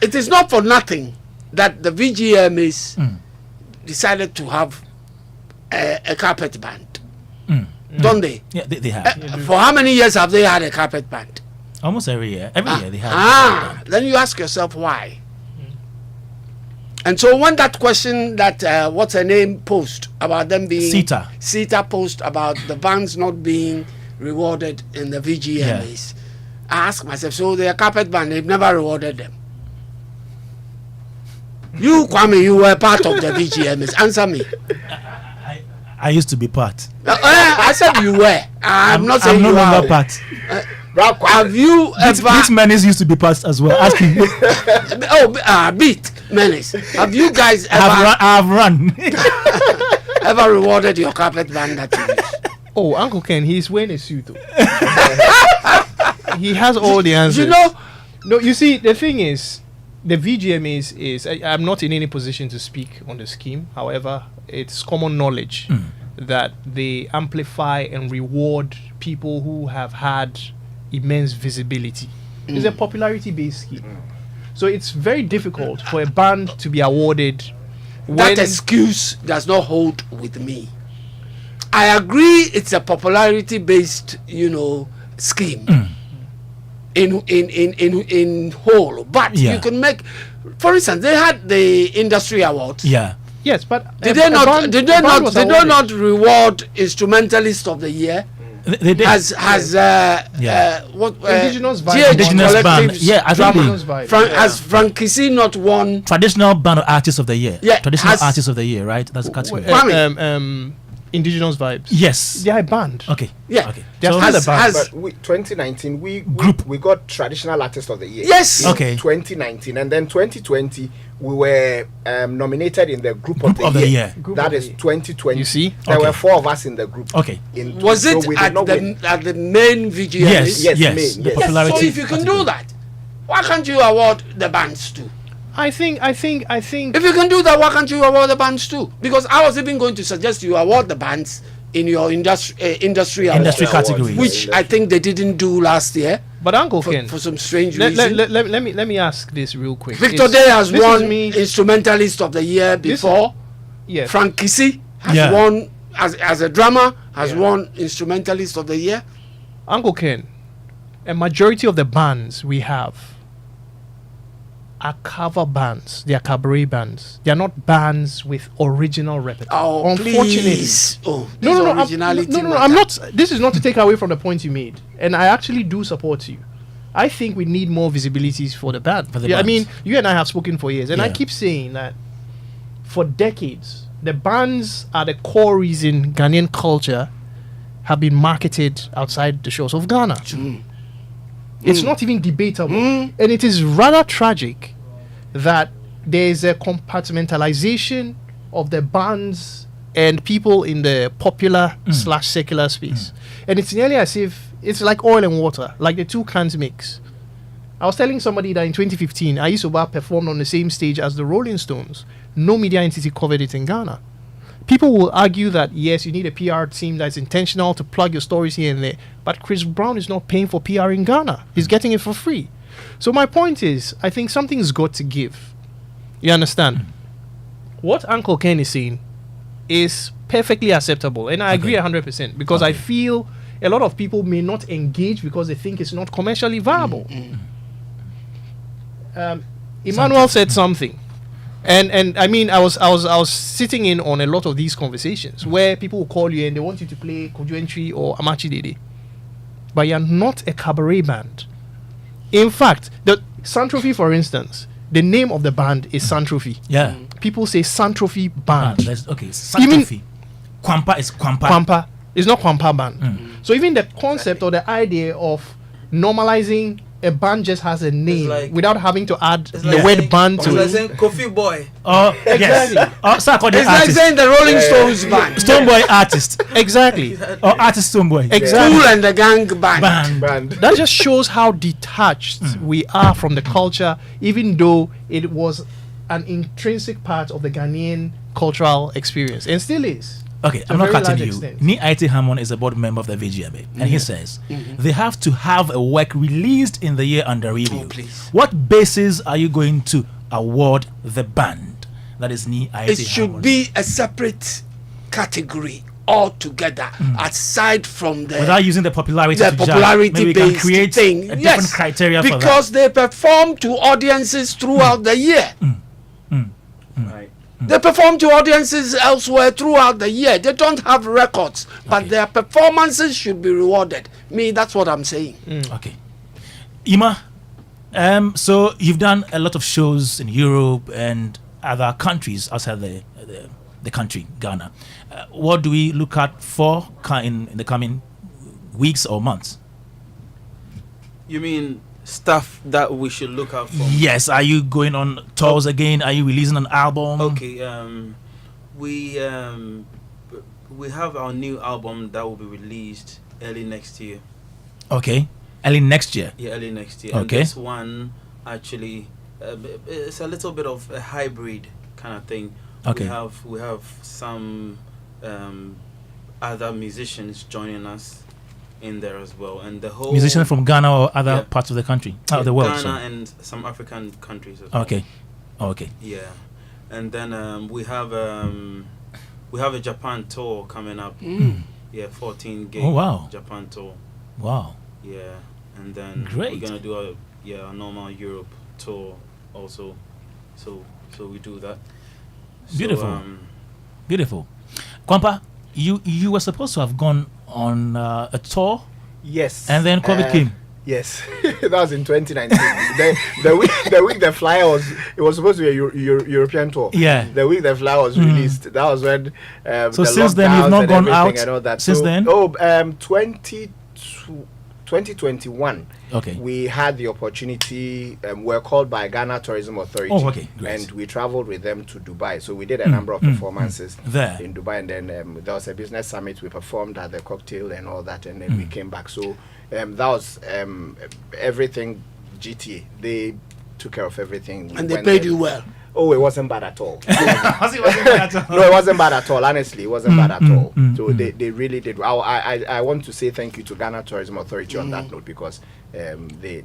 it is not for nothing that the VGMAs decided to have a carpet band. Don't they? Yeah, they have. For how many years have they had a carpet band? Almost every year. Every year they have. Then you ask yourself why. And so when that question that what's her name post about them being Sita post about the bands not being rewarded in the VGMAs, I ask myself, so they're a carpet band, they've never rewarded them. You, Kwame, you were part of the VGMAs. Answer me. I used to be part. I said you were. I'm not saying I'm no you longer are. part. Have you ever? Beat Menace used to be part as well. Ask him. Beat Menace. Have you guys ever? I've run. Ever rewarded your carpet band that you use? Oh, Uncle Ken, he's wearing a suit. He has all the answers. No, you see, the thing is, the VGMAs is I'm not in any position to speak on the scheme. However, it's common knowledge that they amplify and reward people who have had immense visibility. It's a popularity-based scheme. So it's very difficult for a band to be awarded. That excuse does not hold with me. I agree it's a popularity-based, scheme in whole. But you can make, for instance, they had the industry awards. Yeah. Yes, but did they not reward instrumentalist of the year? They did. Has what Indigenous Vibe. Indigenous band. Yeah, I think has Frankisi not won traditional band of artist of the year? Yeah, traditional artist of the year, right? That's the category. Indigenous Vibes. Yes, they are a band. Okay. Yeah. Okay. So but 2019 we got traditional artist of the year. Yes. Okay. 2019 and then 2020 we were nominated in the group of the year. That is 2020. You see, there were 4 of us in the group. Okay. Was it at the main VGMA? Yes. Main, The popularity. So if you can do that, why can't you award the bands too? I think. If you can do that, why can't you award the bands too? Because I was even going to suggest you award the bands in your industry category, which I think they didn't do last year. But Uncle Ken, for some strange reason. Let me ask this real quick. Victor Day has won Instrumentalist of the Year before. Yes. Frank Kissy has won as a drummer, has won Instrumentalist of the Year. Uncle Ken, a majority of the bands we have are cover bands. They are cabaret bands. They are not bands with original repertoire. Oh, unfortunately. please. Oh, no. I'm not. This is not to take away from the point you made, and I actually do support you. I think we need more visibilities for the band. I mean, you and I have spoken for years, and I keep saying that for decades, the bands are the core reason Ghanaian culture have been marketed outside the shores of Ghana. It's not even debatable. And it is rather tragic that there is a compartmentalization of the bands and people in the popular / secular space. And it's nearly as if it's like oil and water, like the two can't mix. I was telling somebody that in 2015, Aisha Oba performed on the same stage as the Rolling Stones. No media entity covered it in Ghana. People will argue that, yes, you need a PR team that's intentional to plug your stories here and there. But Chris Brown is not paying for PR in Ghana. He's getting it for free. So my point is, I think something's got to give. You understand? What Uncle Ken is saying is perfectly acceptable. And I agree 100% because I feel a lot of people may not engage because they think it's not commercially viable. Emmanuel said something. And I mean, I was sitting in on a lot of these conversations where people will call you and they want you to play Kojo Entry or Amachi Dede, but you're not a cabaret band. In fact, the Santrophy, for instance, the name of the band is Santrophy. Yeah. People say Santrophy band. Santrophy. Kwampa is Kwampa. Kwampa is not Kwampa band. So even the concept or the idea of normalizing a band just has a name without having to add the word band to it. It's like saying Kofi Boy. Exactly. It's like saying the Rolling Stones band. Stone Boy artist. Exactly. Or artist Stone Boy. Exactly. Cool and the Gang band. That just shows how detached we are from the culture, even though it was an intrinsic part of the Ghanaian cultural experience and still is. Okay, I'm not cutting you. Ni Aite Hammond is a board member of the VGMA, and he says they have to have a work released in the year under review. What basis are you going to award the band? That is Ni Aite Hammond. It should be a separate category altogether, aside from the without using the popularity maybe based create thing. A different criteria for that. Because they perform to audiences throughout the year. Right. They perform to audiences elsewhere throughout the year. They don't have records, but their performances should be rewarded. That's what I'm saying. Okay. Ima, so you've done a lot of shows in Europe and other countries outside the country, Ghana. What do we look at for in the coming weeks or months? You mean stuff that we should look out for? Yes. Are you going on tours again? Are you releasing an album? Okay. We have our new album that will be released early next year. Okay. Early next year? Yeah, early next year. Okay. And this one, actually, it's a little bit of a hybrid kind of thing. Okay. We have some other musicians joining us in there as well, and the whole musicians from Ghana or other parts of the country, of the world. Ghana and some African countries as well. Okay. Yeah, and then we have a Japan tour coming up. Yeah, 14 gig. Oh wow. Japan tour. Wow. Yeah, and then great. We're gonna do a normal Europe tour also. So we do that. Beautiful. Beautiful. Kwampa, you were supposed to have gone on a tour. Yes. And then COVID came. Yes, that was in 2019. the week the flyer was supposed to be a European tour. Yeah. The week the flyer was released, that was when. So since then you've not gone out. And all that. Since then. 2021. Okay. We had the opportunity. We're called by Ghana Tourism Authority. Oh, okay. Great. And we traveled with them to Dubai. So we did a number of performances there in Dubai, and then there was a business summit. We performed at the cocktail and all that, and then we came back. So that was everything GTA. They took care of everything. And they paid you well. Oh, it wasn't bad at all. No, it wasn't bad at all. Honestly, it wasn't bad at all. So they really did. I want to say thank you to Ghana Tourism Authority on that note, because they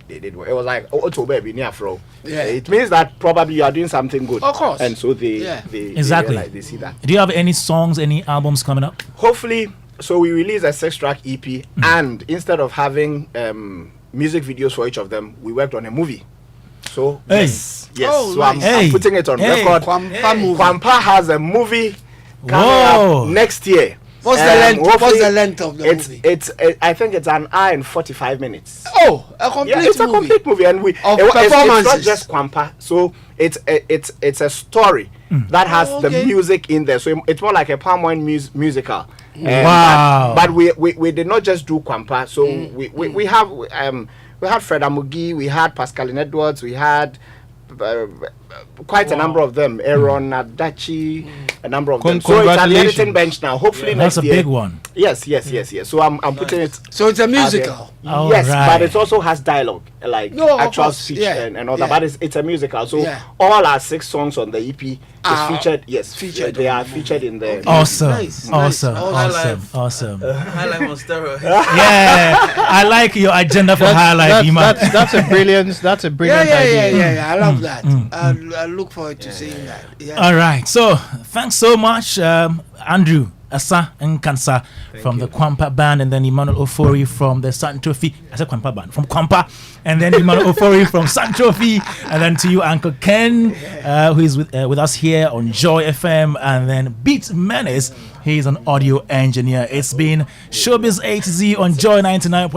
did well. It was like, oh, baby, near fro. Yeah. It means that probably you are doing something good. Of course. And so they exactly. They see that. Do you have any songs, any albums coming up? Hopefully. So we released a 6-track EP, and instead of having music videos for each of them, we worked on a movie. So yes. Oh, so nice. I'm putting it on record. Kwampa has a movie coming up next year. What's the length? What's the length of the movie? I think it's an hour and 45 minutes. Oh, a complete movie. It's a complete movie, and it's not just Kwampa. So it's a story that has the music in there. So it's more like a palm wine musical. Wow! But we did not just do Kwampa. So we had Fred Amugi, we had Pascaline Edwards, we had quite a number of them. Aaron Adachi, a number of them. So it's at the editing bench now. Hopefully next year. That's a big one. Yes. So I'm putting it. So it's a musical. Yes, but it also has dialogue, like actual speech and all that. But it's a musical. So all our 6 songs on the EP is featured. Yes, featured. They are featured in the. Awesome. Awesome. Highlight on steroids. Yeah, I like your agenda for highlight. That's a brilliant. That's a brilliant idea. Yeah. I love that. I look forward to seeing that. Yeah. All right. So thanks so much, Andrew Asa Nkansa from the Kwampa band, and then Emmanuel Ofori from the Santrofi. I said Kwampa band from Kwampa, and then Emmanuel Ofori from Santrofi, and then to you, Uncle Ken, who is with us here on Joy FM, and then Beat Menace. He's an audio engineer. It's been Showbiz A to Z on Joy 99.